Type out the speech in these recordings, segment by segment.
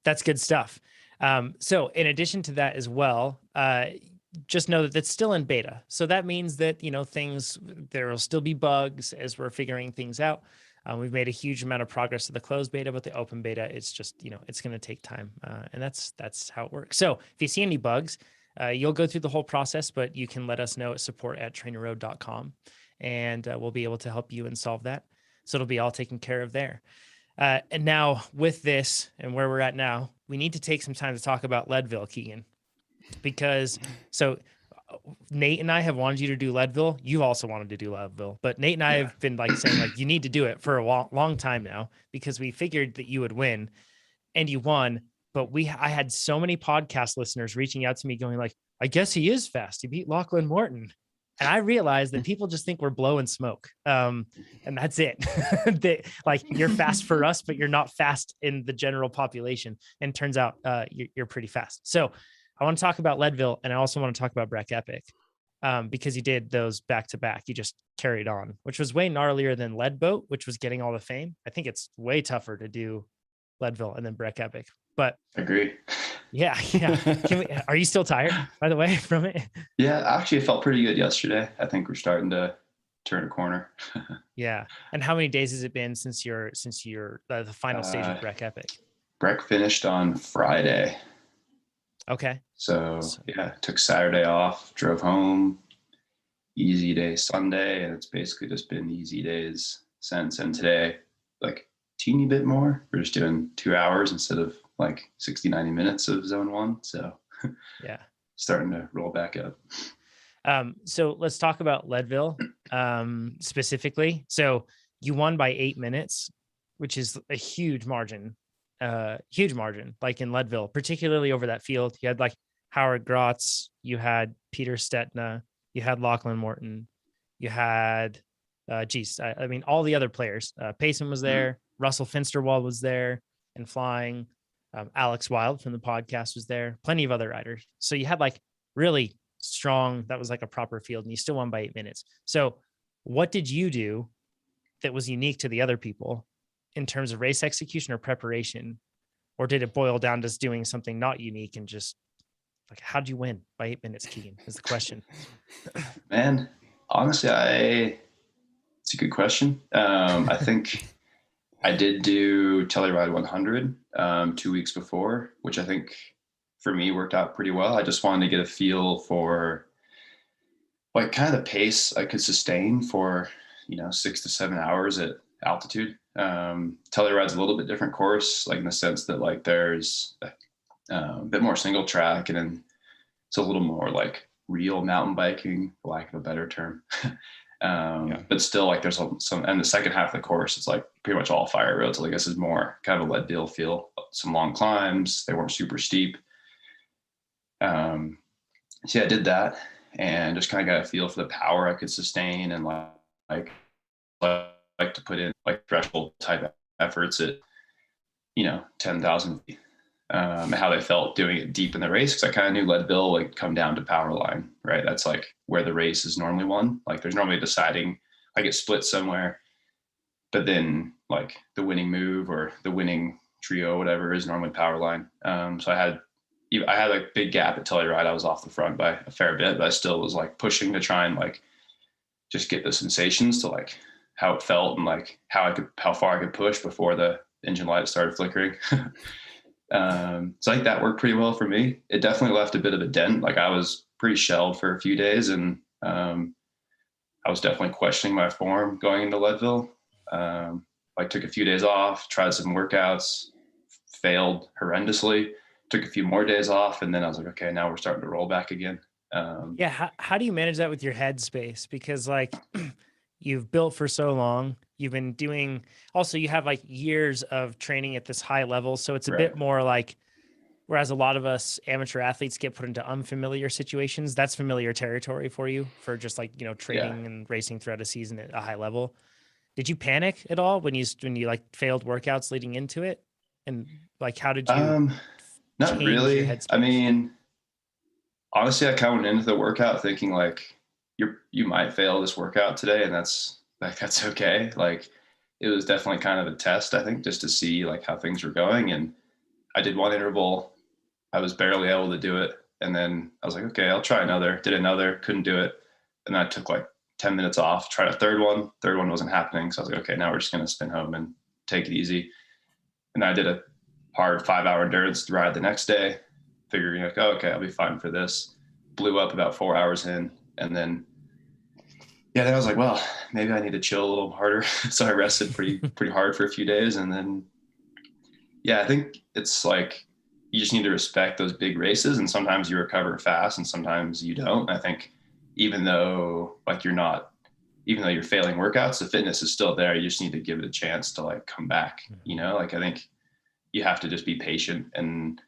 That's good stuff. So in addition to that as well, just know that that's still in beta. So that means that, there will still be bugs as we're figuring things out. We've made a huge amount of progress to the closed beta, but the open beta, it's just, it's going to take time. And that's how it works. So if you see any bugs, you'll go through the whole process, but you can let us know at support@trainerroad.com, and we'll be able to help you and solve that. So it'll be all taken care of there. And now with this and where we're at now, we need to take some time to talk about Leadville, Keegan, because Nate and I have wanted you to do Leadville. You also wanted to do Leadville, but Nate and I have been saying you need to do it for a long time now, because we figured that you would win, and you won. But I had so many podcast listeners reaching out to me going I guess he is fast. He beat Lachlan Morton. And I realized that people just think we're blowing smoke. And that's it. You're fast for us, but you're not fast in the general population. And turns out you're pretty fast. So I want to talk about Leadville, and I also want to talk about Breck Epic, because you did those back to back. You just carried on, which was way gnarlier than Lead Boat, which was getting all the fame. I think it's way tougher to do Leadville and then Breck Epic. But agree. Yeah. Are you still tired, by the way, from it? Yeah, actually, it felt pretty good yesterday. I think we're starting to turn a corner. Yeah. And how many days has it been since you're the final stage of Breck Epic? Breck finished on Friday. Okay. So yeah, took Saturday off, drove home, easy day Sunday, and it's basically just been easy days since. And today, teeny bit more. We're just doing 2 hours instead of 60, 90 minutes of zone one. So yeah, starting to roll back up. So let's talk about Leadville specifically. So you won by 8 minutes, which is a huge margin, in Leadville, particularly over that field. You had Howard Grotz, you had Peter Stetna, you had Lachlan Morton, you had, all the other players. Payson was there, Russell Finsterwald was there and flying. Alex Wild from the podcast was there, plenty of other riders. So you had really strong, that was a proper field, and you still won by 8 minutes. So what did you do that was unique to the other people in terms of race execution or preparation? Or did it boil down to just doing something not unique and just how'd you win by 8 minutes, Keegan, is the question. Man, honestly, it's a good question. I think I did do TrainerRoad 100 2 weeks before, which I think for me worked out pretty well. I just wanted to get a feel for kind of the pace I could sustain for 6 to 7 hours at altitude. TrainerRoad's a little bit different course, in the sense that there's a bit more single track, and then it's a little more real mountain biking, for lack of a better term. But still there's some, and the second half of the course, it's pretty much all fire roads. So this is more kind of a Leadville feel, some long climbs. They weren't super steep. So yeah, I did that and just kind of got a feel for the power I could sustain, and like to put in threshold type efforts at 10,000 feet. How they felt doing it deep in the race, because I kind of knew Leadville would come down to power line, right? That's where the race is normally won. There's normally deciding it split somewhere, but then the winning move or the winning trio, whatever, is normally power line. So I had a big gap at TrainerRoad. I was off the front by a fair bit, but I still was pushing to try and just get the sensations to how it felt and how far I could push before the engine light started flickering. So that worked pretty well for me. It definitely left a bit of a dent. I was pretty shelled for a few days, and I was definitely questioning my form going into Leadville. Took a few days off, tried some workouts, failed horrendously, took a few more days off, and then I was okay, now we're starting to roll back again. How do you manage that with your headspace? Because you've built for so long, you've been doing, also you have years of training at this high level. So it's a bit more whereas a lot of us amateur athletes get put into unfamiliar situations, that's familiar territory for you for just training and racing throughout a season at a high level. Did you panic at all when you failed workouts leading into it? And how did you not really. I mean, honestly, I kind of went into the workout thinking you might fail this workout today, and that's okay. It was definitely kind of a test, I think, just to see how things were going. And I did one interval. I was barely able to do it. And then I was like, okay, I'll try another. Did another, couldn't do it. And then I took like 10 minutes off, tried a third one. Third one wasn't happening. So I was like, okay, now we're just going to spin home and take it easy. And I did a hard 5-hour endurance ride the next day, figuring like, oh, okay, I'll be fine for this. Blew up about 4 hours in. And then, yeah, then I was like, well, maybe I need to chill a little harder. So I rested pretty hard for a few days. And then, yeah, I think it's like, you just need to respect those big races. And sometimes you recover fast and sometimes you don't. I think even though you're failing workouts, the fitness is still there. You just need to give it a chance to like come back, like I think you have to just be patient and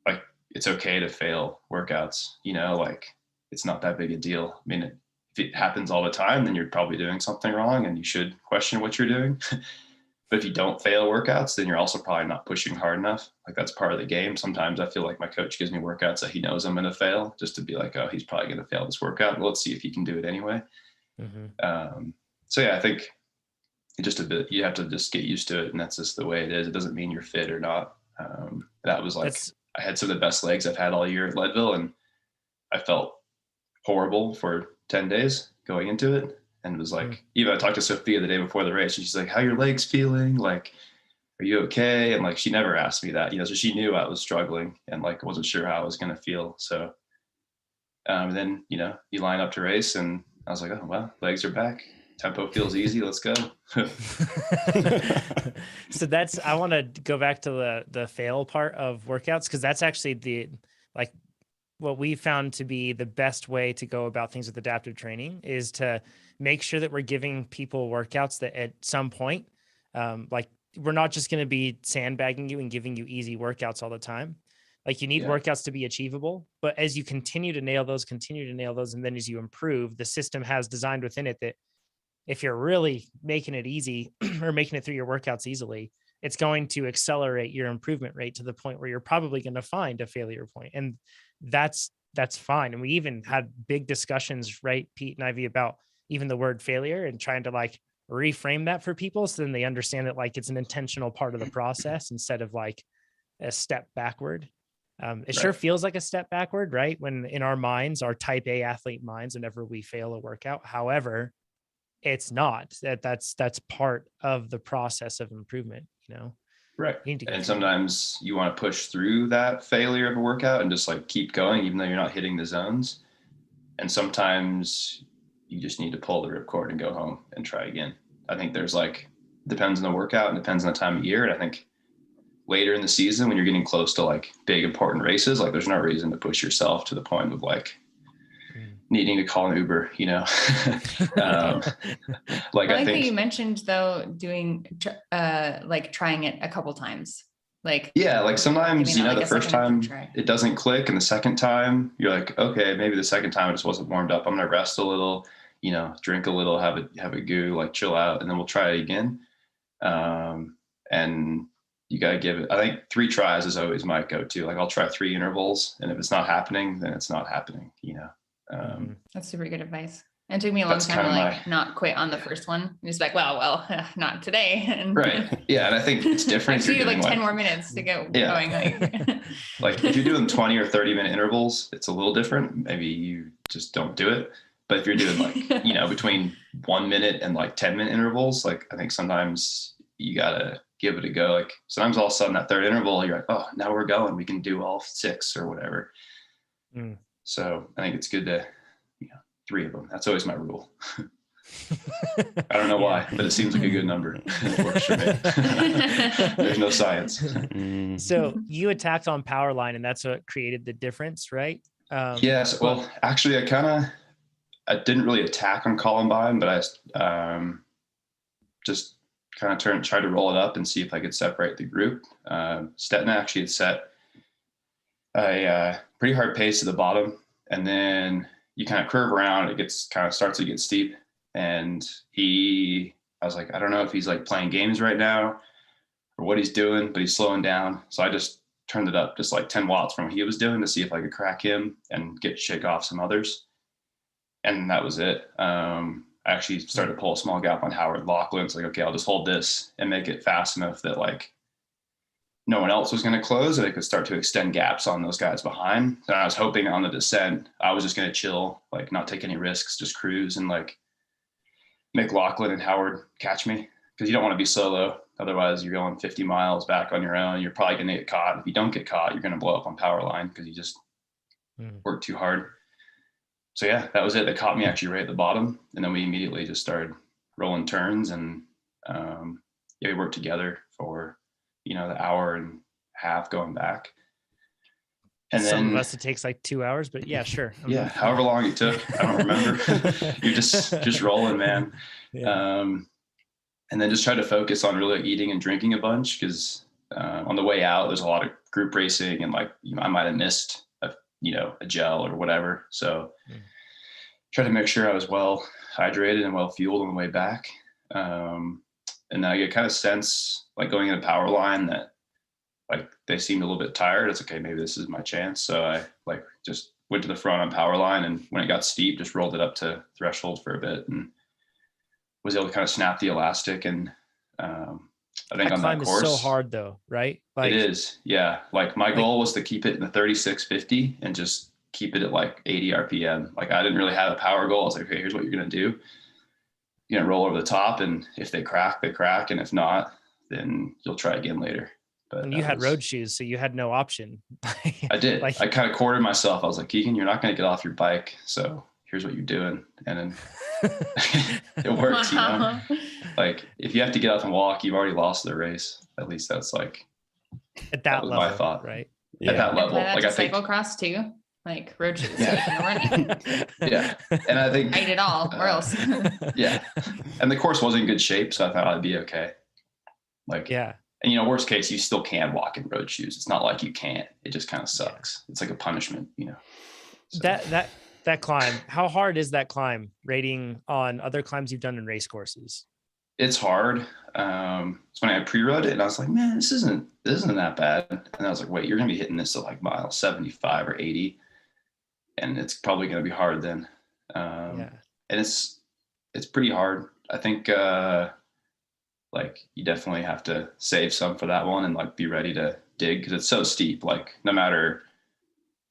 like, it's okay to fail workouts, like it's not that big a deal. I mean, if it happens all the time, then you're probably doing something wrong and you should question what you're doing. But if you don't fail workouts, then you're also probably not pushing hard enough. Like that's part of the game. Sometimes I feel like my coach gives me workouts that he knows I'm going to fail just to be like, oh, he's probably going to fail this workout. Well, let's see if he can do it anyway. So yeah, I think you have to just get used to it. And that's just the way it is. It doesn't mean you're fit or not. That was like, I had some of the best legs I've had all year at Leadville, and I felt horrible for 10 days going into it. And it was like, even I talked to Sophia the day before the race, and she's like, how are your legs feeling? Like, are you okay? And like, she never asked me that, so she knew I was struggling and like, I wasn't sure how I was going to feel. So then, you line up to race and I was like, oh, well, legs are back. Tempo feels easy. Let's go. So I want to go back to the fail part of workouts. Cause that's actually what we found to be the best way to go about things with adaptive training is to make sure that we're giving people workouts that at some point, we're not just going to be sandbagging you and giving you easy workouts all the time. Like you need workouts to be achievable, but as you continue to nail those, and then as you improve, the system has designed within it that if you're really making it easy or making it through your workouts easily, it's going to accelerate your improvement rate to the point where you're probably going to find a failure point. And that's fine. And we even had big discussions, right, Pete and Ivy, about even the word failure and trying to like reframe that for people. So then they understand that like it's an intentional part of the process instead of like a step backward. It sure feels like a step backward, right? When in our minds, our type A athlete minds, whenever we fail a workout, however, it's not. That's part of the process of improvement, Right. And sometimes you want to push through that failure of a workout and just like keep going, even though you're not hitting the zones. And sometimes you just need to pull the ripcord and go home and try again. I think there's depends on the workout and depends on the time of year. And I think later in the season, when you're getting close to like big important races, like there's no reason to push yourself to the point of like needing to call an Uber, I like that you mentioned though, doing trying it a couple times. Like sometimes, the first time it doesn't click, and the second time you're like, okay, maybe the second time it just wasn't warmed up. I'm going to rest a little, drink a little, have a goo, like chill out, and then we'll try it again. And you got to give it, I think 3 tries is always my go-to. Like I'll try 3 intervals, and if it's not happening, then it's not happening, That's super good advice. And it took me a long time to not quit on the first one. It's like, well, not today. And right. Yeah. And I think it's different. I need 10 more minutes to get going. Like if you're doing 20 or 30-minute intervals, it's a little different. Maybe you just don't do it. But if you're doing between 1 minute and 10-minute intervals, I think sometimes you got to give it a go. Like sometimes all of a sudden that third interval, you're like, oh, now we're going. We can do all 6 or whatever. So I think it's good to, 3 of them. That's always my rule. I don't know why, but it seems like a good number. It works for me. There's no science. So you attacked on power line, and that's what created the difference, right? Yes. Well, actually, I didn't really attack on Columbine, but I just kind of tried to roll it up and see if I could separate the group. Stetna actually had set a pretty hard pace at the bottom, and then you kind of curve around, it starts to get steep. And I was like, I don't know if he's playing games right now or what he's doing, but he's slowing down. So I just turned it up just 10 watts from what he was doing to see if I could crack him and shake off some others. And that was it. I actually started to pull a small gap on Howard Lachlan. It's okay, I'll just hold this and make it fast enough that no one else was going to close, and it could start to extend gaps on those guys behind. And I was hoping on the descent, I was just going to chill, like not take any risks, just cruise and like make Lachlan and Howard catch me, because you don't want to be solo. Otherwise, you're going 50 miles back on your own. You're probably going to get caught. If you don't get caught, you're going to blow up on power line because you just work too hard. So yeah, that was it. They caught me actually right at the bottom. And then we immediately just started rolling turns, and we worked together for, the hour and a half going back. And some then of us, it takes like 2 hours, but yeah, sure. However long it took, I don't remember. You're just rolling, man. Yeah. And then just try to focus on really eating and drinking a bunch, because on the way out, there's a lot of group racing, and like, I might have missed a gel or whatever. So try to make sure I was well hydrated and well fueled on the way back. And then I get kind of sense, like going in a power line, that like they seemed a little bit tired. It's okay, maybe this is my chance. So I like just went to the front on power line, and when it got steep, just rolled it up to threshold for a bit and was able to kind of snap the elastic. And I think on that course, is so hard though, right? Like, it is. Yeah. Like my goal was to keep it in the 3650 and just keep it at like 80 RPM. Like I didn't really have a power goal. I was like, okay, here's what you're going to do. You're going to roll over the top, and if they crack, they crack. And if not, then you'll try again later. But and you had road shoes, so you had no option. I did. I kind of cornered myself. I was like, Keegan, you're not going to get off your bike. So here's what you're doing. And then it worked, like if you have to get up and walk, you've already lost the race. At least that's like, at that level, my thought, right? At that level. Like I think cyclocross too, like road shoes. Yeah. And I think I did it all, or else. Yeah. And the course was in good shape, so I thought I'd be okay. Like, yeah. And worst case, you still can walk in road shoes. It's not like you can't. It just kind of sucks. It's like a punishment, So. That climb, how hard is that climb rating on other climbs you've done in race courses? It's hard. It's when I pre-rode it, and I was like, man, this isn't that bad. And I was like, wait, you're going to be hitting this at like mile 75 or 80. And it's probably going to be hard then. And it's pretty hard. I think, like you definitely have to save some for that one and like be ready to dig, because it's so steep. Like no matter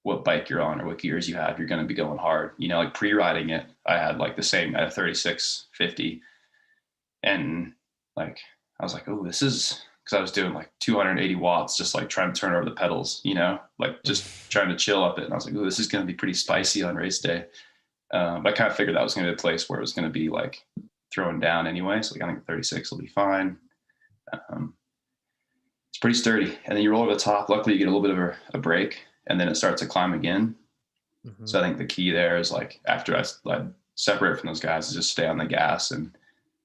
what bike you're on or what gears you have, you're going to be going hard. Like pre-riding it, I had like the same at 3650, and like I was like, oh, this is, because I was doing like 280 watts, just like trying to turn over the pedals, like just trying to chill up it. And I was like, oh, this is going to be pretty spicy on race day. But I kind of figured that was going to be a place where it was going to be like throwing down anyway. So like, I think 36 will be fine. It's pretty sturdy. And then you roll over the top. Luckily you get a little bit of a break, and then it starts to climb again. Mm-hmm. So I think the key there is like, after I separate from those guys, is just stay on the gas. And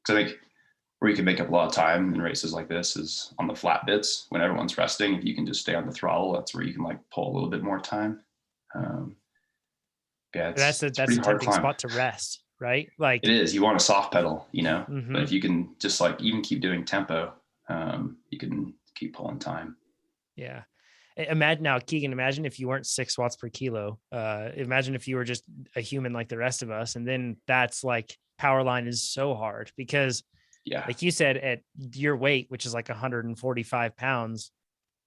because I think where you can make up a lot of time in races like this is on the flat bits when everyone's resting. If you can just stay on the throttle, that's where you can like pull a little bit more time. That's a tempting spot to rest, right? Like it is. You want a soft pedal, mm-hmm. But if you can just like even keep doing tempo, you can keep pulling time. Yeah. Imagine if you weren't 6 watts per kilo. Imagine if you were just a human like the rest of us. And then that's like, power line is so hard because like you said, at your weight, which is like 145 pounds,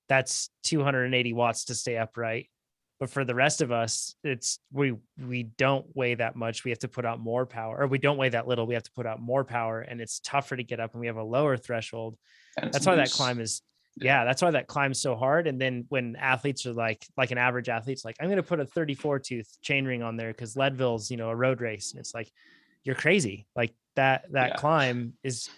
that's 280 watts to stay upright. But for the rest of us, it's, we don't weigh that much. We have to put out more power, or we don't weigh that little. We have to put out more power, and it's tougher to get up, and we have a lower threshold. That's why that climb is, that's why that climb's so hard. And then when athletes are like an average athlete's like, I'm going to put a 34 tooth chainring on there because Leadville's, a road race. And it's like, you're crazy. Like that climb is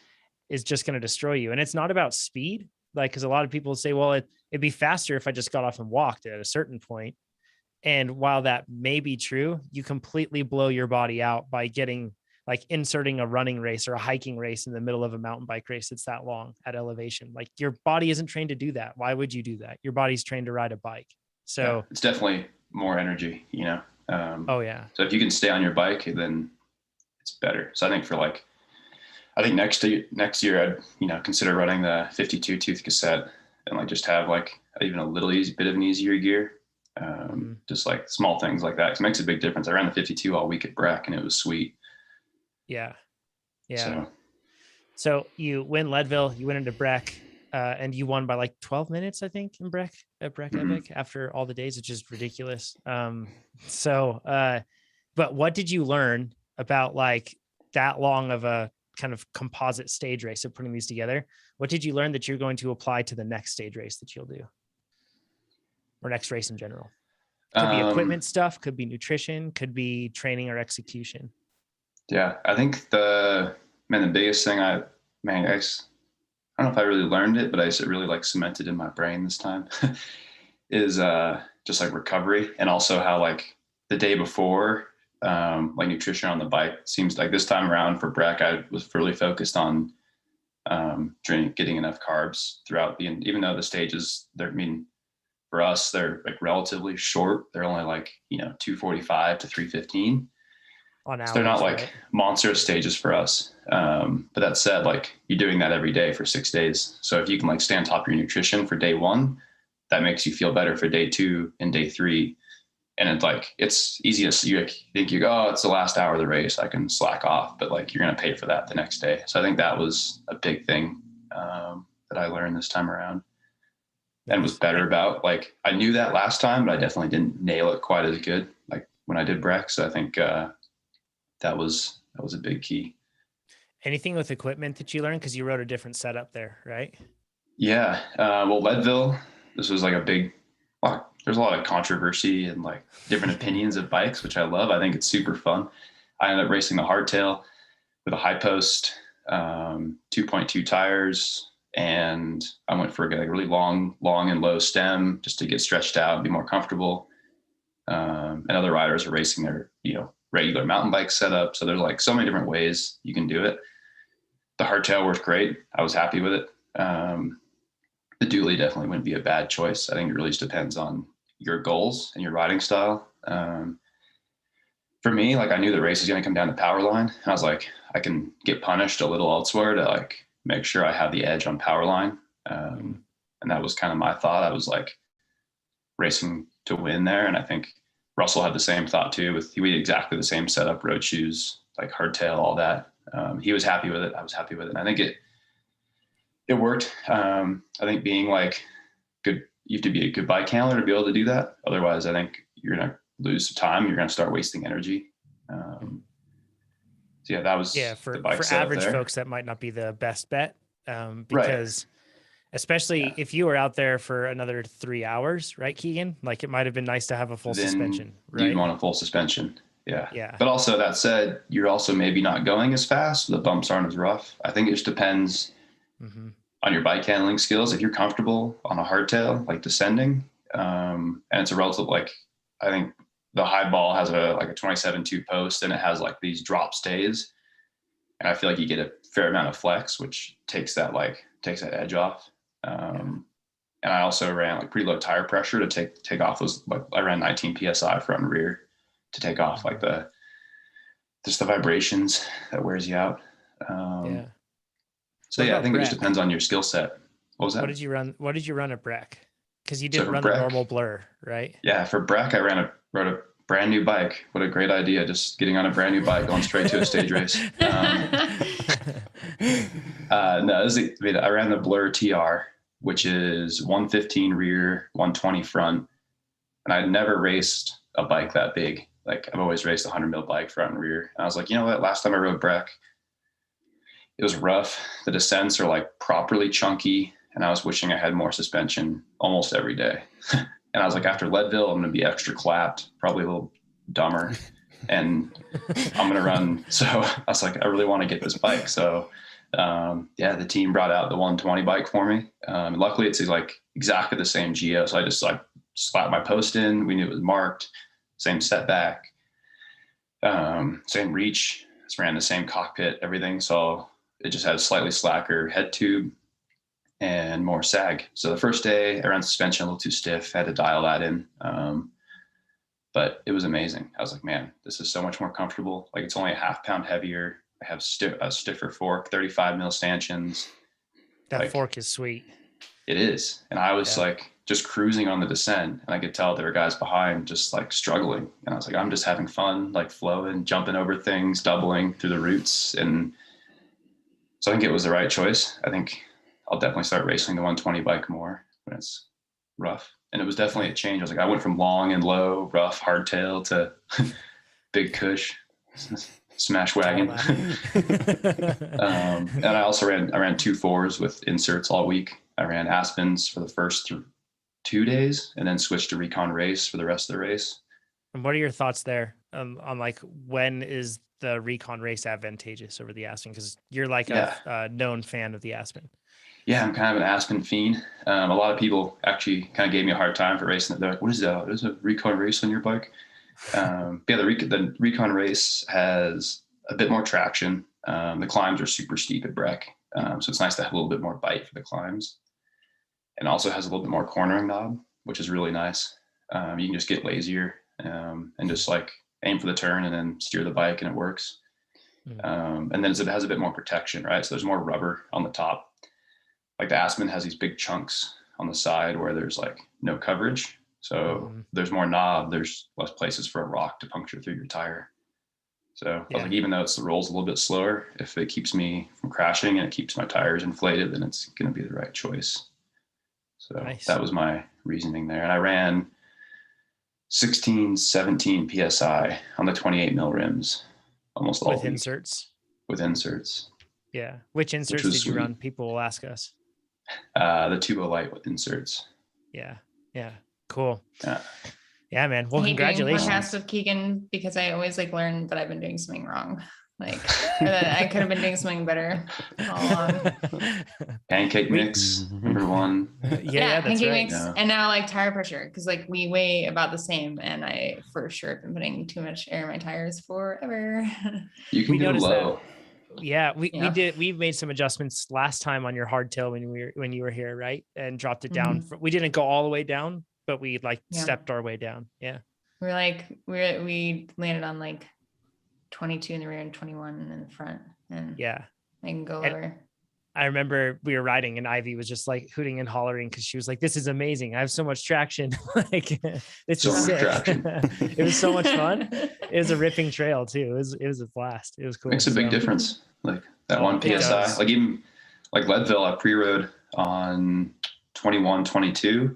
just going to destroy you. And it's not about speed. Like, cause a lot of people say, well, it'd be faster if I just got off and walked at a certain point. And while that may be true, you completely blow your body out by inserting a running race or a hiking race in the middle of a mountain bike race. It's that long at elevation. Like your body isn't trained to do that. Why would you do that? Your body's trained to ride a bike. So it's definitely more energy, Oh yeah. So if you can stay on your bike, then it's better. So I think next year I'd, consider running the 52 tooth cassette and like just have like even a little bit of an easier gear. Just like small things like that. It makes a big difference. I ran the 52 all week at Breck, and it was sweet. Yeah. So you win Leadville, you went into Breck. and you won by like 12 minutes, I think, in Breck Epic after all the days, which is ridiculous. But what did you learn about like that long of a kind of composite stage race of putting these together? What did you learn that you're going to apply to the next stage race that you'll do, or next race in general? Could be equipment stuff, could be nutrition, could be training or execution. Yeah, I think the biggest thing I don't know if I really learned it, but I just really like cemented in my brain this time is just like recovery, and also how like the day before, like nutrition on the bike seems like this time around for Breck, I was really focused on getting enough carbs throughout even though the stages, for us, they're like relatively short. They're only like, 245 to 315. On average, so they're not like monster stages for us. But that said, like you're doing that every day for 6 days. So if you can like stay on top of your nutrition for day 1, that makes you feel better for day 2 and day 3. And it's like, it's easy to you think it's the last hour of the race, I can slack off, but like you're going to pay for that the next day. So I think that was a big thing that I learned this time around. And was better about. Like I knew that last time, but I definitely didn't nail it quite as good like when I did Breck. So I think that was a big key. Anything with equipment that you learned, because you rode a different setup there, right? Yeah. Well, Leadville, this was like there's a lot of controversy and like different opinions of bikes, which I love. I think it's super fun. I ended up racing the hardtail with a high post, 2.2 tires. And I went for like a really long and low stem just to get stretched out and be more comfortable. And other riders are racing their, regular mountain bike setup. So there's like so many different ways you can do it. The hardtail worked great. I was happy with it. The dually definitely wouldn't be a bad choice. I think it really just depends on your goals and your riding style. For me, like I knew the race was going to come down the power line. And I was like, I can get punished a little elsewhere to like make sure I have the edge on power line. And that was kind of my thought. I was like racing to win there. And I think Russell had the same thought too. We had exactly the same setup, road shoes, like hardtail, all that. He was happy with it. I was happy with it. And I think it worked. I think being like good, you have to be a good bike handler to be able to do that. Otherwise, I think you're going to lose some time. You're going to start wasting energy. So yeah, that was for the bike average there. folks, that might not be the best bet, because especially if you were out there for another 3 hours, right, Keegan? Like it might have been nice to have a full suspension, right? You'd want a full suspension. Yeah. Yeah. But also that said, you're also maybe not going as fast. So the bumps aren't as rough. I think it just depends on your bike handling skills. If you're comfortable on a hardtail, like descending, and it's a relative, like I think the high ball has a 27.2 post, and it has like these drop stays. And I feel like you get a fair amount of flex, which takes that edge off. And I also ran like pretty low tire pressure to take off those, like I ran 19 PSI front and rear to take off like the vibrations that wears you out. So yeah, I think it just depends on your skill set. What was that? What did you run at Breck? Because you didn't run the normal blur, right? Yeah, for Breck, I rode a brand new bike. What a great idea. Just getting on a brand new bike, going straight to a stage race. I ran the Blur TR, which is 115 rear, 120 front. And I'd never raced a bike that big. Like I've always raced a 100 mil bike front and rear. And I was like, you know what? Last time I rode Breck, it was rough. The descents are like properly chunky. And I was wishing I had more suspension almost every day. And I was like, after Leadville, I'm going to be extra clapped, probably a little dumber. And I'm going to run. So I was like, I really want to get this bike. So the team brought out the 120 bike for me. Luckily it's like exactly the same geo. So I just like slapped my post in. We knew it was marked, same setback, same reach. Just ran the same cockpit, everything. So it just had a slightly slacker head tube and more sag. So the first day I ran suspension a little too stiff, had to dial that in. But it was amazing. I was like, man, this is so much more comfortable. Like it's only a half pound heavier. I have a stiffer fork, 35 mil stanchions. That fork is sweet. It is. And I was like just cruising on the descent, and I could tell there were guys behind just like struggling. And I was like, I'm just having fun, like flowing, jumping over things, doubling through the roots. And so I think it was the right choice. I think I'll definitely start racing the 120 bike more when it's rough. And it was definitely a change. I was like, I went from long and low, rough, hardtail to big cush, smash wagon. And I also ran 2.4s with inserts all week. I ran Aspens for the first 2 days and then switched to Recon Race for the rest of the race. And what are your thoughts there on like, when is the Recon Race advantageous over the Aspen? Because you're like a known fan of the Aspen. Yeah, I'm kind of an Aspen fiend. A lot of people actually kind of gave me a hard time for racing it. They're like, what is that? Is a Recon Race on your bike? The Recon Race has a bit more traction. The climbs are super steep at Breck. So it's nice to have a little bit more bite for the climbs. And also has a little bit more cornering knob, which is really nice. You can just get lazier and just like aim for the turn and then steer the bike and it works. And then it has a bit more protection, right? So there's more rubber on the top. Like the Aspen has these big chunks on the side where there's like no coverage. So there's more knob, there's less places for a rock to puncture through your tire. So I was like, even though the roll's a little bit slower, if it keeps me from crashing and it keeps my tires inflated, then it's going to be the right choice. So that was my reasoning there. And I ran 16, 17 PSI on the 28 mil rims, almost all with inserts. With inserts. Yeah. Which inserts did you run? People will ask us. The Tubo Light with inserts. Yeah. Yeah. Cool. Yeah, man. Well, congratulations. I podcast with Keegan because I always like learn that I've been doing something wrong. Like, or that I could have been doing something better all along. Pancake mix, number one. Yeah, that's pancake right. mix, and now like tire pressure, because like we weigh about the same, and I for sure have been putting too much air in my tires forever. You can go low. Yeah, we did. We made some adjustments last time on your hardtail when you were here, right? And dropped it down. We didn't go all the way down, but we like stepped our way down. Yeah, we landed on like 22 in the rear and 21 in the front, and I can go lower. I remember we were riding and Ivy was just like hooting and hollering because she was like, "This is amazing! I have so much traction! Like, this is sick!" It was so much fun. It was a ripping trail too. It was a blast. It was cool. Makes a big difference. Like that 1 PSI. Like even like Leadville, I pre-rode on 21, 22.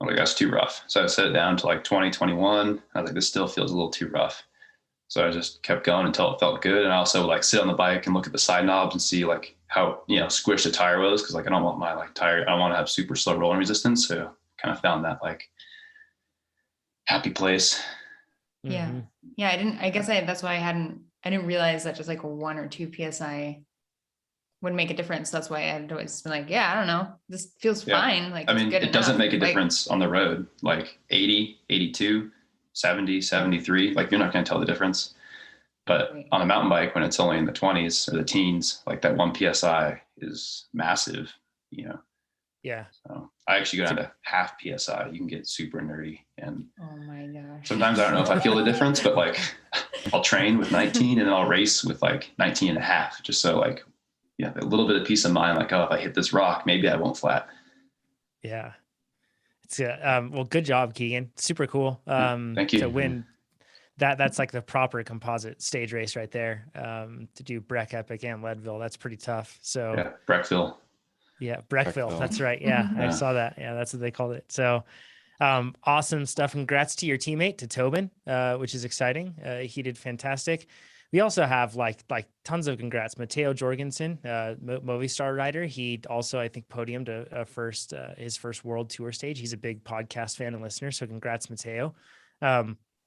I'm like, that's too rough. So I set it down to like 20, 21. I was like, this still feels a little too rough. So I just kept going until it felt good. And I also like sit on the bike and look at the side knobs and see like how, squished the tire was. Cause like, I don't want my like tire, I don't want to have super slow rolling resistance. So kind of found that like happy place. Yeah. Yeah. That's why I didn't realize that just like 1 or 2 PSI would make a difference. That's why I had always been like, I don't know, this feels fine. Like, I mean, it doesn't make a difference on the road, like 80, 82, 70, 73, like you're not going to tell the difference. But on a mountain bike, when it's only in the 20s or the teens, like that 1 PSI is massive, Yeah. So I actually go down to half PSI. You can get super nerdy. And oh my gosh. Sometimes I don't know if I feel the difference, but like I'll train with 19 and then I'll race with like 19 and a half, just so like, a little bit of peace of mind, like, oh, if I hit this rock, maybe I won't flat. Yeah. It's well, good job, Keegan. Super cool. Thank you. To win that's like the proper composite stage race right there. To do Breck Epic and Leadville, that's pretty tough. So yeah, Breckville. Yeah, Breckville. That's right. Yeah, I saw that. Yeah, that's what they called it. So awesome stuff. Congrats to your teammate, to Tobin, which is exciting. He did fantastic. We also have like tons of congrats. Matteo Jorgensen, Movistar rider. He also, I think, podiumed his first world tour stage. He's a big podcast fan and listener. So congrats, Matteo.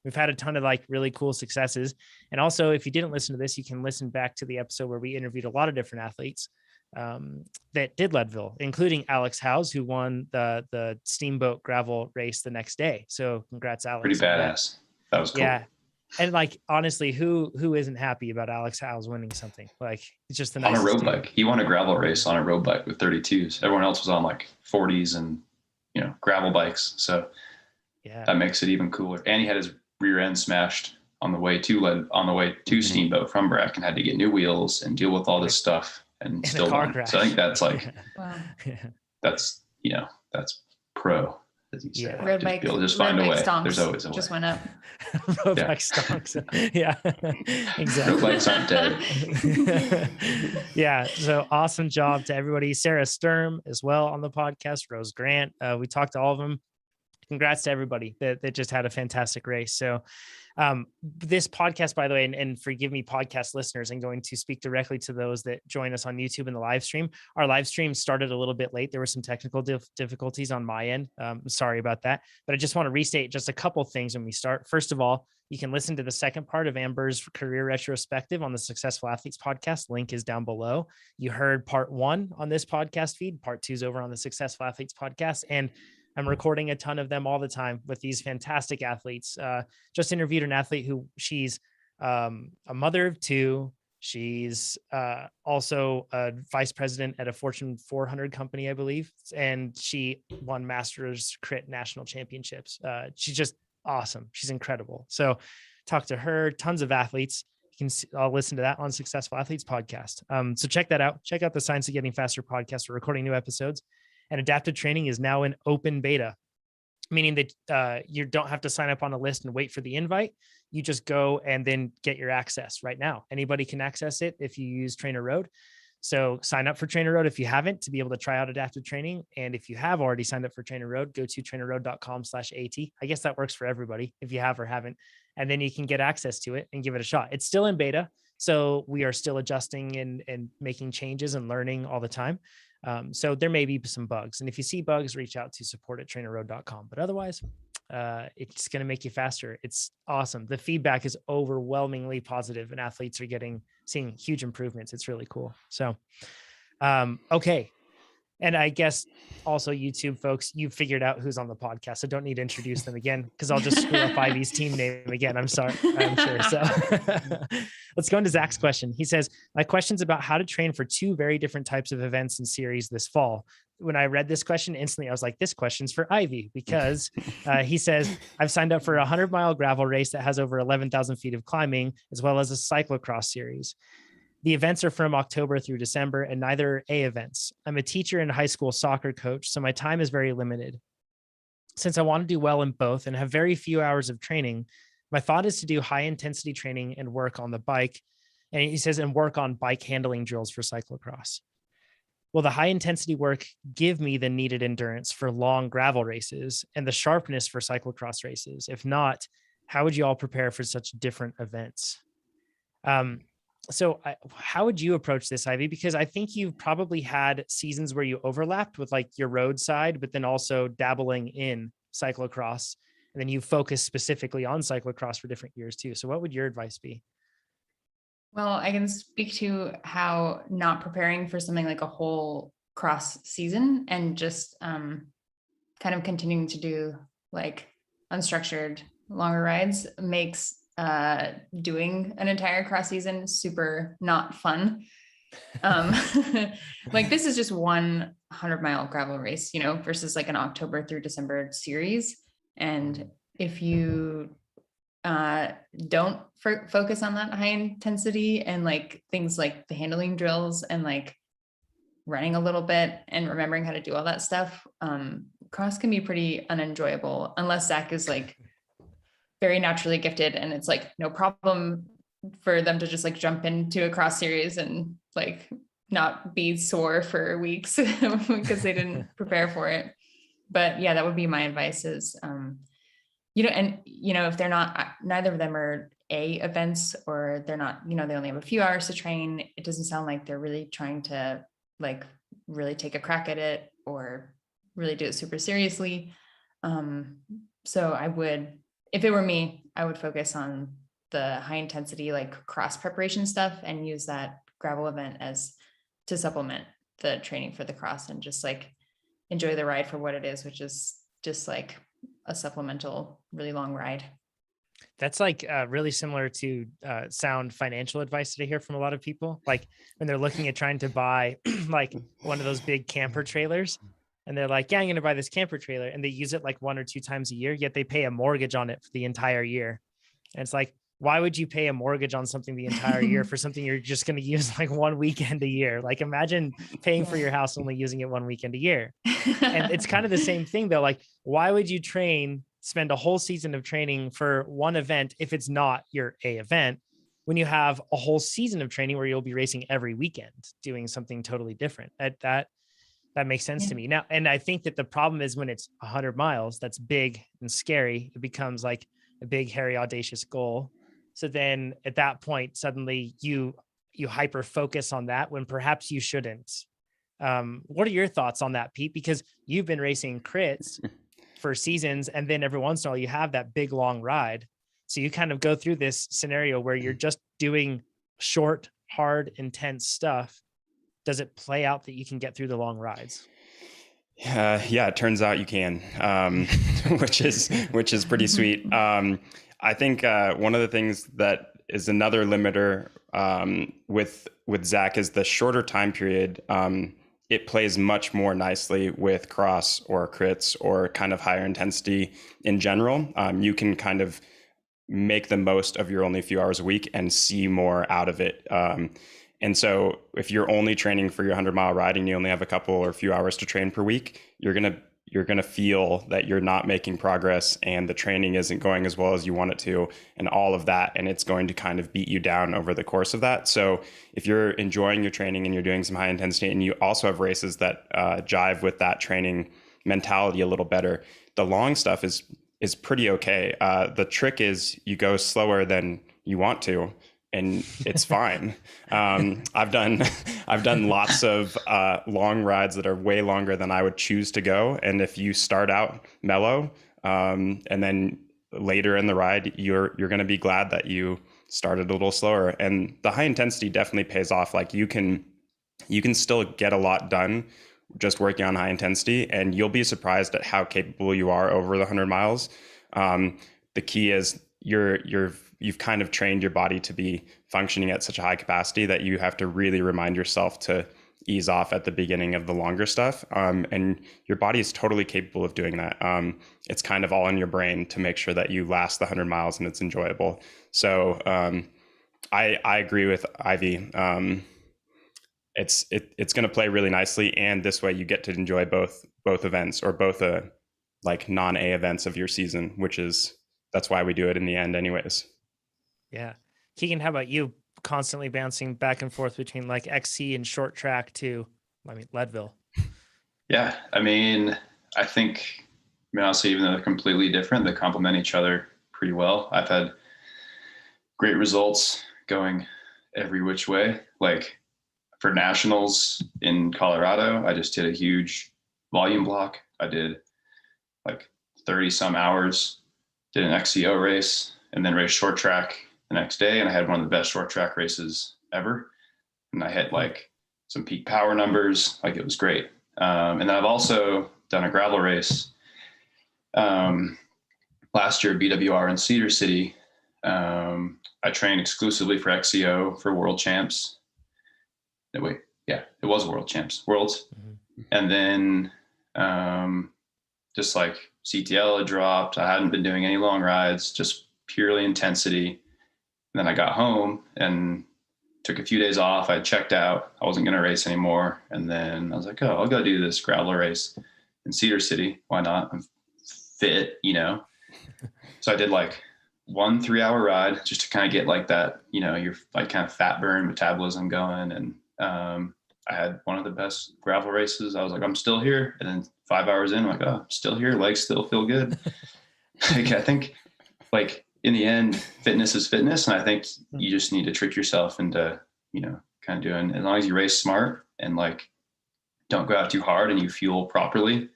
We've had a ton of like really cool successes. And also, if you didn't listen to this, you can listen back to the episode where we interviewed a lot of different athletes that did Leadville, including Alex Howes, who won the steamboat gravel race the next day. So congrats, Alex. Pretty badass. That was cool. Yeah. And like, honestly, who isn't happy about Alex Howes winning something? Like, it's just the nicest on a road bike. He won a gravel race on a road bike with 32s. Everyone else was on like 40s and, gravel bikes. So that makes it even cooler. And he had his rear end smashed on the way to Steamboat from Breck and had to get new wheels and deal with all this stuff and still won. So I think that's like, that's pro. as you say. Road Just bike, be able to just find a way. There's always a way. Just went up. Road bike stonks. Yeah, exactly. Road bikes aren't dead. Yeah. So awesome job to everybody. Sarah Sturm as well on the podcast, Rose Grant. We talked to all of them. Congrats to everybody that just had a fantastic race. So this podcast, by the way, and forgive me, podcast listeners, I'm going to speak directly to those that join us on YouTube in the live stream. Our live stream started a little bit late. There were some technical difficulties on my end. Sorry about that, but I just want to restate just a couple things when we start. First of all, you can listen to the second part of Amber's career retrospective on the Successful Athletes podcast. Link is down below. You heard part 1 on this podcast feed. Part 2 is over on the Successful Athletes podcast. And I'm recording a ton of them all the time with these fantastic athletes. Just interviewed an athlete who she's a mother of 2. She's also a vice president at a Fortune 400 company, I believe. And she won Masters Crit National Championships. She's just awesome. She's incredible. So talk to her, tons of athletes. You can I'll listen to that on Successful Athletes podcast. So check that out. Check out the Science of Getting Faster podcast. We're recording new episodes. And adaptive training is now in open beta, meaning that you don't have to sign up on a list and wait for the invite. You just go and then get your access right now. Anybody can access it if you use TrainerRoad. So sign up for TrainerRoad if you haven't, to be able to try out adaptive training. And if you have already signed up for TrainerRoad, go to trainerroad.com/AT. I guess that works for everybody if you have or haven't. And then you can get access to it and give it a shot. It's still in beta. So we are still adjusting and making changes and learning all the time. So there may be some bugs, and if you see bugs, reach out to support@trainerroad.com. But otherwise, it's going to make you faster. It's awesome. The feedback is overwhelmingly positive, and athletes are seeing huge improvements. It's really cool. So, okay. And I guess also YouTube folks, you figured out who's on the podcast. So don't need to introduce them again, because I'll just screw up Ivy's team name again. I'm sorry. I'm sure. So let's go into Zach's question. He says, my question's about how to train for 2 very different types of events and series this fall. When I read this question instantly, I was like, this question's for Ivy, because he says, I've signed up for a 100-mile gravel race that has over 11,000 feet of climbing, as well as a cyclocross series. The events are from October through December, and neither are A events. I'm a teacher and high school soccer coach, so my time is very limited. Since I want to do well in both and have very few hours of training, my thought is to do high intensity training and work on the bike. And he says, and work on bike handling drills for cyclocross. Will the high intensity work give me the needed endurance for long gravel races and the sharpness for cyclocross races? If not, how would you all prepare for such different events? So how would you approach this, Ivy? Because I think you've probably had seasons where you overlapped with like your road side, but then also dabbling in cyclocross, and then you focus specifically on cyclocross for different years too. So what would your advice be? Well, I can speak to how not preparing for something like a whole cross season and just kind of continuing to do like unstructured longer rides makes doing an entire cross season super not fun. Like this is just 100-mile gravel race, versus like an October through December series. And if you don't focus on that high intensity and like things like the handling drills and like running a little bit and remembering how to do all that stuff, cross can be pretty unenjoyable unless Zach is like very naturally gifted and it's like no problem for them to just like jump into a cross series and like not be sore for weeks because they didn't prepare for it. But yeah, that would be my advice is, if they're not, neither of them are A events, or they're not, they only have a few hours to train. It doesn't sound like they're really trying to like really take a crack at it or really do it super seriously. So I would, if it were me, I would focus on the high intensity, like cross preparation stuff and use that gravel event to supplement the training for the cross and just like enjoy the ride for what it is, which is just like a supplemental, really long ride. That's like really similar to sound financial advice that I hear from a lot of people. Like when they're looking at trying to buy like one of those big camper trailers, and they're like, yeah, I'm going to buy this camper trailer. And they use it like 1 or 2 times a year, yet they pay a mortgage on it for the entire year. And it's like, why would you pay a mortgage on something the entire year for something you're just going to use like one weekend a year? Like imagine paying for your house, only using it one weekend a year. And it's kind of the same thing though. Like, why would you spend a whole season of training for one event if it's not your A event, when you have a whole season of training where you'll be racing every weekend doing something totally different? That makes sense to me now. And I think that the problem is when it's 100 miles, that's big and scary. It becomes like a big, hairy, audacious goal. So then at that point, suddenly you hyper focus on that when perhaps you shouldn't. What are your thoughts on that, Pete? Because you've been racing crits for seasons, and then every once in a while you have that big, long ride. So you kind of go through this scenario where you're just doing short, hard, intense stuff. Does it play out that you can get through the long rides? Yeah, it turns out you can, which is pretty sweet. I think one of the things that is another limiter with Zach is the shorter time period. It plays much more nicely with cross or crits or kind of higher intensity in general. You can kind of make the most of your only few hours a week and see more out of it. And so if you're only training for your 100-mile ride and you only have a couple or a few hours to train per week, you're going to feel that you're not making progress and the training isn't going as well as you want it to, and all of that. And it's going to kind of beat you down over the course of that. So if you're enjoying your training and you're doing some high intensity and you also have races that jive with that training mentality a little better, the long stuff is pretty okay. The trick is you go slower than you want to, and it's fine. I've done lots of long rides that are way longer than I would choose to go. And if you start out mellow, and then later in the ride, you're going to be glad that you started a little slower. And the high intensity definitely pays off. Like you can still get a lot done just working on high intensity, and you'll be surprised at how capable you are over the 100 miles. The key is you've kind of trained your body to be functioning at such a high capacity that you have to really remind yourself to ease off at the beginning of the longer stuff. And your body is totally capable of doing that. It's kind of all in your brain to make sure that you last the 100 miles and it's enjoyable. So I agree with Ivy. It's going to play really nicely, and this way you get to enjoy both events, or both like non-A events of your season, that's why we do it in the end anyways. Yeah. Keegan, how about you? Constantly bouncing back and forth between like XC and short track to, Leadville. Yeah. I think, honestly, even though they're completely different, they complement each other pretty well. I've had great results going every which way. Like for nationals in Colorado, I just did a huge volume block. I did like 30 some hours, did an XCO race, and then raced short track the next day. And I had one of the best short track races ever. And I hit like some peak power numbers. Like it was great. And then I've also done a gravel race last year, BWR in Cedar City. I trained exclusively for XCO for world champs. No, wait, yeah, it was worlds. Mm-hmm. And then just like CTL had dropped. I hadn't been doing any long rides, just purely intensity. And then I got home and took a few days off. I checked out. I wasn't going to race anymore. And then I was like, I'll go do this gravel race in Cedar City. Why not? I'm fit, So I did like 1 3-hour ride just to kind of get like that, your like kind of fat burn metabolism going. And I had one of the best gravel races. I was like, I'm still here. And then 5 hours in, I'm like, I'm still here. Legs still feel good. Like, I think like in the end, fitness is fitness. And I think you just need to trick yourself into, kind of doing, as long as you race smart and like, don't go out too hard and you fuel properly.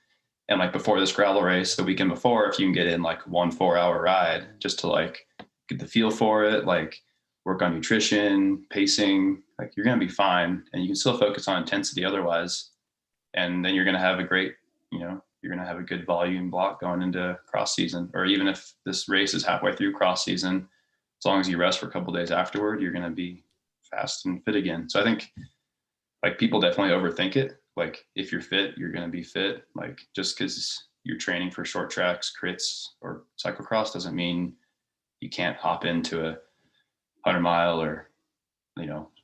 And like before this gravel race, the weekend before, if you can get in like 1 4-hour ride just to like get the feel for it, like work on nutrition, pacing, like you're going to be fine. And you can still focus on intensity otherwise. And then you're going to have a great, you're going to have a good volume block going into cross season. Or even if this race is halfway through cross season, as long as you rest for a couple of days afterward, you're going to be fast and fit again. So I think like people definitely overthink it. Like if you're fit, you're going to be fit. Like just because you're training for short tracks, crits, or cyclocross doesn't mean you can't hop into a 100-mile or,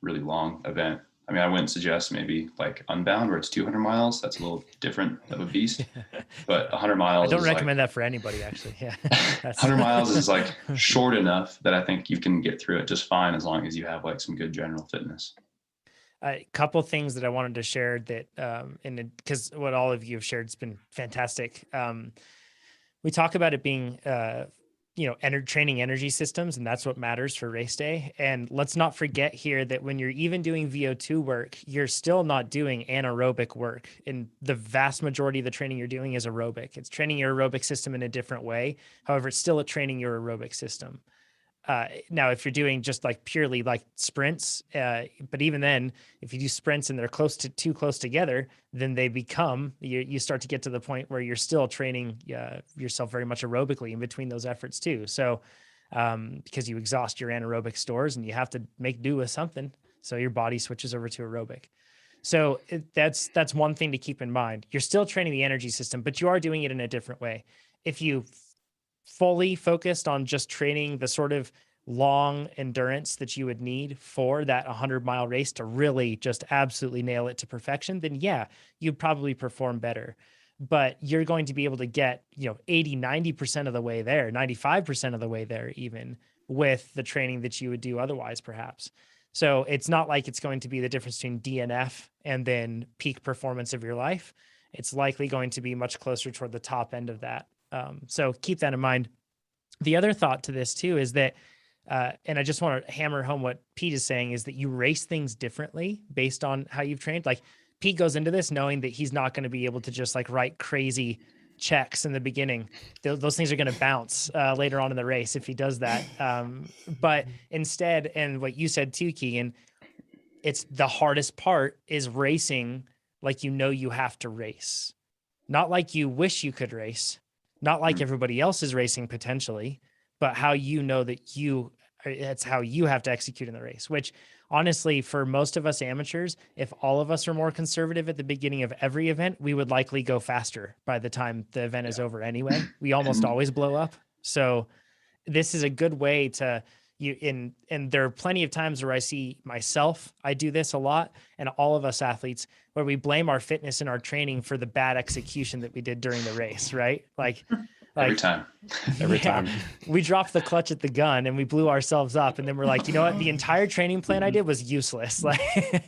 really long event. I mean, I wouldn't suggest maybe like Unbound where it's 200 miles. That's a little different of a beast, but 100 miles. I don't is recommend that for anybody, actually. Yeah. 100 miles is like short enough that I think you can get through it just fine as long as you have like some good general fitness. A couple things that I wanted to share that, because what all of you have shared has been fantastic. We talk about it being, training energy systems, and that's what matters for race day. And let's not forget here that when you're even doing VO2 work, you're still not doing anaerobic work. And the vast majority of the training you're doing is aerobic. It's training your aerobic system in a different way. However, it's still a training your aerobic system. Now, if you're doing just like purely like sprints, but even then, if you do sprints and they're too close together, then they become, you start to get to the point where you're still training yourself very much aerobically in between those efforts too. So, because you exhaust your anaerobic stores and you have to make do with something. So your body switches over to aerobic. So that's one thing to keep in mind. You're still training the energy system, but you are doing it in a different way. If you fully focused on just training the sort of long endurance that you would need for that 100-mile race to really just absolutely nail it to perfection, then yeah, you'd probably perform better. But you're going to be able to get, 80, 90% of the way there, 95% of the way there, even with the training that you would do otherwise, perhaps. So it's not like it's going to be the difference between DNF and then peak performance of your life. It's likely going to be much closer toward the top end of that. So keep that in mind. The other thought to this too is that, and I just want to hammer home what Pete is saying, is that you race things differently based on how you've trained. Like Pete goes into this knowing that he's not going to be able to just like write crazy checks in the beginning. Those things are going to bounce later on in the race if he does that. But instead, and what you said too, Keegan, it's the hardest part is racing like you have to race. Not like you wish you could race. Not like everybody else is racing potentially, but how you know that it's how you have to execute in the race, which honestly, for most of us amateurs, if all of us are more conservative at the beginning of every event, we would likely go faster by the time the event is over anyway. We almost always blow up. So this is a good way to and there are plenty of times where I see myself, I do this a lot, and all of us athletes, where we blame our fitness and our training for the bad execution that we did during the race, right? Like every time we dropped the clutch at the gun and we blew ourselves up. And then we're like, you know what? The entire training plan I did was useless. Like,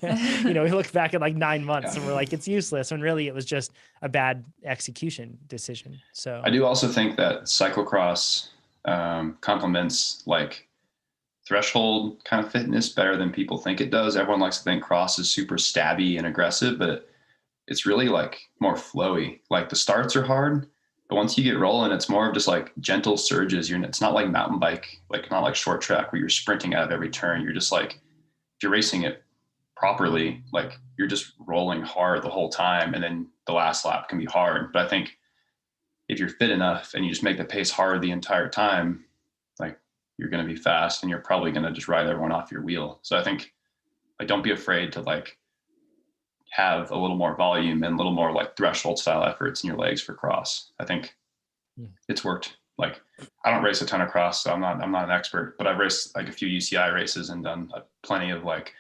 we look back at like 9 months and we're like, it's useless. When really it was just a bad execution decision. So I do also think that cyclocross complements like threshold kind of fitness better than people think it does. Everyone likes to think cross is super stabby and aggressive, but it's really like more flowy. Like the starts are hard, but once you get rolling, it's more of just like gentle surges. It's not like mountain bike, like not like short track where you're sprinting out of every turn. You're just like, if you're racing it properly, like you're just rolling hard the whole time. And then the last lap can be hard. But I think if you're fit enough and you just make the pace hard the entire time, like you're going to be fast and you're probably going to just ride everyone off your wheel. So I think like, don't be afraid to like have a little more volume and a little more like threshold style efforts in your legs for cross. I think it's worked. Like I don't race a ton of cross, so I'm not an expert, but I've raced like a few UCI races and done plenty of like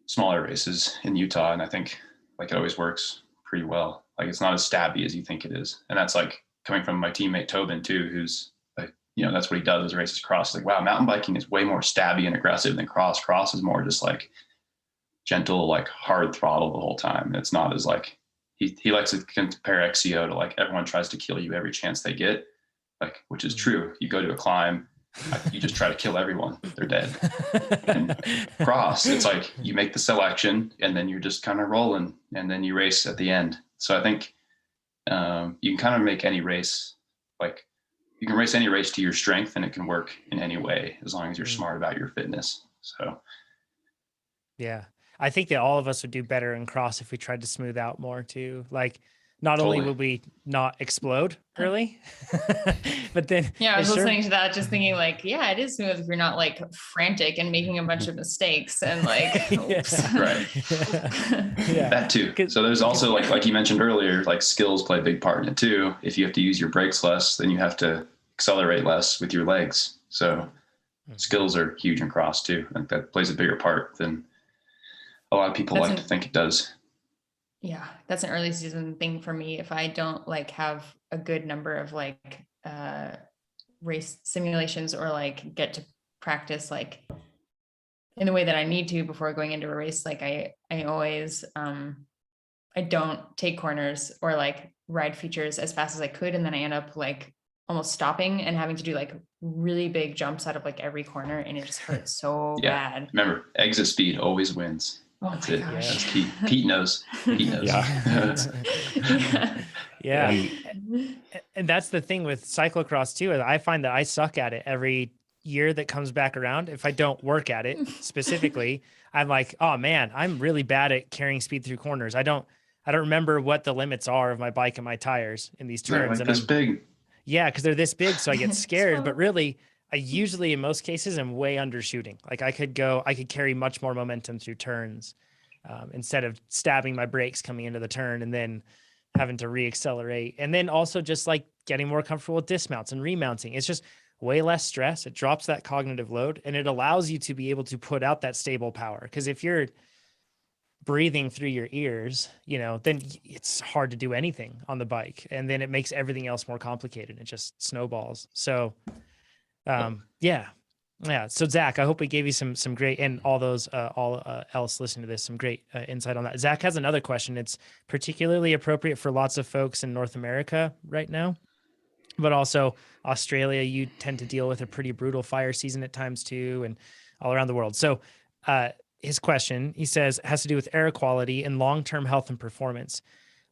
smaller races in Utah. And I think like it always works pretty well. Like it's not as stabby as you think it is. And that's like coming from my teammate Tobin too, who's like, that's what he does is races cross. Like, wow, mountain biking is way more stabby and aggressive than cross. Cross is more just like gentle, like hard throttle the whole time. And it's not as like, he likes to compare XCO to like everyone tries to kill you every chance they get, like, which is true. You go to a climb, you just try to kill everyone. They're dead. And cross, it's like you make the selection and then you're just kind of rolling and then you race at the end. So I think you can kind of make any race, like you can race any race to your strength and it can work in any way as long as you're smart about your fitness. So. Yeah. I think that all of us would do better in cross if we tried to smooth out more too. Like not only would we not explode early, but then I was listening to that, just thinking like, yeah, it is smooth if you're not like frantic and making a bunch of mistakes and like, oops. Right. That too. So there's also like you mentioned earlier, like skills play a big part in it too. If you have to use your brakes less, then you have to accelerate less with your legs. So skills are huge in cross too. I think that plays a bigger part than a lot of people like to think it does. Yeah, that's an early season thing for me. If I don't like have a good number of like race simulations or like get to practice like in the way that I need to before going into a race, like I always I don't take corners or like ride features as fast as I could, and then I end up like almost stopping and having to do like really big jumps out of like every corner, and it just hurts so bad. Remember, exit speed always wins. Oh That's my it. gosh. That's key. Pete knows. Pete knows. Yeah. And that's the thing with cyclocross too, is I find that I suck at it every year that comes back around. If I don't work at it specifically, I'm like, oh man, I'm really bad at carrying speed through corners. I don't remember what the limits are of my bike and my tires in these turns. Like this big. Yeah, because they're this big, so I get scared. But really, I usually, in most cases, am way undershooting. Like I could carry much more momentum through turns instead of stabbing my brakes coming into the turn and then having to reaccelerate. And then also just like getting more comfortable with dismounts and remounting. It's just way less stress. It drops that cognitive load, and it allows you to be able to put out that stable power. Because if you're breathing through your ears, then it's hard to do anything on the bike. And then it makes everything else more complicated. It just snowballs. So, yeah. So Zach, I hope we gave you some great, and all those, else listening to this, some great insight on that. Zach has another question. It's particularly appropriate for lots of folks in North America right now, but also Australia. You tend to deal with a pretty brutal fire season at times too, and all around the world. So, his question, he says, has to do with air quality and long-term health and performance.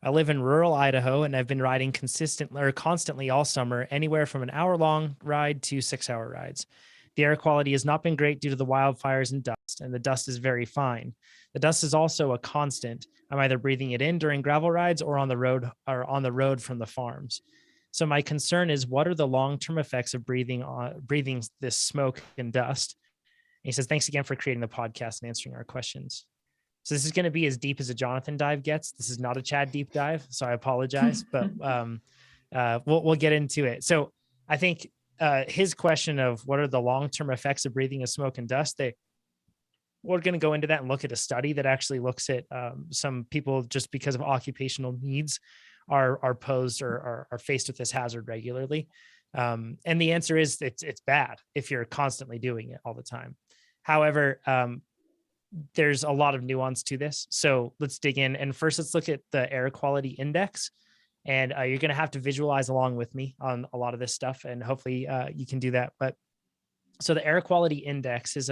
I live in rural Idaho, and I've been riding constantly all summer, anywhere from an hour-long ride to 6-hour rides. The air quality has not been great due to the wildfires and dust, and the dust is very fine. The dust is also a constant. I'm either breathing it in during gravel rides or on the road from the farms. So my concern is, what are the long-term effects of breathing this smoke and dust? He says, thanks again for creating the podcast and answering our questions. So this is going to be as deep as a Jonathan dive gets. This is not a Chad deep dive, so I apologize, but we'll get into it. So I think his question of what are the long-term effects of breathing of smoke and dust, we're going to go into that and look at a study that actually looks at some people, just because of occupational needs, are posed or are faced with this hazard regularly. And the answer is it's bad if you're constantly doing it all the time. However, there's a lot of nuance to this. So let's dig in. And first, let's look at the air quality index. And you're going to have to visualize along with me on a lot of this stuff. And hopefully you can do that. But so the air quality index is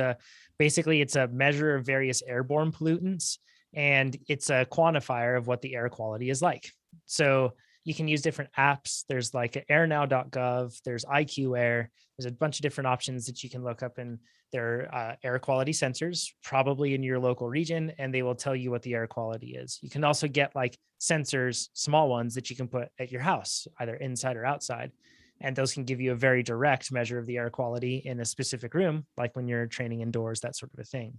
basically it's a measure of various airborne pollutants. And it's a quantifier of what the air quality is like. So you can use different apps. There's like airnow.gov, there's IQ Air. There's a bunch of different options that you can look up, and there are air quality sensors probably in your local region, and they will tell you what the air quality is. You can also get like sensors, small ones that you can put at your house, either inside or outside. And those can give you a very direct measure of the air quality in a specific room, like when you're training indoors, that sort of a thing.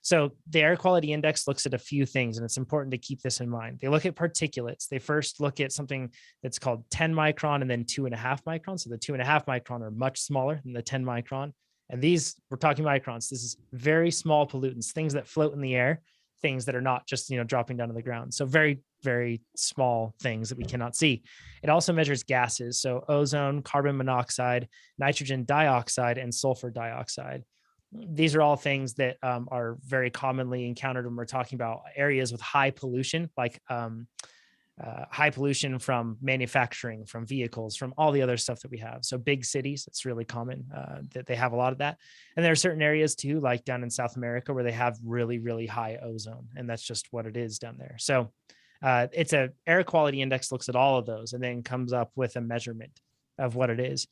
So the air quality index looks at a few things, and it's important to keep this in mind. They look at particulates. They first look at something that's called 10 micron and then 2.5 micron. So the 2.5 micron are much smaller than the 10 micron. And these, we're talking microns. This is very small pollutants, things that float in the air, things that are not just, dropping down to the ground. So very, very small things that we cannot see. It also measures gases. So ozone, carbon monoxide, nitrogen dioxide, and sulfur dioxide. These are all things that are very commonly encountered when we're talking about areas with high pollution, like high pollution from manufacturing, from vehicles, from all the other stuff that we have. So big cities, it's really common that they have a lot of that. And there are certain areas too, like down in South America, where they have really, really high ozone, and that's just what it is down there. So it's a air quality index, looks at all of those and then comes up with a measurement of what it is.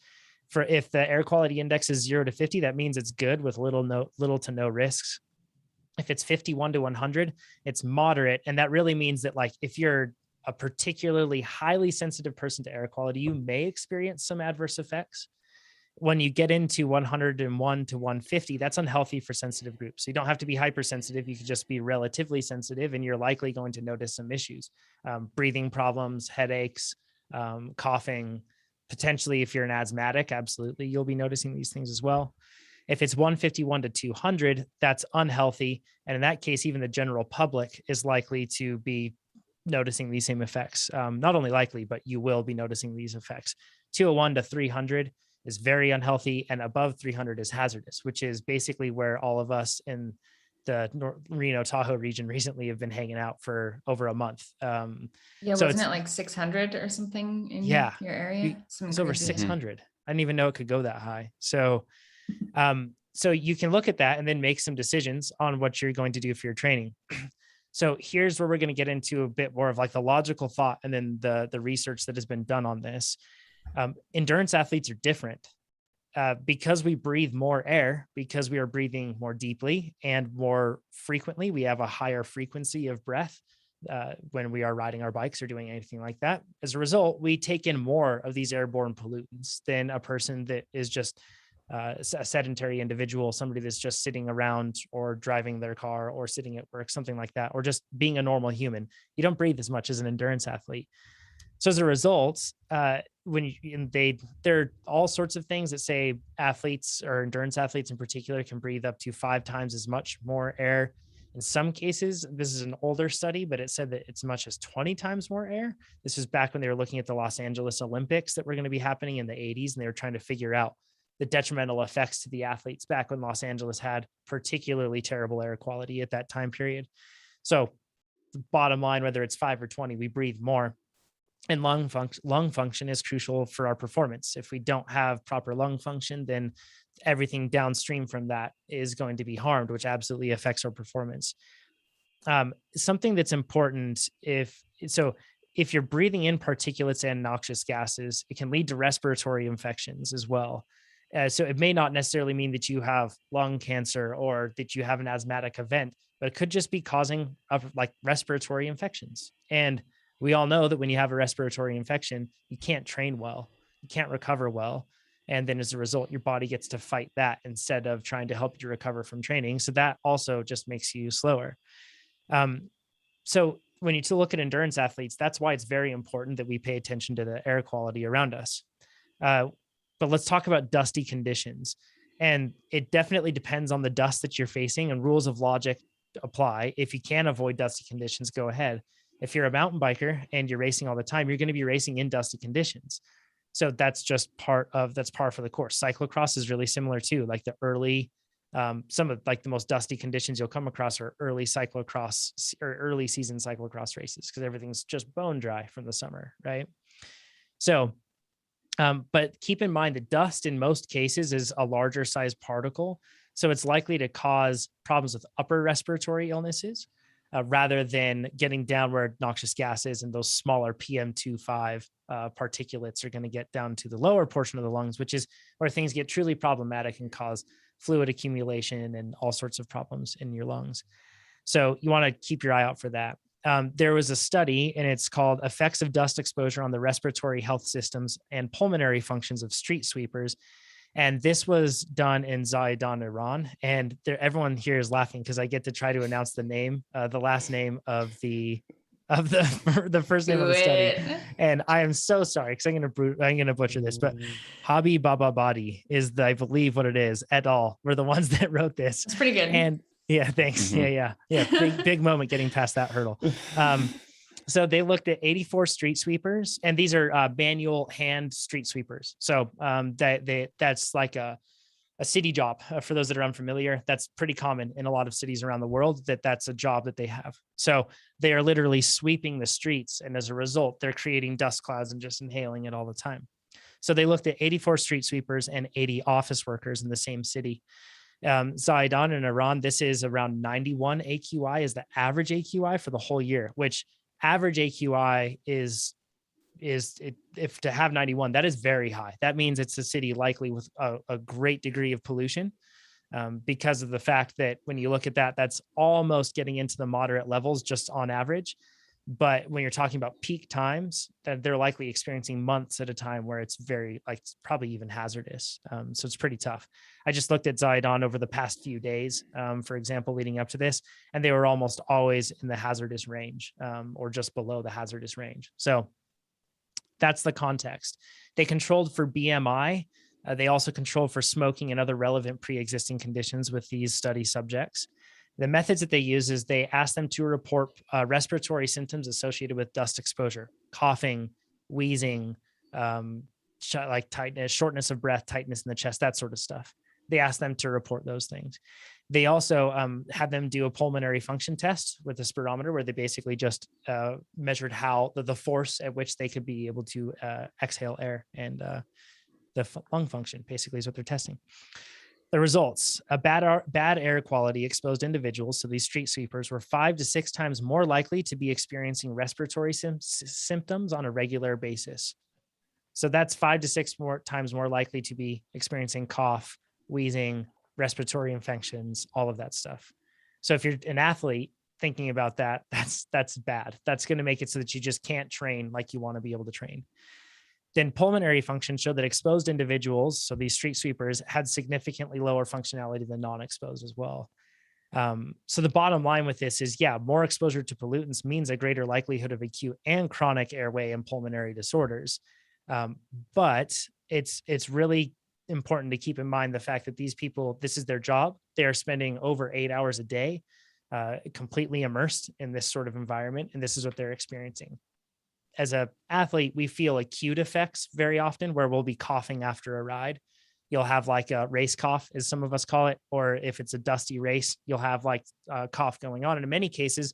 For if the air quality index is 0 to 50, that means it's good with little to no risks. If it's 51 to 100, it's moderate. And that really means that, like, if you're a particularly highly sensitive person to air quality, you may experience some adverse effects. When you get into 101 to 150, that's unhealthy for sensitive groups. So you don't have to be hypersensitive. You could just be relatively sensitive, and you're likely going to notice some issues, breathing problems, headaches, coughing. Potentially, if you're an asthmatic, absolutely, you'll be noticing these things as well. If it's 151 to 200, that's unhealthy. And in that case, even the general public is likely to be noticing these same effects. Not only likely, but you will be noticing these effects. 201 to 300 is very unhealthy, and above 300 is hazardous, which is basically where all of us in the Reno Tahoe region recently have been hanging out for over a month. Yeah, so wasn't it like 600 or something in your area? It's over 600. I didn't even know it could go that high. So you can look at that and then make some decisions on what you're going to do for your training. So here's where we're going to get into a bit more of like the logical thought and then the research that has been done on this. Endurance athletes are different because we breathe more air, because we are breathing more deeply and more frequently. We have a higher frequency of breath when we are riding our bikes or doing anything like that. As a result, we take in more of these airborne pollutants than a person that is just a sedentary individual, somebody that's just sitting around or driving their car or sitting at work, something like that, or just being a normal human. You don't breathe as much as an endurance athlete. So as a result, there are all sorts of things that say athletes or endurance athletes in particular can breathe up to 5 times as much more air. In some cases, this is an older study, but it said that it's as much as 20 times more air. This was back when they were looking at the Los Angeles Olympics that were going to be happening in the 80s, and they were trying to figure out the detrimental effects to the athletes back when Los Angeles had particularly terrible air quality at that time period. So the bottom line, whether it's 5 or 20, we breathe more. And lung function is crucial for our performance. If we don't have proper lung function, then everything downstream from that is going to be harmed, which absolutely affects our performance. Something that's important, if you're breathing in particulates and noxious gases, it can lead to respiratory infections as well. So it may not necessarily mean that you have lung cancer or that you have an asthmatic event, but it could just be causing like respiratory infections. And we all know that when you have a respiratory infection, you can't train well, you can't recover well. And then as a result, your body gets to fight that instead of trying to help you recover from training. So that also just makes you slower. So when you look at endurance athletes, that's why it's very important that we pay attention to the air quality around us. But let's talk about dusty conditions. And it definitely depends on the dust that you're facing, and rules of logic apply. If you can avoid dusty conditions, go ahead. If you're a mountain biker and you're racing all the time, you're going to be racing in dusty conditions. So that's just par for the course. Cyclocross is really similar too. Like the early, some of like the most dusty conditions you'll come across are early cyclocross or early season cyclocross races, because everything's just bone dry from the summer, right? So, but keep in mind that dust in most cases is a larger size particle. So it's likely to cause problems with upper respiratory illnesses. Rather than getting down where noxious gases and those smaller PM2.5 particulates are going to get down to the lower portion of the lungs, which is where things get truly problematic and cause fluid accumulation and all sorts of problems in your lungs. So you want to keep your eye out for that. There was a study, and it's called Effects of Dust Exposure on the Respiratory Health Systems and Pulmonary Functions of Street Sweepers. And this was done in Zaidan, Iran. And everyone here is laughing because I get to try to announce the name, the last name of the first name of the study. And I am so sorry because I'm going to butcher this, but Hobby Baba Badi is I believe what it is, et al. Were the ones that wrote this. It's pretty good. And yeah, thanks. Mm-hmm. Yeah. Big moment getting past that hurdle. So they looked at 84 street sweepers, and these are manual hand street sweepers. So that's like a city job. For those that are unfamiliar, that's pretty common in a lot of cities around the world, that's a job that they have. So they are literally sweeping the streets, and as a result, they're creating dust clouds and just inhaling it all the time. So they looked at 84 street sweepers and 80 office workers in the same city. Zaidan in Iran, this is around 91 AQI is the average AQI for the whole year, which average AQI is if to have 91, that is very high. That means it's a city likely with a great degree of pollution, because of the fact that when you look at that, that's almost getting into the moderate levels just on average. But when you're talking about peak times, that they're likely experiencing months at a time where it's very it's probably even hazardous. So it's pretty tough. I just looked at Zaidan over the past few days, for example, leading up to this, and they were almost always in the hazardous range, or just below the hazardous range. So that's the context. They controlled for BMI. They also control for smoking and other relevant pre-existing conditions with these study subjects. The methods that they use is they ask them to report respiratory symptoms associated with dust exposure, coughing, wheezing, like tightness, shortness of breath, tightness in the chest, that sort of stuff. They ask them to report those things. They also had them do a pulmonary function test with a spirometer, where they basically just measured how the force at which they could be able to exhale air, and the lung function basically is what they're testing. The results: a bad air quality exposed individuals, so these street sweepers, were 5 to 6 times more likely to be experiencing respiratory symptoms on a regular basis. So that's 5 to 6 times more likely to be experiencing cough, wheezing, respiratory infections, all of that stuff. So if you're an athlete thinking about that, that's bad. That's going to make it so that you just can't train like you want to be able to train. Then pulmonary function showed that exposed individuals, so these street sweepers, had significantly lower functionality than non-exposed as well. So the bottom line with this is, yeah, more exposure to pollutants means a greater likelihood of acute and chronic airway and pulmonary disorders. But it's really important to keep in mind the fact that these people, this is their job. They are spending over 8 hours a day, completely immersed in this sort of environment, and this is what they're experiencing. As an athlete, we feel acute effects very often, where we'll be coughing after a ride. You'll have like a race cough, as some of us call it, or if it's a dusty race, you'll have like a cough going on. And in many cases,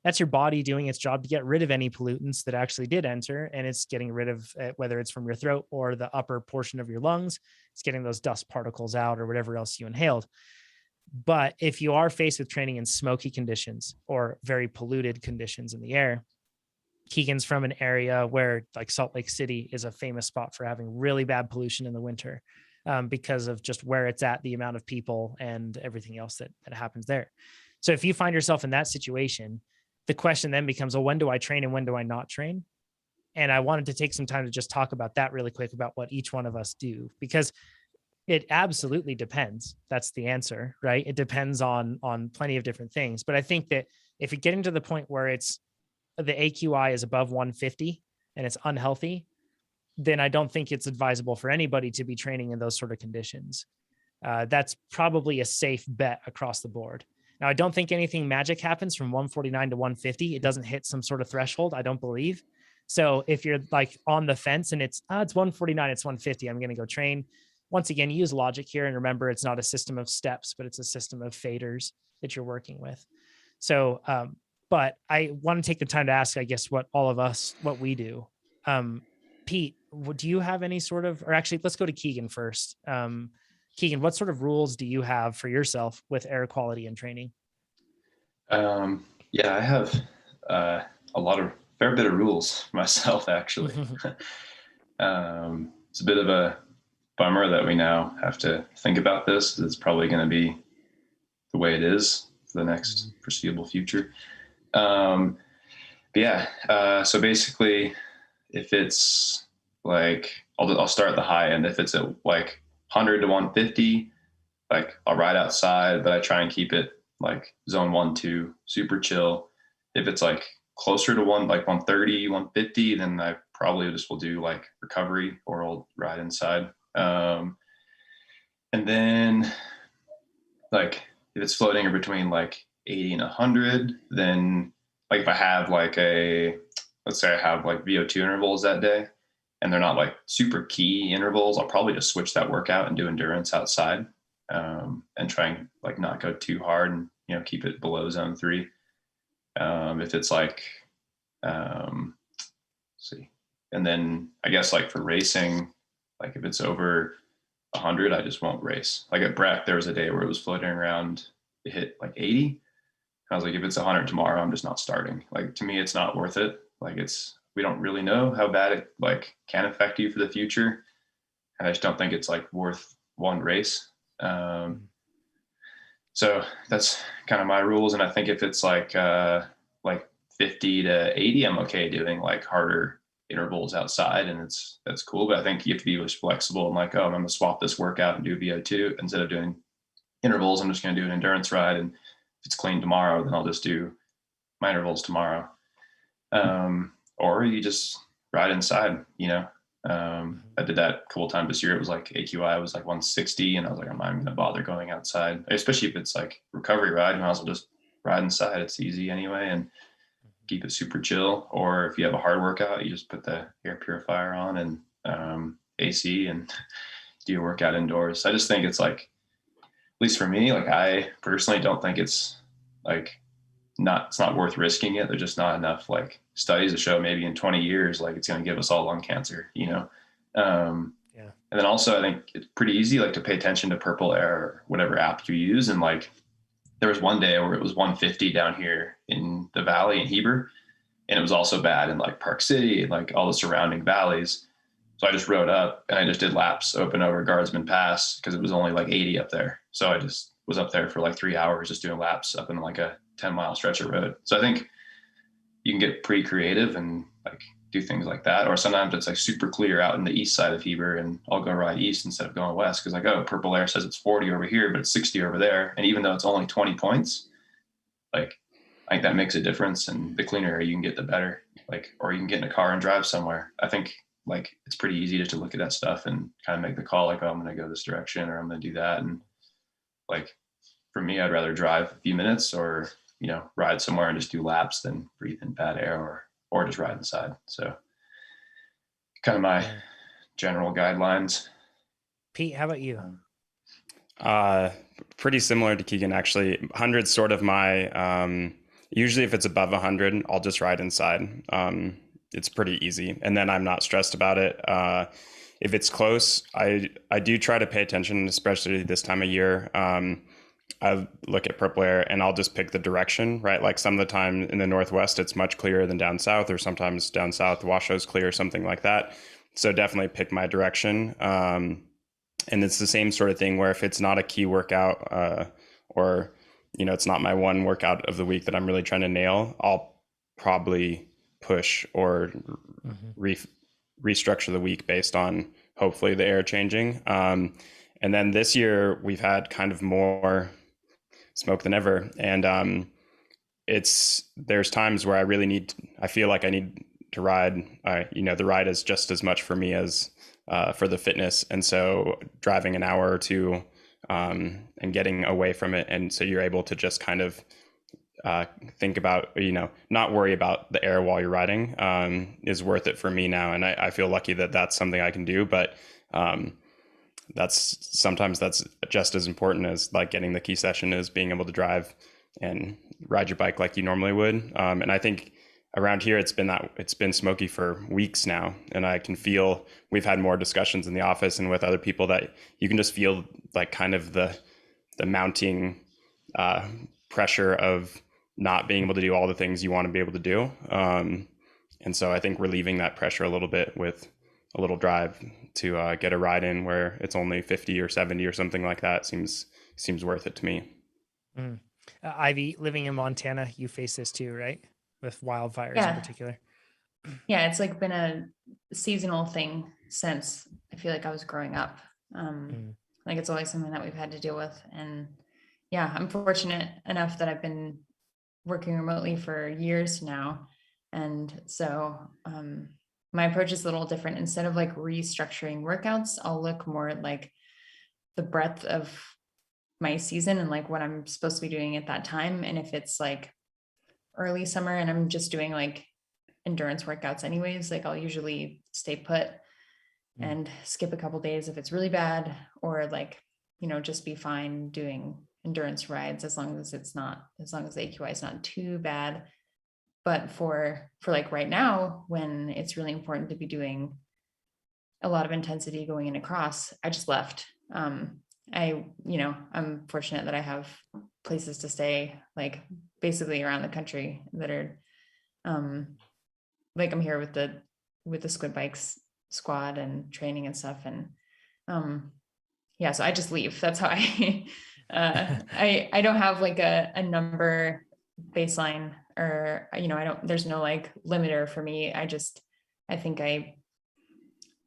that's your body doing its job to get rid of any pollutants that actually did enter. And it's getting rid of, whether it's from your throat or the upper portion of your lungs, it's getting those dust particles out or whatever else you inhaled. But if you are faced with training in smoky conditions or very polluted conditions in the air, Keegan's from an area where, like, Salt Lake City is a famous spot for having really bad pollution in the winter, because of just where it's at, the amount of people and everything else that happens there. So if you find yourself in that situation, the question then becomes, well, when do I train and when do I not train? And I wanted to take some time to just talk about that really quick, about what each one of us do, because it absolutely depends. That's the answer, right? It depends on plenty of different things. But I think that if you're getting to the point where it's the AQI is above 150 and it's unhealthy, then I don't think it's advisable for anybody to be training in those sort of conditions. That's probably a safe bet across the board. Now, I don't think anything magic happens from 149 to 150. It doesn't hit some sort of threshold, I don't believe. So if you're like on the fence and it's 149, it's 150, I'm going to go train. Once again, use logic here, and remember, it's not a system of steps, but it's a system of faders that you're working with. So, but I want to take the time to ask, I guess, what we do. Pete, do you have any sort of, or actually, let's go to Keegan first. Keegan, what sort of rules do you have for yourself with air quality and training? Yeah, I have a fair bit of rules myself, actually. It's a bit of a bummer that we now have to think about this. It's probably going to be the way it is for the next foreseeable future. So basically, if it's like, I'll start at the high end. If it's at like 100 to 150, like I'll ride outside, but I try and keep it like zone 1, 2, super chill. If it's like closer to 130, 150, then I probably just will do like recovery, or I'll ride inside. And then like if it's floating in between like 80 and 100, then like if I have like let's say I have like VO2 intervals that day and they're not like super key intervals, I'll probably just switch that workout and do endurance outside, and try and like not go too hard and, keep it below zone 3. If it's like, see, and then I guess like for racing, like if it's over 100, I just won't race. Like at Breck, there was a day where it was floating around, it hit like 80. I was like, if it's 100 tomorrow, I'm just not starting. Like, to me, it's not worth it. Like we don't really know how bad it like can affect you for the future. And I just don't think it's like worth one race. So that's kind of my rules. And I think if it's like 50 to 80, I'm okay doing like harder intervals outside, and that's cool. But I think you have to be flexible and like, I'm going to swap this workout and do VO2 instead of doing intervals. I'm just going to do an endurance ride, and if it's clean tomorrow, then I'll just do my intervals tomorrow. Or you just ride inside, I did that a couple times this year. It was like AQI was like 160, and I was like, I'm not even gonna bother going outside, especially if it's like recovery ride. You might as well just ride inside. It's easy anyway, and keep it super chill. Or if you have a hard workout, you just put the air purifier on and AC and do your workout indoors. I just think it's like, at least for me, like I personally don't think it's like it's not worth risking it. There's just not enough like studies to show maybe in 20 years, like it's going to give us all lung cancer, you know? Yeah. And then also I think it's pretty easy, like to pay attention to Purple Air or whatever app you use. And like, there was one day where it was 150 down here in the valley in Heber. And it was also bad in like Park City and like all the surrounding valleys. So I just rode up and I just did laps open over Guardsman Pass because it was only like 80 up there. So I just was up there for like 3 hours just doing laps up in like a 10-mile stretch of road. So I think you can get pretty creative and like do things like that. Or sometimes it's like super clear out in the east side of Heber and I'll go ride east instead of going west because like, oh, Purple Air says it's 40 over here, but it's 60 over there. And even though it's only 20 points, like I think that makes a difference. And the cleaner air you can get, the better. Like, or you can get in a car and drive somewhere. I think like it's pretty easy just to look at that stuff and kind of make the call like, oh, I'm going to go this direction or I'm going to do that. And like for me, I'd rather drive a few minutes or, you know, ride somewhere and just do laps than breathe in bad air or just ride inside. So kind of my general guidelines. Pete, how about you? Pretty similar to Keegan, actually. 100's sort of my, usually if it's above 100, I'll just ride inside. It's pretty easy. And then I'm not stressed about it. If it's close, I do try to pay attention, especially this time of year. I look at Purple Air and I'll just pick the direction, right? Like some of the time in the Northwest, it's much clearer than down south, or sometimes down south, Washoe's clear, something like that. So definitely pick my direction. And it's the same sort of thing where if it's not a key workout or, you know, it's not my one workout of the week that I'm really trying to nail, I'll probably push or restructure the week based on hopefully the air changing. And then this year we've had kind of more smoke than ever. And there's times where I feel like I need to ride. You know, the ride is just as much for me as for the fitness. And so driving an hour or two and getting away from it. And so you're able to just kind of think about, you know, not worry about the air while you're riding is worth it for me now. And I feel lucky that that's something I can do. But sometimes that's just as important as like getting the key session is being able to drive and ride your bike like you normally would. And I think around here, it's been smoky for weeks now. And I can feel, we've had more discussions in the office and with other people that you can just feel like kind of the mounting pressure of not being able to do all the things you want to be able to do. And so I think relieving that pressure a little bit with a little drive to get a ride in where it's only 50 or 70 or something like that seems worth it to me. Ivy, living in Montana, you face this too, right? With wildfires in particular. Yeah, it's like been a seasonal thing since I feel like I was growing up. Like it's always something that we've had to deal with. And yeah, I'm fortunate enough that I've been working remotely for years now. And so my approach is a little different. Instead of like restructuring workouts, I'll look more at like the breadth of my season and like what I'm supposed to be doing at that time. And if it's like early summer and I'm just doing like endurance workouts anyways, like I'll usually stay put and skip a couple days if it's really bad, or like, you know, just be fine doing endurance rides as long as the AQI is not too bad. But for like right now, when it's really important to be doing a lot of intensity going in across, I just left. I'm fortunate that I have places to stay, like basically around the country that are, like I'm here with the Squid Bikes squad and training and stuff. And, so I just leave. That's how I don't have like a number baseline, or, you know, there's no like limiter for me. I think I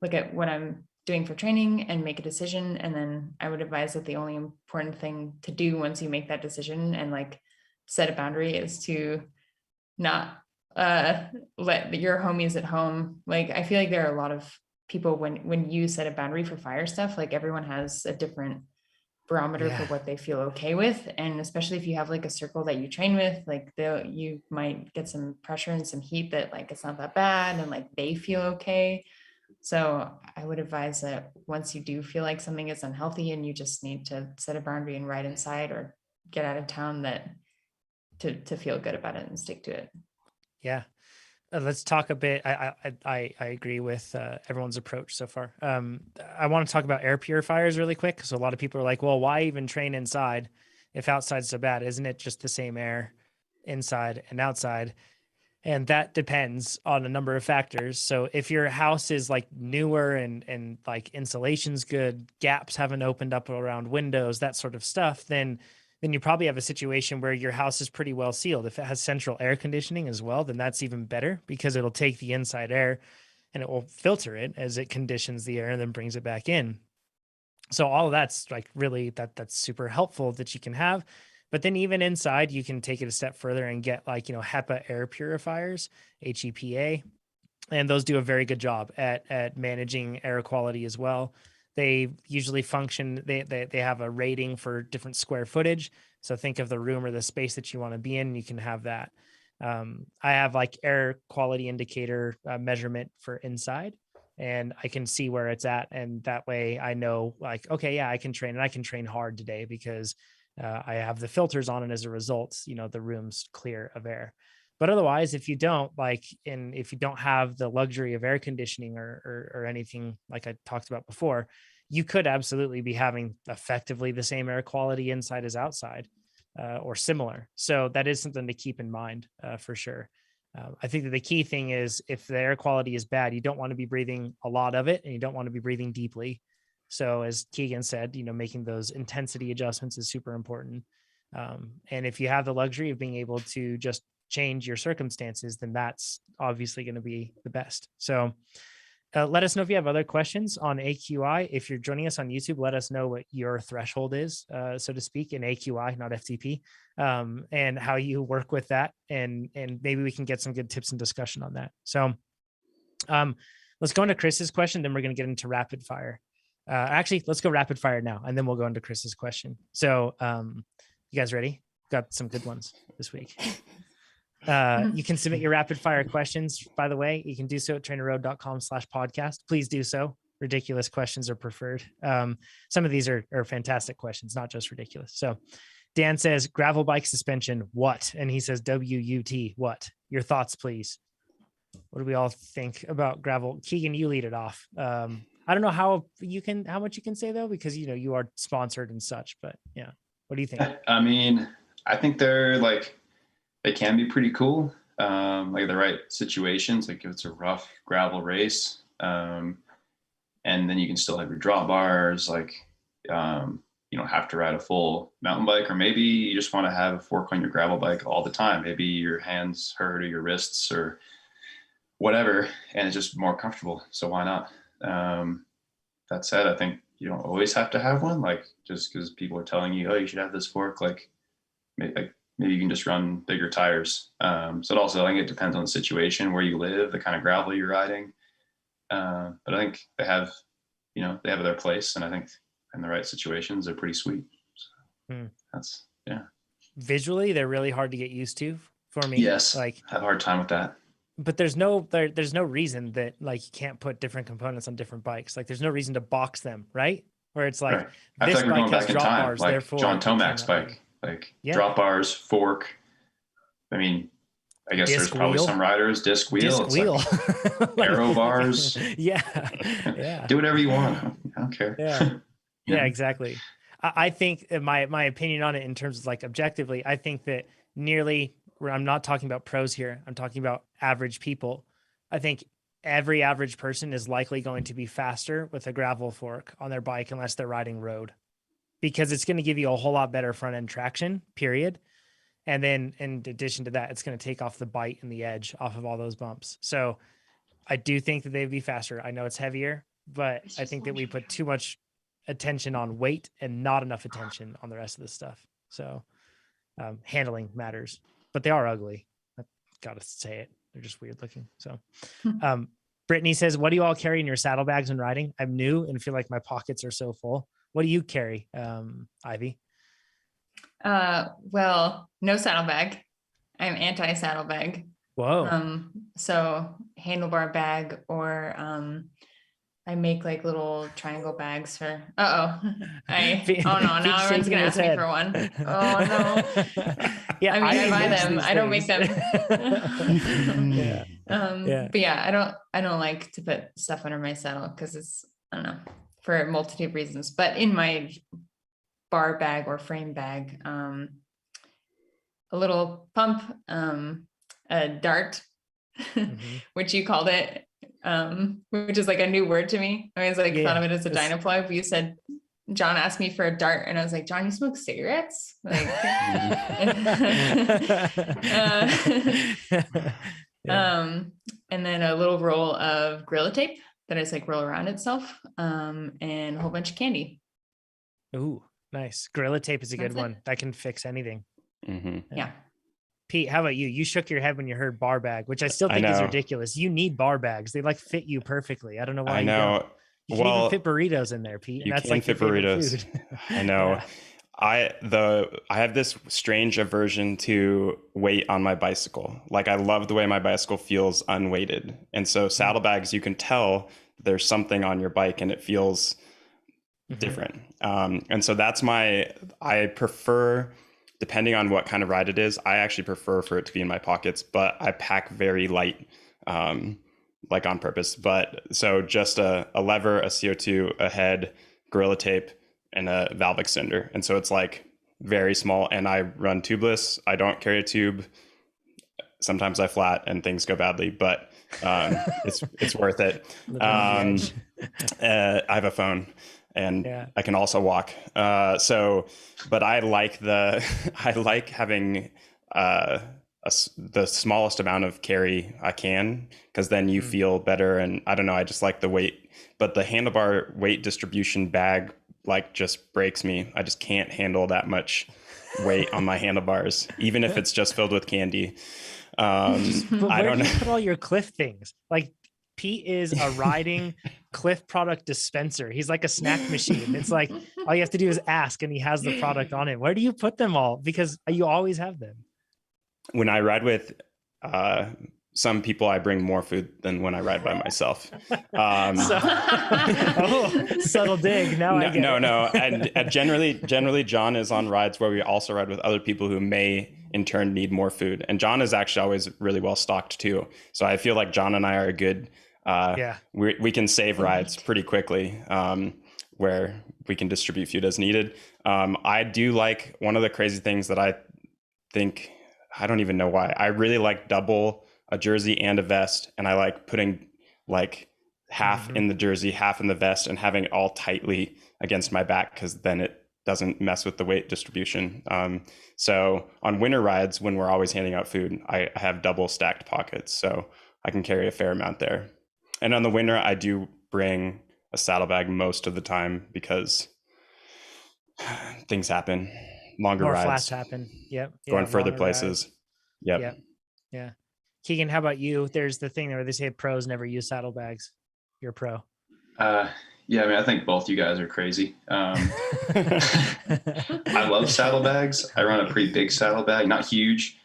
look at what I'm doing for training and make a decision. And then I would advise that the only important thing to do once you make that decision and like set a boundary is to not let your homies at home. Like, I feel like there are a lot of people, when you set a boundary for fire stuff, like everyone has a different barometer for Yeah. what they feel okay with. And especially if you have like a circle that you train with, like you might get some pressure and some heat that like, it's not that bad. And like, they feel okay. So I would advise that once you do feel like something is unhealthy and you just need to set a boundary and ride inside or get out of town, that to feel good about it and stick to it. Yeah. Let's talk a bit. I agree with everyone's approach so far. I want to talk about air purifiers really quick. So a lot of people are like, well, why even train inside if outside's so bad? Isn't it just the same air inside and outside? And that depends on a number of factors. So if your house is like newer and like insulation's good, gaps haven't opened up around windows, that sort of stuff, then you probably have a situation where your house is pretty well sealed. If it has central air conditioning as well, then that's even better because it'll take the inside air and it will filter it as it conditions the air and then brings it back in. So all of that's like really that's super helpful that you can have. But then even inside, you can take it a step further and get like, HEPA air purifiers, HEPA, and those do a very good job at managing air quality as well. They usually function, they have a rating for different square footage. So think of the room or the space that you want to be in, you can have that. I have like air quality indicator measurement for inside, and I can see where it's at. And that way I know like, okay, yeah, I can train and I can train hard today because I have the filters on. And as a result, the room's clear of air. But otherwise, if you don't and if you don't have the luxury of air conditioning or anything like I talked about before, you could absolutely be having effectively the same air quality inside as outside or similar. So that is something to keep in mind for sure. I think that the key thing is if the air quality is bad, you don't want to be breathing a lot of it and you don't want to be breathing deeply. So as Keegan said, making those intensity adjustments is super important. And if you have the luxury of being able to just change your circumstances, then that's obviously going to be the best. So let us know if you have other questions on AQI. If you're joining us on YouTube, let us know what your threshold is, so to speak, in AQI, not FTP, and how you work with that. And maybe we can get some good tips and discussion on that. So let's go into Chris's question. Then we're going to get into rapid fire. Actually, let's go rapid fire now, and then we'll go into Chris's question. So you guys ready? Got some good ones this week. You can submit your rapid fire questions, by the way. You can do so at trainerroad.com/podcast. Please do so. Ridiculous questions are preferred. Some of these are fantastic questions, not just ridiculous. So Dan says, gravel bike suspension, what? And he says, WUT, what? Your thoughts, please. What do we all think about gravel? Keegan, you lead it off. I don't know how much you can say though, because you are sponsored and such, but yeah. What do you think? I mean, I think they can be pretty cool. Like the right situations, like if it's a rough gravel race, and then you can still have your drawbars, like you don't have to ride a full mountain bike, or maybe you just want to have a fork on your gravel bike all the time. Maybe your hands hurt or your wrists or whatever, and it's just more comfortable. So why not? That said, I think you don't always have to have one, like just because people are telling you, oh, you should have this fork, like maybe you can just run bigger tires. So it also, I think it depends on the situation, where you live, the kind of gravel you're riding. But I think they have their place, and I think in the right situations, they're pretty sweet. So that's, yeah. Visually, they're really hard to get used to for me. Yes. Like, I have a hard time with that. But there's no reason that like you can't put different components on different bikes. Like there's no reason to box them, right? Where it's like, right. I this feel like we're bike going has back in drop time, bars, like therefore John it Tomac's cannot bike, be. like Yeah. drop bars, fork. I mean, I guess Disc there's probably wheel. some riders, disc wheel. Disc wheel. Like arrow bars. Yeah. Yeah. Do whatever you want. I don't care. Yeah. Yeah. Yeah, exactly. I think my opinion on it in terms of like objectively, I think that I'm not talking about pros here. I'm talking about average people. I think every average person is likely going to be faster with a gravel fork on their bike unless they're riding road, because it's going to give you a whole lot better front end traction, period. And then in addition to that, it's going to take off the bite and the edge off of all those bumps. So I do think that they'd be faster. I know it's heavier, but I think that we put too much attention on weight and not enough attention on the rest of the stuff. So handling matters, but they are ugly. I've got to say it. They're just weird looking. So Brittany says, what do you all carry in your saddlebags when riding? I'm new and feel like my pockets are so full. What do you carry, Ivy? Well, no saddlebag. I'm anti-saddlebag. Whoa. So handlebar bag, or I make like little triangle bags for, oh no, now everyone's gonna ask me for one. Oh no. Yeah, I mean, I buy them, I don't make them. Yeah. But yeah, I don't like to put stuff under my saddle because it's, I don't know, for a multitude of reasons. But in my bar bag or frame bag, a little pump, a dart, which you called it, which is like a new word to me. I always thought of it as a Dynaplug, but you said, John asked me for a dart, and I was like, John, you smoke cigarettes? Like, and then a little roll of Gorilla Tape that is like roll around itself, and a whole bunch of candy. Ooh, nice. Gorilla Tape is a good one. That can fix anything. Yeah. Pete, how about you? You shook your head when you heard bar bag, which I still think is ridiculous. You need bar bags. They like fit you perfectly. I don't know why. You don't. You can even fit burritos in there, Pete. And that's like fit burritos. I know. I have this strange aversion to weight on my bicycle. Like, I love the way my bicycle feels unweighted. And so saddlebags, you can tell there's something on your bike and it feels different. And so that's I prefer, depending on what kind of ride it is, I actually prefer for it to be in my pockets, but I pack very light, like on purpose. But so just a lever, a CO2, a head, Gorilla Tape, and a valve extender. And so it's like very small, and I run tubeless. I don't carry a tube. Sometimes I flat and things go badly, but it's worth it. I have a phone, and I can also walk. But I like having the smallest amount of carry I can, because then you feel better. And I don't know, I just like the weight, but the handlebar weight distribution bag like just breaks me. I just can't handle that much weight on my handlebars, even if it's just filled with candy. But where do you put all your Cliff things? Like, Pete is a riding Cliff product dispenser. He's like a snack machine. It's like all you have to do is ask, and he has the product on it. Where do you put them all? Because you always have them. When I ride with some people, I bring more food than when I ride by myself. Subtle dig. Now I get it. No. And generally, John is on rides where we also ride with other people who may in turn need more food. And John is actually always really well stocked too. So I feel like John and I are a good. We can save rides pretty quickly, where we can distribute food as needed. I do like, one of the crazy things that I think, I don't even know why, I really like double a jersey and a vest, and I like putting like half in the jersey, half in the vest, and having it all tightly against my back, because then it doesn't mess with the weight distribution. So on winter rides, when we're always handing out food, I have double stacked pockets, so I can carry a fair amount there. And on the winter, I do bring a saddlebag most of the time, because things happen, longer rides, flats happen. Going further places. Yep. Yeah. Keegan, how about you? There's the thing where they say pros never use saddlebags. You're a pro. I mean, I think both you guys are crazy. I love saddlebags. I run a pretty big saddlebag, not huge.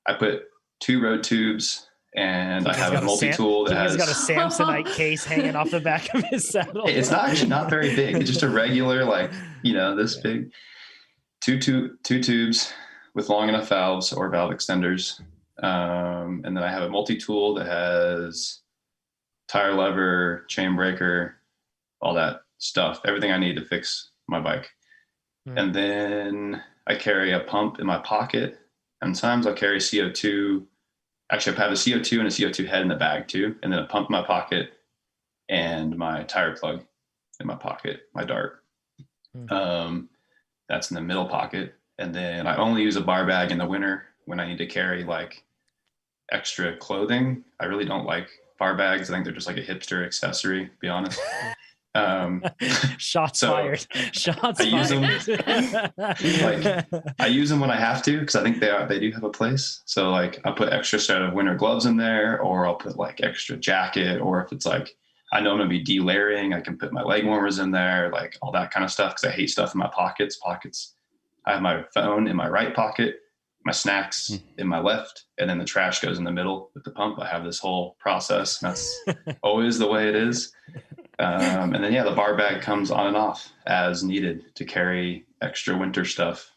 I put 2 road tubes, and I have a multi-tool that has got a Samsonite case hanging off the back of his saddle. It's actually not very big. It's just a regular, like, this big. Two tubes with long enough valves or valve extenders. And then I have a multi-tool that has tire lever, chain breaker, all that stuff, everything I need to fix my bike. And then I carry a pump in my pocket, and sometimes I'll carry CO2. Actually, I have a CO2 and a CO2 head in the bag too, and then a pump in my pocket and my tire plug in my pocket, my dart. That's in the middle pocket. And then I only use a bar bag in the winter when I need to carry like extra clothing. I really don't like bar bags. I think they're just like a hipster accessory, to be honest. Shots So, fired. Shots I use fired. I use them when I have to, because I think they do have a place. So like I put extra set of winter gloves in there, or I'll put like extra jacket, or if it's like I know I'm gonna be delayering, I can put my leg warmers in there, like all that kind of stuff, because I hate stuff in my pockets. I have my phone in my right pocket, my snacks in my left, and then the trash goes in the middle with the pump. I have this whole process. That's always the way it is. And then, the bar bag comes on and off as needed to carry extra winter stuff.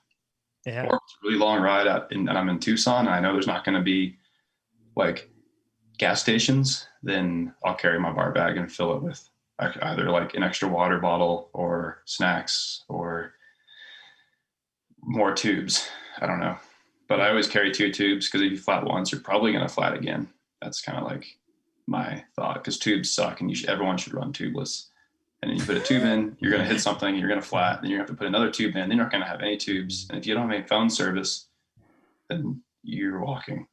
Yeah. Or if it's a really long ride and I'm in Tucson and I know there's not going to be like gas stations, then I'll carry my bar bag and fill it with either like an extra water bottle or snacks or more tubes. I don't know. But I always carry 2 tubes, because if you flat once, you're probably going to flat again. That's kind of like my thought, because tubes suck and everyone should run tubeless. And then you put a tube in, you're going to hit something, you're going to flat, then you're going to have to put another tube in, then you're not going to have any tubes. And if you don't have any phone service, then you're walking.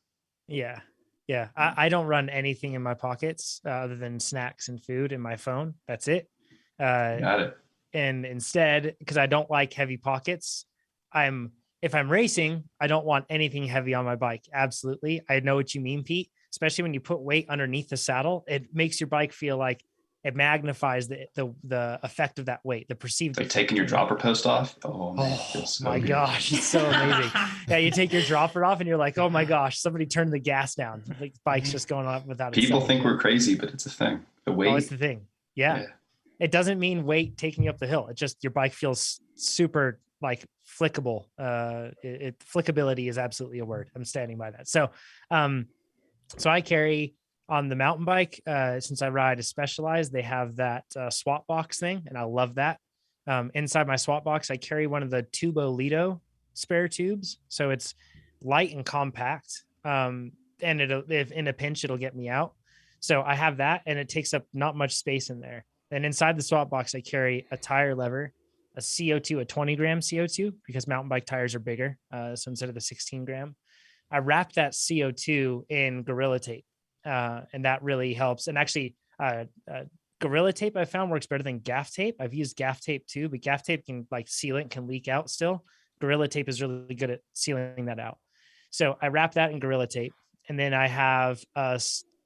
Yeah. Yeah. I don't run anything in my pockets other than snacks and food and my phone. That's it. Got it. And instead, because I don't like heavy pockets, if I'm racing, I don't want anything heavy on my bike. Absolutely. I know what you mean, Pete, especially when you put weight underneath the saddle. It makes your bike feel like it magnifies the effect of that weight, the perceived. Like taking your dropper post off. Oh, man, so my good. gosh, it's so amazing. Yeah, you take your dropper off and you're like, oh my gosh, somebody turned the gas down. The bike's just going up without. People think we're crazy, but it's a thing. The weight. Oh, it's the thing. Yeah. It doesn't mean weight taking you up the hill. It just, your bike feels super like flickable. Flickability is absolutely a word. I'm standing by that. So I carry on the mountain bike, since I ride a Specialized, they have that swap box thing, and I love that. Inside my swap box, I carry one of the Tubo Lido spare tubes. So it's light and compact. And if in a pinch, it'll get me out. So I have that, and it takes up not much space in there. And inside the swap box, I carry a tire lever, a CO2, a 20 gram CO2, because mountain bike tires are bigger. So instead of the 16 gram, I wrap that CO2 in Gorilla Tape. And that really helps. And actually, Gorilla Tape I found works better than gaff tape. I've used gaff tape too, but gaff tape can like seal it, can leak out still. Gorilla Tape is really good at sealing that out. So I wrap that in Gorilla Tape. And then I have a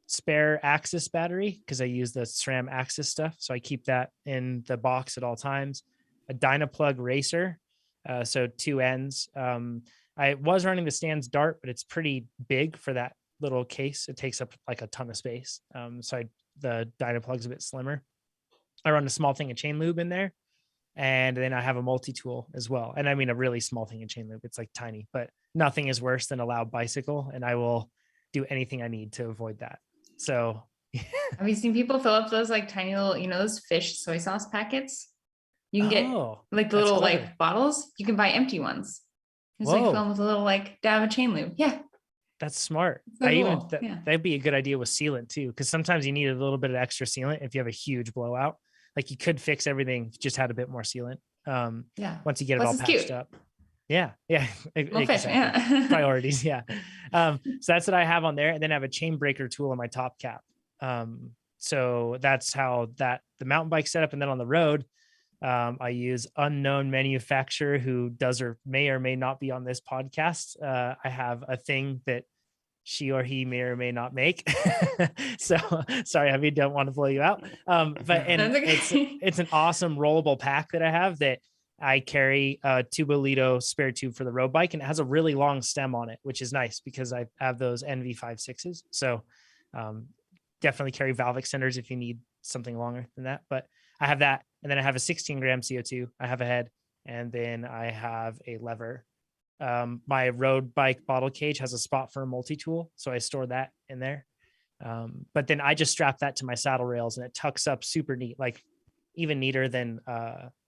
spare Axis battery, because I use the SRAM Axis stuff. So I keep that in the box at all times. A Dynaplug racer. So 2 ends. I was running the Stans Dart, but it's pretty big for that little case. It takes up like a ton of space. So the Dynaplug's a bit slimmer. I run a small thing of chain lube in there. And then I have a multi-tool as well. And I mean, a really small thing of chain lube. It's like tiny, but nothing is worse than a loud bicycle. And I will do anything I need to avoid that. So have you seen people fill up those like tiny little, those fish soy sauce packets? You can get like the little clever. like bottles. You can buy empty ones. Just Whoa. like fill them with a little like dab of chain lube. Yeah. That's smart. So cool. That'd be a good idea with sealant too, because sometimes you need a little bit of extra sealant if you have a huge blowout. Like you could fix everything if you just had a bit more sealant. Once you get it all patched up. Yeah. Exactly. Priorities. Yeah. So that's what I have on there. And then I have a chain breaker tool on my top cap. So that's how the mountain bike setup. And then on the road, I use unknown manufacturer who does or may not be on this podcast. I have a thing that she or he may or may not make. So sorry, I don't want to blow you out. It's an awesome rollable pack that I have that I carry a Tubo Lido spare tube for the road bike, and it has a really long stem on it, which is nice because I have those NV56s. So definitely carry valve extenders if you need something longer than that. But I have that. And then I have a 16 gram CO2. I have a head, and then I have a lever. My road bike bottle cage has a spot for a multi-tool, so I store that in there. But then I just strap that to my saddle rails, and it tucks up super neat, like even neater than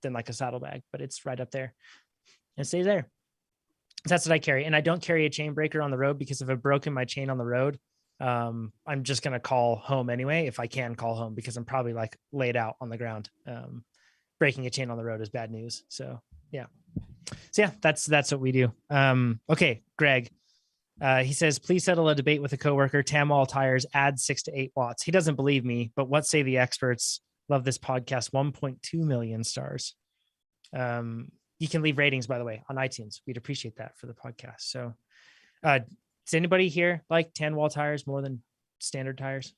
like a saddlebag, but it's right up there and stays there. So that's what I carry. And I don't carry a chain breaker on the road, because if I've broken my chain on the road, I'm just going to call home anyway, if I can call home, because I'm probably like laid out on the ground. Breaking a chain on the road is bad news. So yeah. That's what we do. Okay. Greg, he says, please settle a debate with a coworker. Tam all tires add 6 to 8 watts. He doesn't believe me, but what say the experts? Love this podcast. 1.2 million stars. You can leave ratings, by the way, on iTunes. We'd appreciate that for the podcast. So does anybody here like tan wall tires more than standard tires?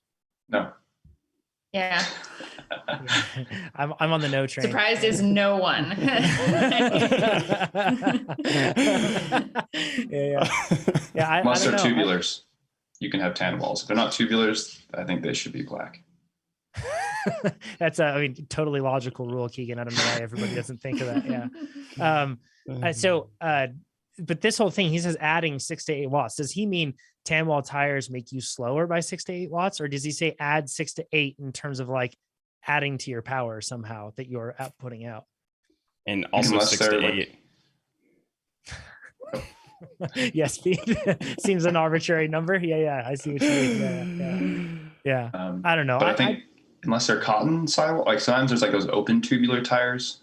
No. Yeah. I'm on the no train. Surprised is no one. Yeah. Unless I they're don't know. tubulars, you can have tan walls. If they're not tubulars, I think they should be black. That's totally logical rule, Keegan. I don't know why everybody doesn't think of that. Yeah. But this whole thing, he says adding 6 to 8 watts. Does he mean tan wall tires make you slower by 6 to 8 watts? Or does he say add 6 to 8 in terms of like adding to your power somehow that you're putting out? And also Unless 6 to they're 8. Yes, seems an arbitrary number. Yeah. I see what you mean. Yeah. I don't know. But I think unless they're cotton sidewall, like sometimes there's like those open tubular tires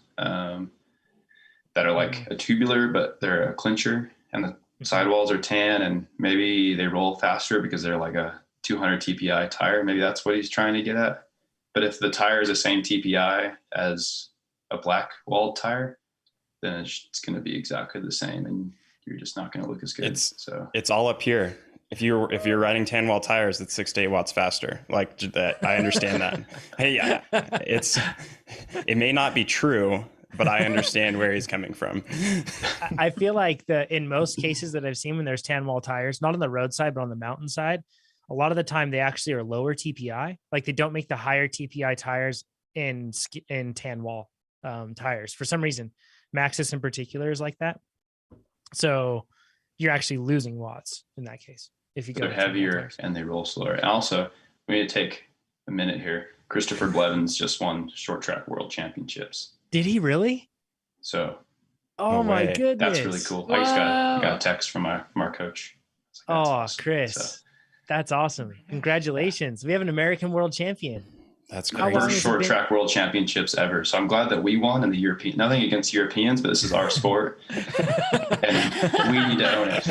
that are like a tubular, but they're a clincher, and the sidewalls are tan, and maybe they roll faster because they're like a 200 TPI tire. Maybe that's what he's trying to get at. But if the tire is the same TPI as a black walled tire, then it's going to be exactly the same, and you're just not going to look as good. It's all up here. If you're riding tan wall tires, it's 6 to 8 watts faster. Like that, I understand that. Hey, yeah, it may not be true, but I understand where he's coming from. I feel like in most cases that I've seen when there's tan wall tires, not on the roadside, but on the mountainside, a lot of the time they actually are lower TPI. Like they don't make the higher TPI tires in tan wall tires for some reason. Maxxis in particular is like that. So you're actually losing watts in that case. If you go, they're heavier and they roll slower. And also, we need to take a minute here. Christopher Blevins just won short track world championships. Did he really? So, oh my goodness, that's really cool. Whoa. I just got a text from our coach. Like, awesome. Chris, so, that's awesome! Congratulations, we have an American world champion. That's great. First short track world championships ever. So I'm glad that we won in the European. Nothing against Europeans, but this is our sport, and we need to own it.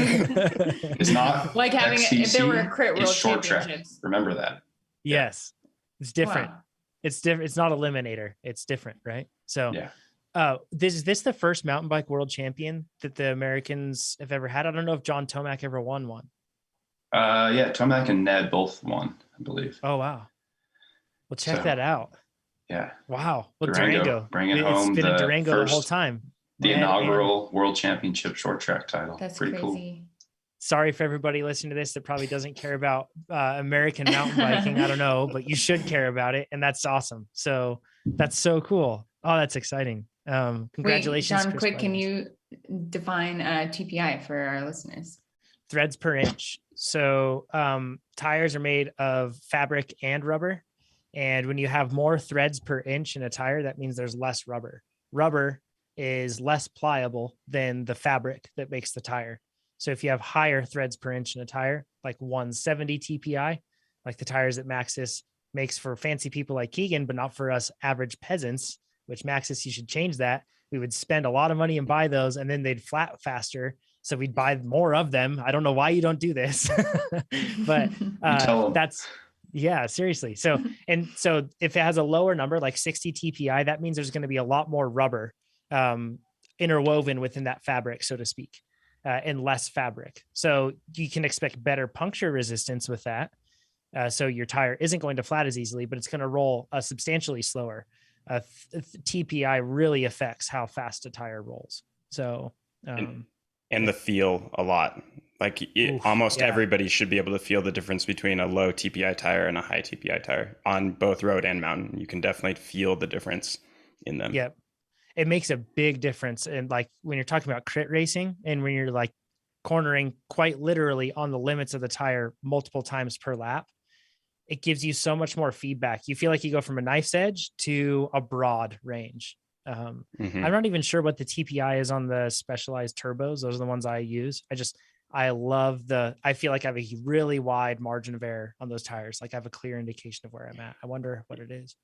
It's not like having XCC, if there were a crit world short track. championships. Remember that. Yes, it's different. Wow. It's different. It's not eliminator. It's different, right? So, is this the first mountain bike world champion that the Americans have ever had? I don't know if John Tomac ever won one. Yeah, Tomac and Ned both won, I believe. Oh wow. Well, check that out. Yeah. Wow. Well, Durango bringing home been in Durango the whole time. The inaugural world championship short track title. That's pretty crazy. Cool. Sorry for everybody listening to this that probably doesn't care about American mountain biking. I don't know, but you should care about it, and that's awesome. So that's so cool. Oh, that's exciting. Congratulations. Wait, John, quick, can you define TPI for our listeners? Threads per inch. So tires are made of fabric and rubber. And when you have more threads per inch in a tire, that means there's less rubber. Rubber is less pliable than the fabric that makes the tire. So if you have higher threads per inch in a tire, like 170 TPI, like the tires that Maxxis makes for fancy people like Keegan, but not for us average peasants, which Maxxis, you should change that. We would spend a lot of money and buy those, and then they'd flat faster. So we'd buy more of them. I don't know why you don't do this, but that's... Yeah, seriously. So if it has a lower number, like 60 TPI, that means there's going to be a lot more rubber interwoven within that fabric, so to speak, and less fabric. So you can expect better puncture resistance with that. So your tire isn't going to flat as easily, but it's going to roll substantially slower. TPI really affects how fast a tire rolls. So, and the feel a lot. Like everybody should be able to feel the difference between a low TPI tire and a high TPI tire on both road and mountain. You can definitely feel the difference in them. Yep. It makes a big difference. And like when you're talking about crit racing and when you're like cornering quite literally on the limits of the tire multiple times per lap, it gives you so much more feedback. You feel like you go from a knife's edge to a broad range. I'm not even sure what the TPI is on the Specialized turbos. Those are the ones I use. I feel like I have a really wide margin of error on those tires. Like I have a clear indication of where I'm at. I wonder what it is.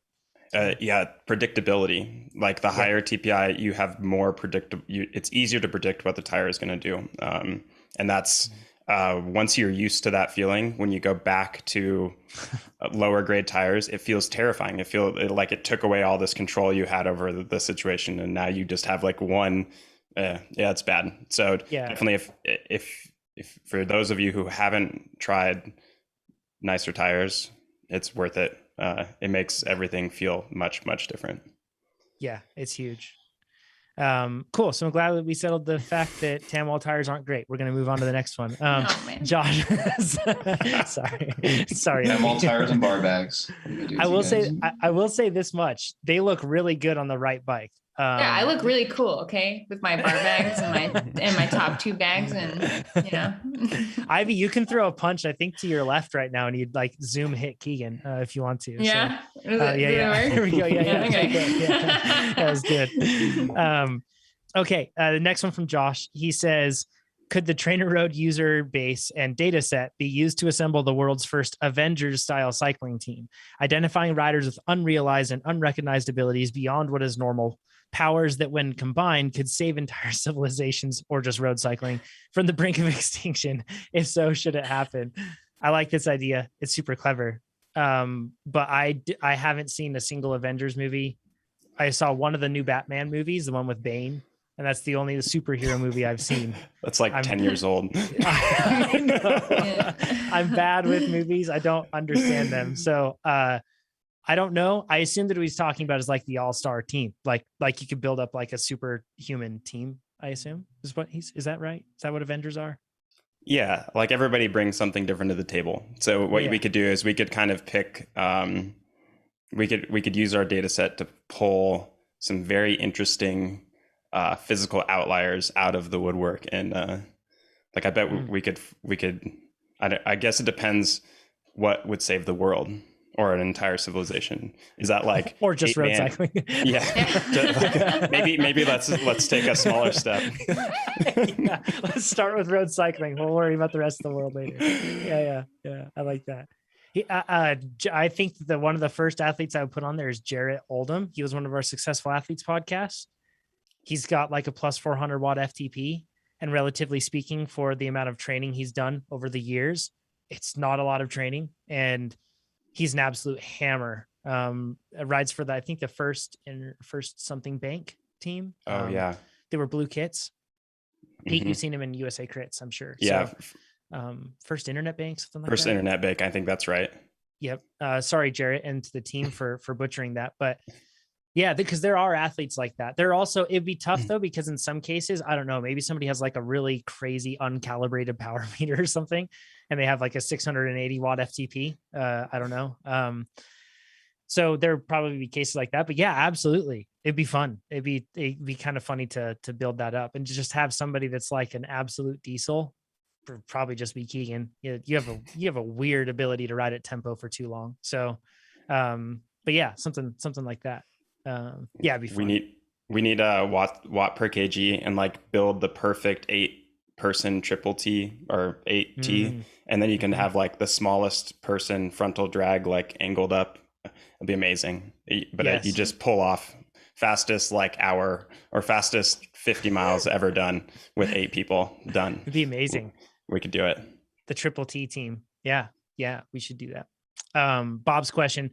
Predictability. Like the higher TPI, you have more predictable. It's easier to predict what the tire is going to do. And that's once you're used to that feeling, when you go back to lower grade tires, it feels terrifying. It feels like it took away all this control you had over the situation, and now you just have like one. Yeah, it's bad. So definitely, if for those of you who haven't tried nicer tires, it's worth it. It makes everything feel much different. Yeah, it's huge. Cool. So I'm glad that we settled the fact that Tamwall tires aren't great. We're going to move on to the next one. Josh, sorry. Tamwall tires and bar bags. I will say this much. They look really good on the right bike. Yeah, I look really cool, okay, with my bar bags and my top 2 bags, and Ivy, you can throw a punch, I think, to your left right now, and you'd like zoom hit Keegan if you want to. Yeah, so, yeah. Here we go. Yeah. That was good. Okay, the next one from Josh. He says, could the TrainerRoad user base and data set be used to assemble the world's first Avengers-style cycling team, identifying riders with unrealized and unrecognized abilities beyond what is normal, powers that when combined could save entire civilizations or just road cycling from the brink of extinction? If so, should it happen? I like this idea. It's super clever. But I haven't seen a single Avengers movie. I saw one of the new Batman movies, the one with Bane, and that's the only superhero movie I've seen. That's like 10 years old. I'm bad with movies. I don't understand them. So I don't know. I assume that what he's talking about is like the all-star team. Like you could build up like a superhuman team, I assume. Is that right? Is that what Avengers are? Yeah, like everybody brings something different to the table. So what we could do is we could kind of pick we could use our data set to pull some very interesting physical outliers out of the woodwork, and like I bet we could I guess it depends what would save the world or an entire civilization. Is that like or just road cycling? Yeah. maybe let's take a smaller step. Yeah, let's start with road cycling. We'll worry about the rest of the world later. Yeah. I like that. I think that one of the first athletes I would put on there is Jarrett Oldham. He was one of our Successful Athletes podcasts. He's got like a plus 400 watt FTP, and relatively speaking, for the amount of training he's done over the years, it's not a lot of training, and he's an absolute hammer. Rides for I think the first something bank team. Oh yeah. They were blue kits. Pete, you've seen him in USA Crits, I'm sure. Yeah. So, first internet bank, something like first that. Internet bank. I think that's right. Yep. Sorry, Jarrett, and to the team for butchering that. But yeah, because there are athletes like that. It'd be tough though, because in some cases, I don't know, maybe somebody has like a really crazy uncalibrated power meter or something, and they have like a 680 watt FTP. I don't know. So there'd probably be cases like that, but yeah, absolutely. It'd be fun. It'd be kind of funny to build that up and to just have somebody that's like an absolute diesel. Probably just be Keegan. You have a weird ability to ride at tempo for too long. So, but yeah, something like that. Yeah, it'd be fun. We need a watt per kg and like build the perfect 8-person triple T or 8T, and then you can have like the smallest person frontal drag like angled up. It'd be amazing. But you just pull off fastest like hour or fastest 50 miles ever done with 8 people done. It'd be amazing. We could do it. The triple T team. Yeah, we should do that. Bob's question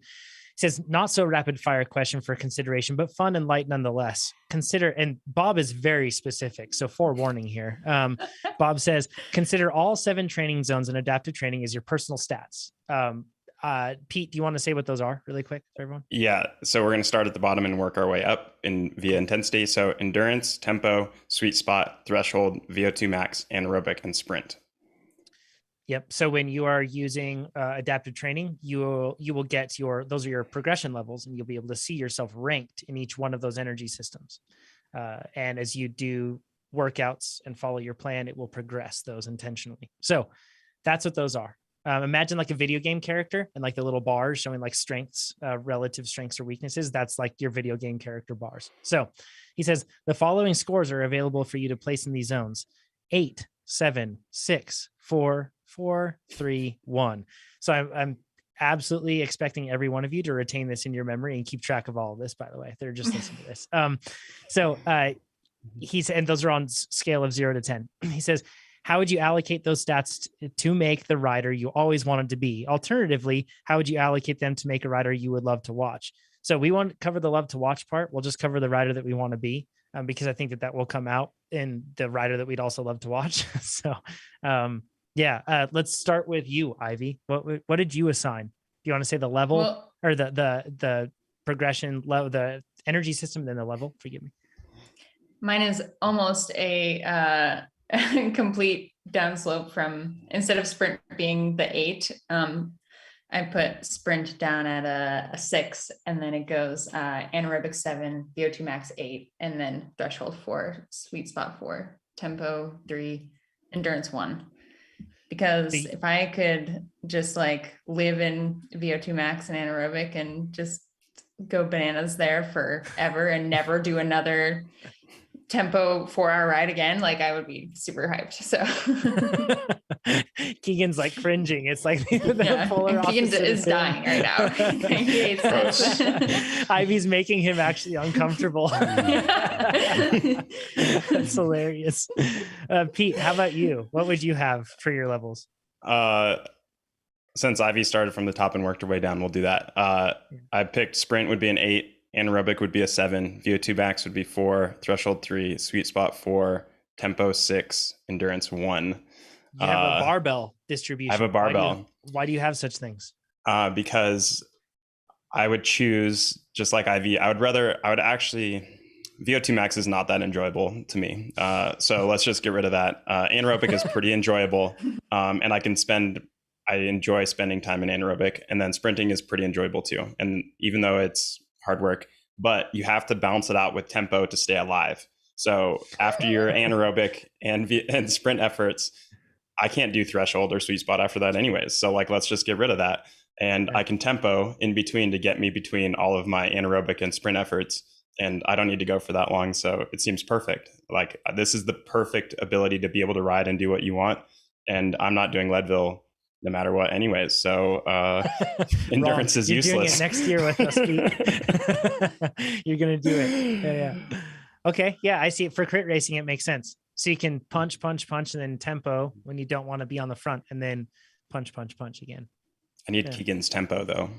says, not so rapid fire question for consideration, but fun and light nonetheless. Consider, and Bob is very specific, so forewarning here. Bob says, consider all 7 training zones and adaptive training as your personal stats. Pete, do you want to say what those are really quick for everyone? Yeah. So we're going to start at the bottom and work our way up via intensity. So endurance, tempo, sweet spot, threshold, VO2 max, anaerobic, and sprint. Yep. So when you are using adaptive training, you will get those are your progression levels, and you'll be able to see yourself ranked in each one of those energy systems. And as you do workouts and follow your plan, it will progress those intentionally. So that's what those are. Imagine like a video game character and like the little bars showing like strengths, relative strengths or weaknesses. That's like your video game character bars. So he says the following scores are available for you to place in these zones: 8, 7, 6, 4, 4, 3, 1. So I'm absolutely expecting every one of you to retain this in your memory and keep track of all of this, by the way. They're just listening to this. So he said, and those are on scale of 0 to 10. He says, how would you allocate those stats to make the rider you always wanted to be? Alternatively, how would you allocate them to make a rider you would love to watch? So we won't cover the love to watch part. We'll just cover the rider that we want to be, because I think that will come out in the rider that we'd also love to watch. So let's start with you, Ivy. What did you assign? Do you want to say the level or the progression, the energy system, then the level? Forgive me. Mine is almost a complete downslope from, instead of sprint being the 8, I put sprint down at a 6, and then it goes anaerobic 7, VO2 max 8, and then threshold 4, sweet spot 4, tempo 3, endurance 1. Because if I could just like live in VO2 max and anaerobic and just go bananas there forever and never do another tempo 4-hour ride again, like I would be super hyped. So Keegan's like cringing. It's like the polar Keegan opposite is dying right now. He hates this. Ivy's making him actually uncomfortable. That's hilarious. Pete, how about you? What would you have for your levels? Since Ivy started from the top and worked her way down, we'll do that. I picked sprint would be an 8. Anaerobic would be a 7, VO2 max would be 4, threshold 3, sweet spot 4, tempo 6, endurance 1. You have a barbell distribution. I have a barbell. Why do you have such things? Because I would choose, just like IV, VO2 max is not that enjoyable to me. So let's just get rid of that. Anaerobic is pretty enjoyable. And I enjoy spending time in anaerobic, and then sprinting is pretty enjoyable too. And even though it's hard work, but you have to balance it out with tempo to stay alive. So after your anaerobic and sprint efforts, I can't do threshold or sweet spot after that anyways. So like, let's just get rid of that. And I can tempo in between to get me between all of my anaerobic and sprint efforts. And I don't need to go for that long. So it seems perfect. Like, this is the perfect ability to be able to ride and do what you want. And I'm not doing Leadville no matter what anyways. So endurance is useless. Doing it next year with us, Pete. You're going to do it. Yeah. Okay. Yeah. I see it. For crit racing, it makes sense. So you can punch, and then tempo when you don't want to be on the front, and then punch again. I need Keegan's tempo though.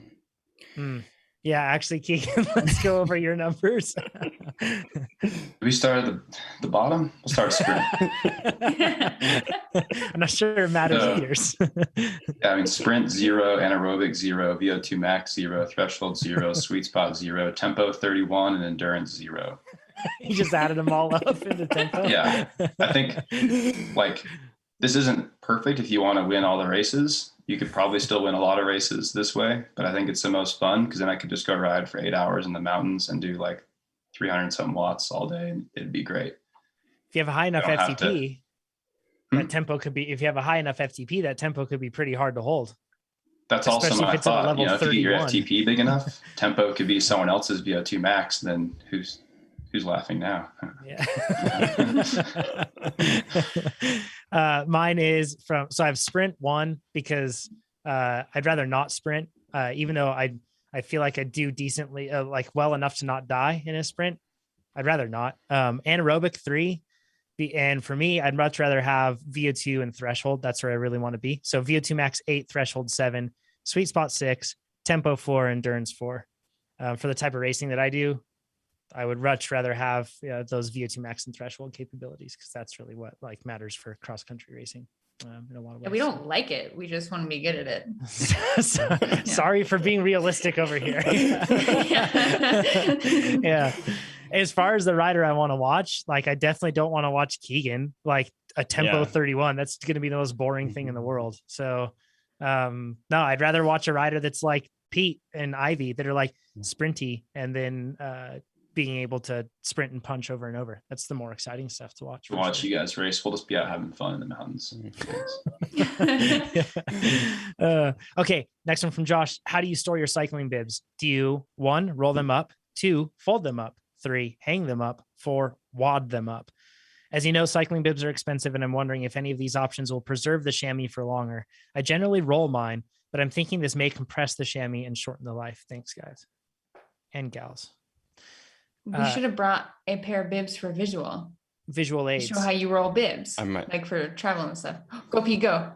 Yeah, actually, Keegan, let's go over your numbers. We start at the bottom. We'll start sprint. I'm not sure it matters yours. Yeah, I mean, sprint 0, anaerobic 0, VO2 max 0, threshold 0, sweet spot 0, tempo 31, and endurance 0. You just added them all up into tempo. Yeah, I think like this isn't perfect if you want to win all the races. You could probably still win a lot of races this way, but I think it's the most fun because then I could just go ride for 8 hours in the mountains and do like 300 some watts all day, and it'd be great. If you have a high enough FTP, that tempo could be. If you have a high enough FTP, that tempo could be pretty hard to hold. That's also my thought. You know, if you get your FTP big enough, tempo could be someone else's VO2 max. Then who's laughing now? Yeah. Mine is so I have sprint 1 because I'd rather not sprint, even though I feel like I do decently, like well enough to not die in a sprint. I'd rather not. Anaerobic 3. And for me, I'd much rather have VO2 and threshold. That's where I really want to be. So VO2 max 8, threshold 7, sweet spot 6, tempo 4, endurance 4. For the type of racing that I do, I would much rather have those VO2 max and threshold capabilities, because that's really what like matters for cross country racing in a lot of ways. We don't like it. We just want to be good at it. Sorry for being realistic over here. Yeah. As far as the rider I want to watch, like I definitely don't want to watch Keegan, like a tempo 31. That's going to be the most boring thing in the world. So no, I'd rather watch a rider that's like Pete and Ivy that are like sprinty, and then being able to sprint and punch over and over. That's the more exciting stuff to watch. Watch you guys race. We'll just be out having fun in the mountains. Okay. Next one from Josh. How do you store your cycling bibs? Do you 1, roll them up, 2, fold them up, 3, hang them up, 4, wad them up? As you know, cycling bibs are expensive, and I'm wondering if any of these options will preserve the chamois for longer. I generally roll mine, but I'm thinking this may compress the chamois and shorten the life. Thanks, guys and gals. We should have brought a pair of bibs for visual. visual aids. Show how you roll bibs, I might. like for travel and stuff. Go Pete, go.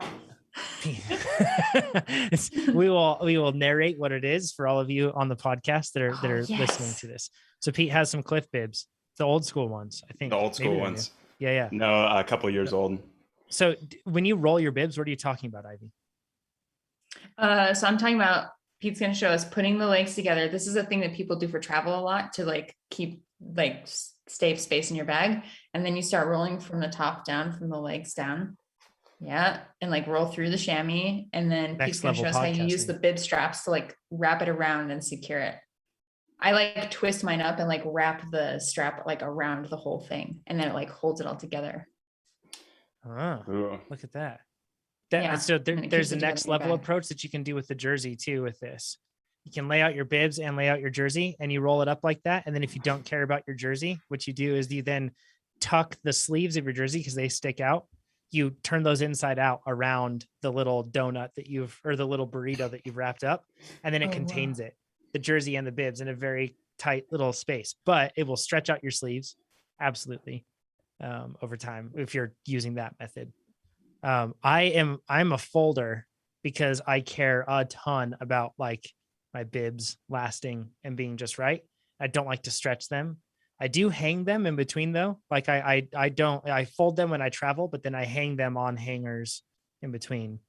we will narrate what it is for all of you on the podcast that are listening to this. So Pete has some Cliff bibs, the old school ones, I think. The old school ones. Yeah. No, a couple years old. So when you roll your bibs, what are you talking about, Ivy? So I'm talking about, Pete's going to show us putting the legs together. This is a thing that people do for travel a lot to like keep like save space in your bag. And then you start rolling from the top down, from the legs down. Yeah. And like roll through the chamois. And then Pete's going to show us how you use the bib straps to like wrap it around and secure it. I like twist mine up and like wrap the strap like around the whole thing. And then it like holds it all together. Oh, look at that. So there's a next level approach that you can do with the jersey too with this. You can lay out your bibs and lay out your jersey and you roll it up like that. And then if you don't care about your jersey, what you do is you then tuck the sleeves of your jersey because they stick out. You turn those inside out around the little donut or the little burrito that you've wrapped up. And then it contains it, the jersey and the bibs in a very tight little space, but it will stretch out your sleeves. Absolutely. Over time, if you're using that method. I'm a folder because I care a ton about like my bibs lasting and being just right. I don't like to stretch them. I do hang them in between though. Like I fold them when I travel, but then I hang them on hangers in between.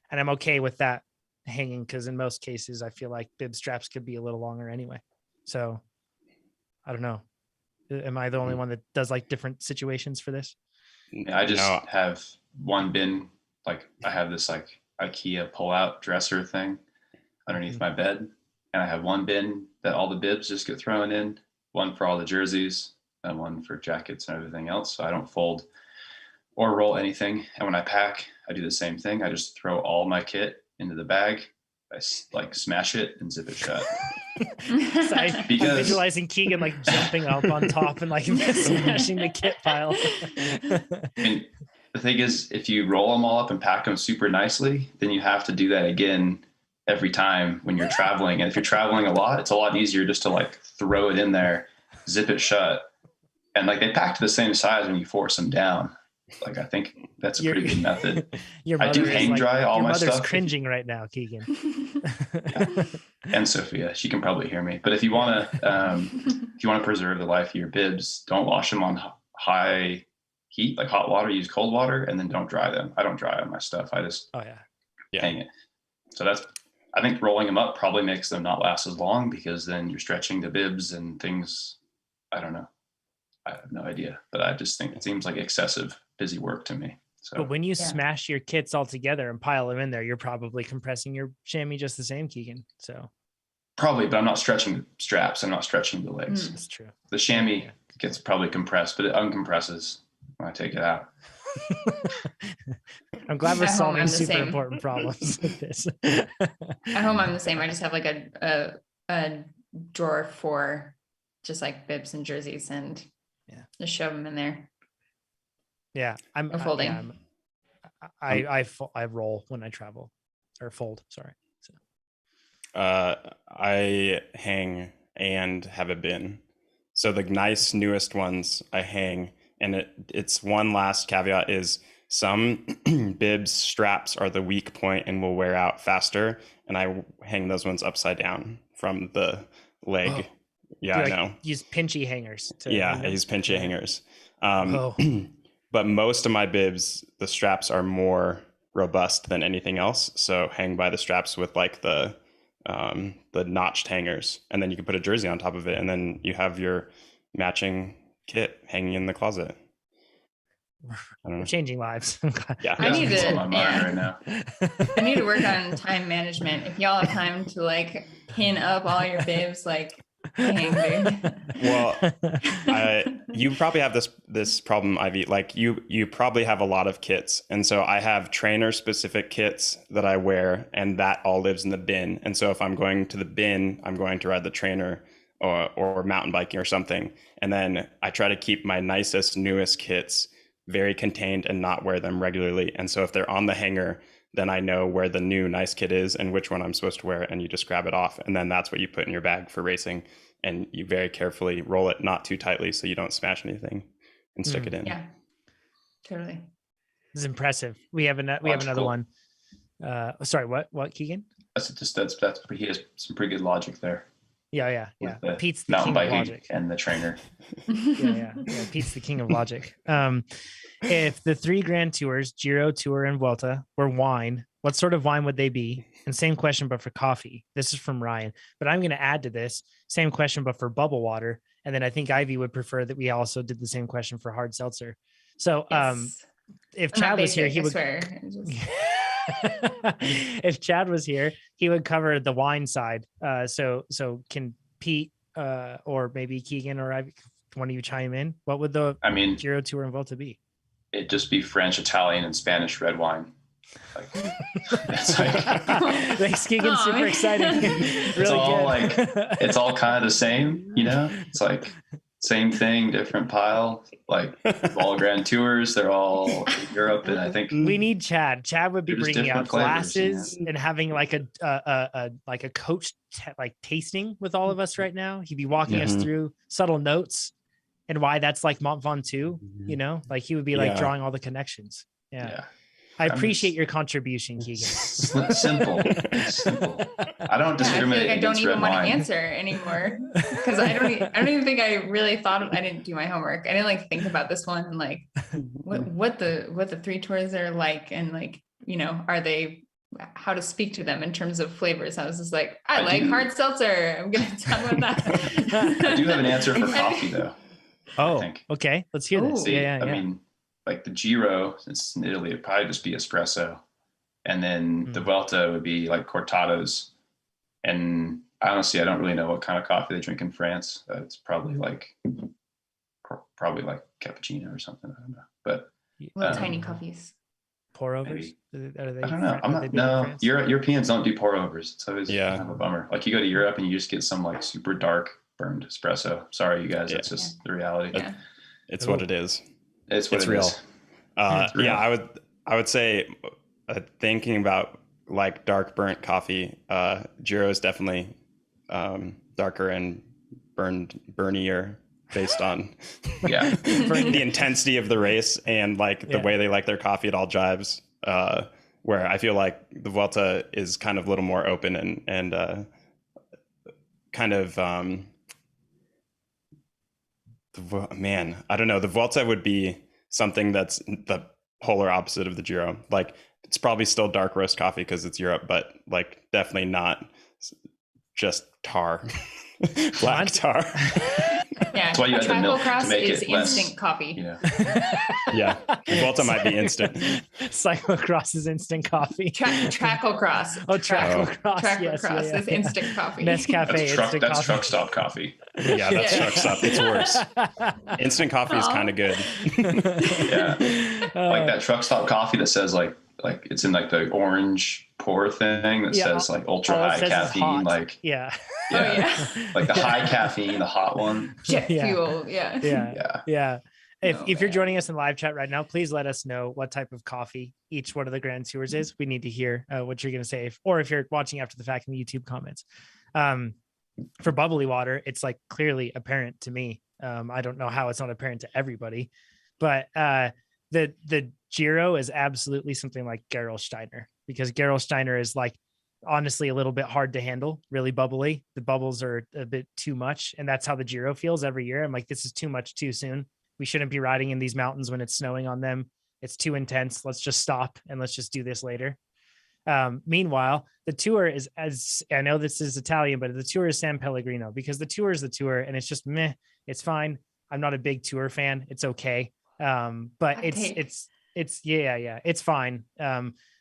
And I'm okay with that hanging because in most cases I feel like bib straps could be a little longer anyway. So I don't know. Am I the only one that does like different situations for this? I just have one bin. Like I have this like IKEA pull-out dresser thing underneath my bed. And I have one bin that all the bibs just get thrown in, one for all the jerseys and one for jackets and everything else. So I don't fold or roll anything. And when I pack, I do the same thing. I just throw all my kit into the bag. I like smash it and zip it shut. So I'm visualizing Keegan like jumping up on top and like smashing the kit pile. And the thing is, if you roll them all up and pack them super nicely, then you have to do that again every time when you're traveling. And if you're traveling a lot, it's a lot easier just to like throw it in there, zip it shut. And like they pack to the same size when you force them down. Like I think that's a pretty good method. I do hang dry all my stuff. Your mother's cringing right now, Keegan. Yeah. And Sophia, she can probably hear me. But if you want to preserve the life of your bibs, don't wash them on high heat, like hot water. Use cold water, and then don't dry them. I don't dry on my stuff. I just hang it. So I think rolling them up probably makes them not last as long because then you're stretching the bibs and things. I don't know. I have no idea, but I just think it seems like excessive busy work to me. So, but when you smash your kits all together and pile them in there, you're probably compressing your chamois just the same, Keegan. So probably, but I'm not stretching the straps. I'm not stretching the legs. That's true. The chamois gets probably compressed, but it uncompresses when I take it out. I'm glad we're solving super important problems with this. At home, I'm the same. I just have like a drawer for just like bibs and jerseys and just shove them in there. Yeah, I'm folding. I roll when I travel, or fold. Sorry. So. I hang and have a bin. So the nice newest ones I hang, and it's one last caveat is some bibs straps are the weak point and will wear out faster, and I hang those ones upside down from the leg. Oh. Yeah, I know. Use pinchy hangers. I use pinchy hangers. But most of my bibs, the straps are more robust than anything else. So hang by the straps with like the notched hangers, and then you can put a jersey on top of it, and then you have your matching kit hanging in the closet. We're changing lives. I need to. Right now. I need to work on time management. If y'all have time to like pin up all your bibs, like. Well, you probably have this problem, Ivy. Like you probably have a lot of kits, and so I have trainer specific kits that I wear, and that all lives in the bin. And so if I'm going to the bin, I'm going to ride the trainer or mountain biking or something, and then I try to keep my nicest, newest kits very contained and not wear them regularly. And so if they're on the hanger, then I know where the new nice kit is and which one I'm supposed to wear, and you just grab it off. And then that's what you put in your bag for racing. And you very carefully roll it not too tightly so you don't smash anything. and stick it in. Yeah, totally. This is impressive. We have another one. Sorry, what Keegan? He has some pretty good logic there. Yeah. Pete's the Mountain king of biking logic. and the trainer. Yeah. Pete's the king of logic. If the 3 Grand Tours, Giro, Tour, and Vuelta, were wine, what sort of wine would they be? And same question, but for coffee. This is from Ryan. But I'm going to add to this, same question, but for bubble water. And then I think Ivy would prefer that we also did the same question for hard seltzer. So Yes. if I'm not Chad was here, basic, he I would. swear. If Chad was here, he would cover the wine side. So can Pete or maybe Keegan or Ivy, one of you chime in? What would the Giro, Tour, and Vuelta be? It'd just be French, Italian, and Spanish red wine. Like, it's like, thanks, Keegan. Super exciting. It's all it's all kind of the same, you know? It's like same thing, different pile. Like all Grand Tours, they're all in Europe, and I think we need Chad. Chad would be bringing out glasses and having like a coach tasting with all of us right now. He'd be walking us through subtle notes and why that's like Mont Ventoux, you know, like he would be like drawing all the connections. Yeah. I appreciate your contribution, Keegan. Simple. I don't discriminate. I don't even want to answer anymore because I don't even think I really thought I didn't do my homework. I didn't like think about this one and like what the 3 tours are like and like, you know, are they, how to speak to them in terms of flavors. I was just like, I like hard seltzer. I'm going to talk about that. I do have an answer for coffee though. Oh, okay. Let's hear this. I mean, like the Giro, since in Italy, it'd probably just be espresso. And then the Vuelta would be like cortados. And honestly, I don't really know what kind of coffee they drink in France. It's probably like cappuccino or something. I don't know. But little tiny coffees. Pour overs? I don't know. No, Europeans don't do pour overs. It's always kind of a bummer. Like you go to Europe and you just get some like super dark burned espresso. Sorry, you guys. That's just the reality. Yeah. It's what it is. It's real. Yeah, I would say thinking about like dark burnt coffee, Giro is definitely darker and burnier based on the intensity of the race and like the way they like their coffee. It all jives. Where I feel like the Vuelta is kind of a little more open and kind of I don't know. The Vuelta would be something that's the polar opposite of the Giro. Like it's probably still dark roast coffee because it's Europe, but like definitely not just tar, black tar. Yeah, that's why you had the milk to make is it less instant coffee. Yeah, Vuelta might be instant. Cyclocross is instant coffee. Tracklecross. Oh, Tracklecross. Tracklecross is instant coffee. Nescafe instant that's coffee. truck stop coffee. Yeah, that's truck stop. It's worse. Instant coffee is kind of good. Like that truck stop coffee that says like it's in like the orange pour thing that says like ultra high caffeine. Like like the high caffeine, the hot one. Jet fuel. If you're joining us in live chat right now, please let us know what type of coffee each one of the Grand Tours is. We need to hear what you're going to say, or if you're watching after the fact in the YouTube comments. For bubbly water, it's like clearly apparent to me. I don't know how it's not apparent to everybody, but the Giro is absolutely something like Gerolsteiner, because Gerolsteiner is like honestly a little bit hard to handle, really bubbly. The bubbles are a bit too much, and that's how the Giro feels every year. I'm like, this is too much too soon. We shouldn't be riding in these mountains when it's snowing on them. It's too intense. Let's just stop and let's just do this later. Meanwhile, the Tour is, as I know this is Italian, but the Tour is San Pellegrino, because the Tour is the Tour and it's just meh. It's fine. I'm not a big Tour fan. It's okay. But it's fine.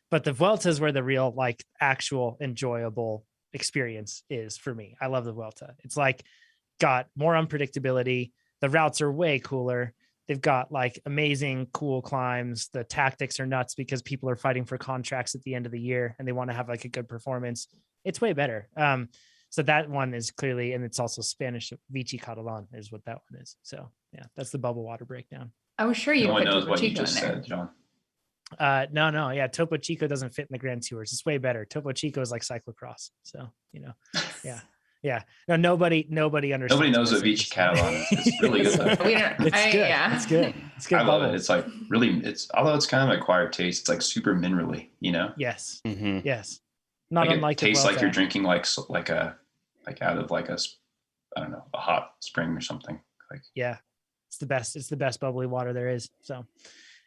But the Vuelta is where the real, like, actual enjoyable experience is for me. I love the Vuelta. It's like got more unpredictability. The routes are way cooler. They've got like amazing, cool climbs. The tactics are nuts because people are fighting for contracts at the end of the year and they want to have like a good performance. It's way better. So that one is clearly, and it's also Spanish. Vichy Catalan is what that one is. So yeah, that's the bubble water breakdown. I was sure you no one put knows Topo what you Chico just in there. said, John. No. Yeah. Topo Chico doesn't fit in the Grand Tours. It's way better. Topo Chico is like cyclocross. So, you know, Yeah. No, nobody understands. Nobody knows what beach cattle is. It's really good though. We don't, It's good. yeah. It's good. It's good. I love it. bubbles. It's like really, although it's kind of an acquired taste, it's like super minerally, you know? Yes. Mhm. Yes. Not Like unlike it tastes like you're Vuelta. drinking like out of like I don't know, a hot spring or something. Like, Yeah. It's the best. It's the best bubbly water there is. So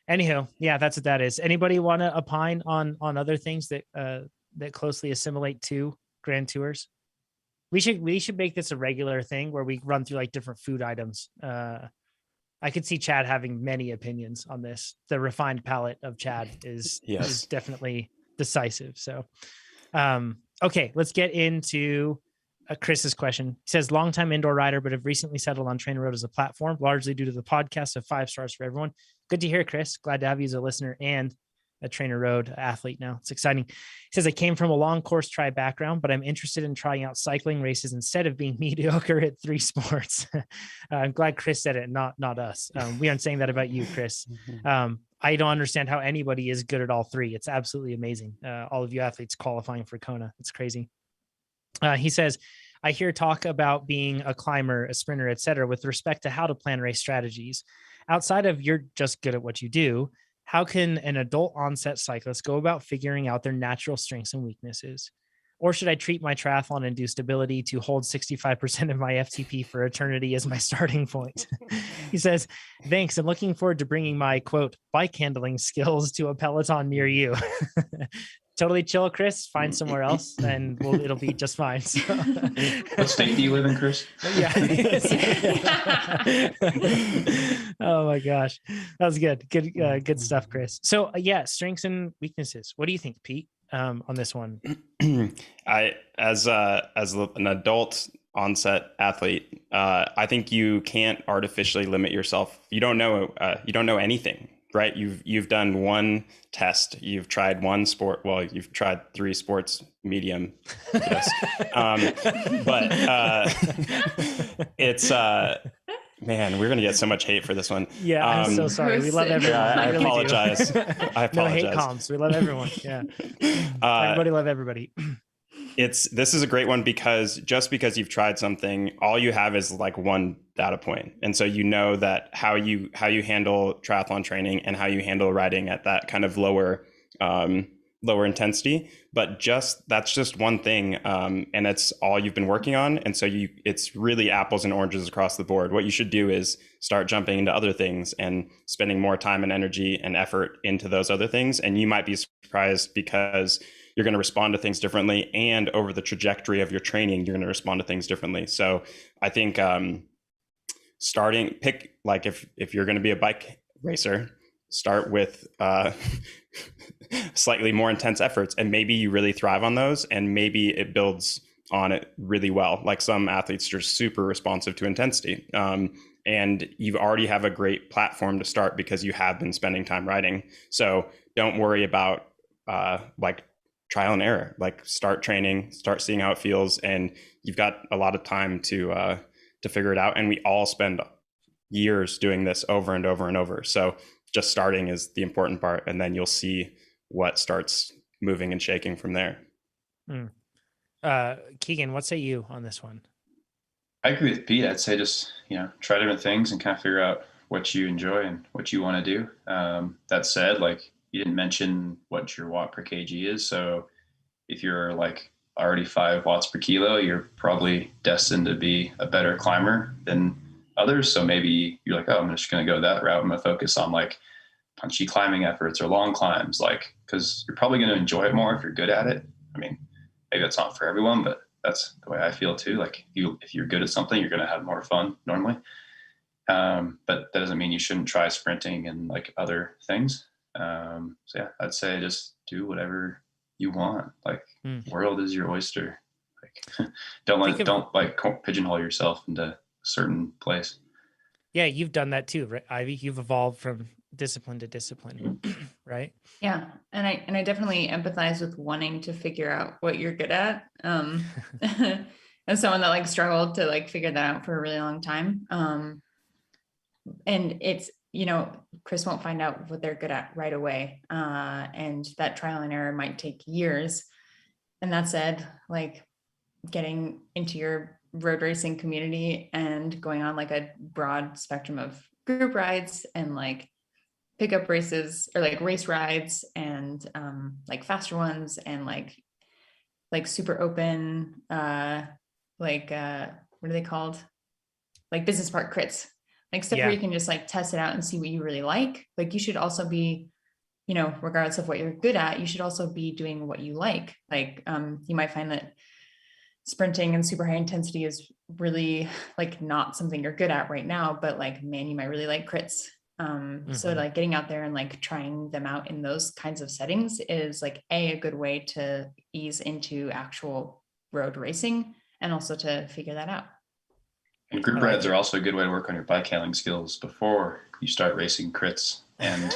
anyhow, yeah, that's what that is. Anybody want to opine on other things that that closely assimilate to Grand Tours? We should make this a regular thing where we run through like different food items. I could see Chad having many opinions on this. The refined palate of Chad is definitely decisive. So, okay, let's get into Chris's question. He says, longtime indoor rider, but have recently settled on TrainerRoad as a platform, largely due to the podcast of 5 stars for everyone. Good to hear, Chris. Glad to have you as a listener and a TrainerRoad athlete now. It's exciting. He says, I came from a long course tri background, but I'm interested in trying out cycling races instead of being mediocre at 3 sports. I'm glad Chris said it, not us. We aren't saying that about you, Chris. I don't understand how anybody is good at all 3. It's absolutely amazing. All of you athletes qualifying for Kona. It's crazy. He says, I hear talk about being a climber, a sprinter, etc., with respect to how to plan race strategies. Outside of you're just good at what you do, how can an adult onset cyclist go about figuring out their natural strengths and weaknesses? Or should I treat my triathlon induced ability to hold 65% of my FTP for eternity as my starting point? He says, thanks. I'm looking forward to bringing my quote bike handling skills to a Peloton near you. Totally chill, Chris. Find somewhere else and it'll be just fine. So. What state do you live in, Chris? Yeah. Oh my gosh. That was good. Good stuff, Chris. So yeah, strengths and weaknesses. What do you think, Pete, on this one? As an adult onset athlete, I think you can't artificially limit yourself. You don't know anything, right? You've done one test, you've tried one sport. Well, you've tried 3 sports medium. Yes. But it's man, we're going to get so much hate for this one. Yeah. I'm so sorry. We love everyone. Yeah, I apologize. No hate comms. We love everyone. Yeah. Everybody love everybody. This is a great one because just because you've tried something, all you have is like one data point. And so you know that how you handle triathlon training and how you handle riding at that kind of lower intensity, but that's just one thing. And it's all you've been working on. And so it's really apples and oranges across the board. What you should do is start jumping into other things and spending more time and energy and effort into those other things. And you might be surprised because you're going to respond to things differently. And over the trajectory of your training, you're going to respond to things differently. So I think pick like if you're going to be a bike racer, start with slightly more intense efforts, and maybe you really thrive on those, and maybe it builds on it really well. Like some athletes are super responsive to intensity, and you already have a great platform to start because you have been spending time riding. So don't worry about like trial and error. Like start training, start seeing how it feels, and you've got a lot of time to figure it out. And we all spend years doing this over and over and over. So just starting is the important part, and then you'll see what starts moving and shaking from there. Keegan, what say you on this one? I agree with Pete. I'd say just, try different things and kind of figure out what you enjoy and what you want to do. That said, like you didn't mention what your watt per kg is. So if you're like already 5 watts per kilo, you're probably destined to be a better climber than others. So maybe you're like, oh, I'm just going to go that route. I'm going to focus on like punchy climbing efforts or long climbs, like, because you're probably going to enjoy it more if you're good at it. I mean, maybe that's not for everyone, but that's the way I feel too. Like if you're good at something, you're going to have more fun normally. But that doesn't mean you shouldn't try sprinting and like other things. So yeah, I'd say just do whatever you want. Like world is your oyster. Like don't pigeonhole yourself into a certain place. Yeah, you've done that too, right, Ivy? You've evolved from discipline to discipline, right? Yeah, and I definitely empathize with wanting to figure out what you're good at. As someone that like struggled to like figure that out for a really long time. And it's, Chris won't find out what they're good at right away. And that trial and error might take years. And that said, like getting into your road racing community and going on like a broad spectrum of group rides and like pickup races or like race rides and like faster ones and like super open what are they called, like business park crits, like stuff where you can just like test it out and see what you really like. Like you should also be, you know, regardless of what you're good at, you should also be doing what you like. Like you might find that sprinting and super high intensity is really like not something you're good at right now, but like, man, you might really like crits. So like getting out there and like trying them out in those kinds of settings is like a good way to ease into actual road racing and also to figure that out. And group rides are also a good way to work on your bike handling skills before you start racing crits and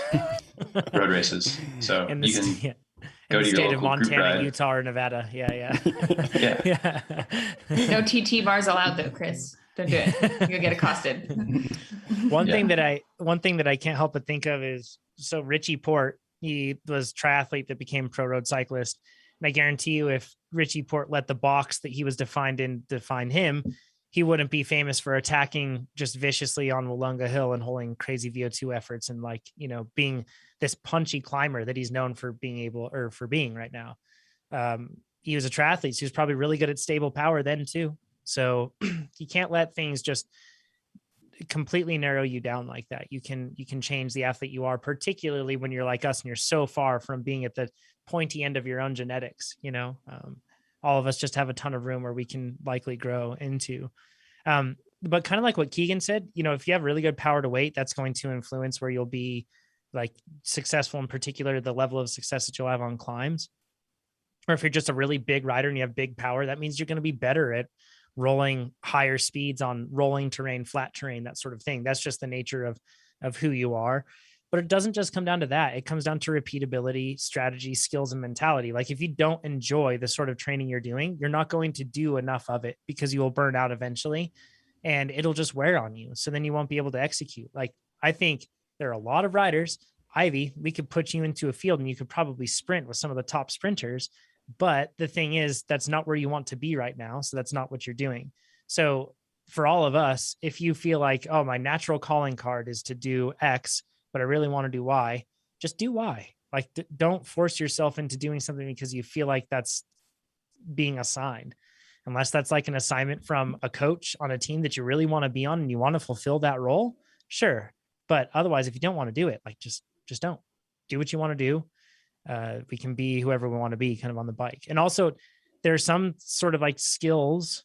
road races. So you can go to your state of local group Montana, ride. Utah, or Nevada. Yeah. No TT bars allowed though, Chris. Don't do it. You'll get accosted. One thing that I can't help but think of is, so Richie Port, he was triathlete that became pro road cyclist. And I guarantee you, if Richie Port let the box that he was defined in define him, he wouldn't be famous for attacking just viciously on Wollonga Hill and holding crazy VO2 efforts and like, you know, being this punchy climber that he's known for being right now. He was a triathlete, so he was probably really good at stable power then too. So you can't let things just completely narrow you down like that. You can change the athlete you are, particularly when you're like us and you're so far from being at the pointy end of your own genetics. You know, all of us just have a ton of room where we can likely grow into. But kind of like what Keegan said, you know, if you have really good power to weight, that's going to influence where you'll be like successful, in particular, the level of success that you'll have on climbs. Or if you're just a really big rider and you have big power, that means you're going to be better at rolling higher speeds on rolling terrain, flat terrain, that sort of thing. That's just the nature of who you are. But it doesn't just come down to that. It comes down to repeatability, strategy, skills, and mentality. Like if you don't enjoy the sort of training you're doing, you're not going to do enough of it because you will burn out eventually and it'll just wear on you. So then you won't be able to execute. Like I think there are a lot of riders. Ivy, we could put you into a field and you could probably sprint with some of the top sprinters. But the thing is, that's not where you want to be right now. So that's not what you're doing. So for all of us, if you feel like, oh, my natural calling card is to do X, but I really want to do Y, just do Y. Like don't force yourself into doing something because you feel like that's being assigned, unless that's like an assignment from a coach on a team that you really want to be on and you want to fulfill that role. Sure. But otherwise, if you don't want to do it, like just don't do what you want to do. We can be whoever we want to be kind of on the bike. And also there's some sort of like skills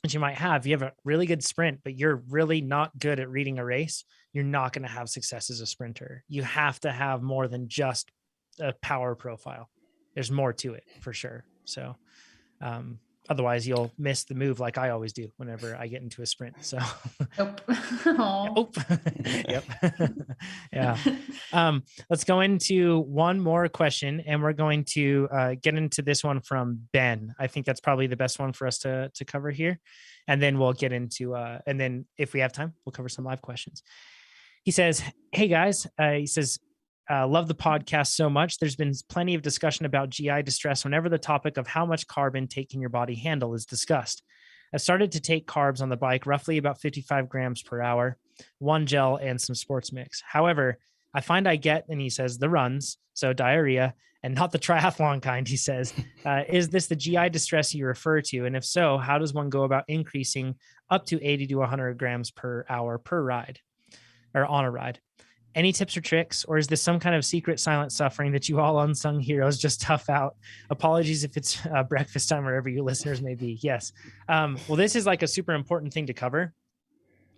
that you might have. You have a really good sprint, but you're really not good at reading a race. You're not going to have success as a sprinter. You have to have more than just a power profile. There's more to it for sure. So, otherwise you'll miss the move like I always do whenever I get into a sprint. So Nope. Nope. Yep. Yeah. Let's go into one more question and we're going to get into this one from Ben. I think that's probably the best one for us to cover here. And then we'll get into, and then if we have time, we'll cover some live questions. He says, hey guys, he says, love the podcast so much. There's been plenty of discussion about GI distress whenever the topic of how much carb intake can your body handle is discussed. I started to take carbs on the bike, roughly about 55 grams per hour, one gel and some sports mix. However, I find I get, and he says, the runs, so diarrhea, and not the triathlon kind, he says. Is this the GI distress you refer to? And if so, how does one go about increasing up to 80 to 100 grams per hour per ride or on a ride? Any tips or tricks, or is this some kind of secret silent suffering that you all unsung heroes just tough out? Apologies if it's breakfast time, wherever your listeners may be. Yes. Well, this is like a super important thing to cover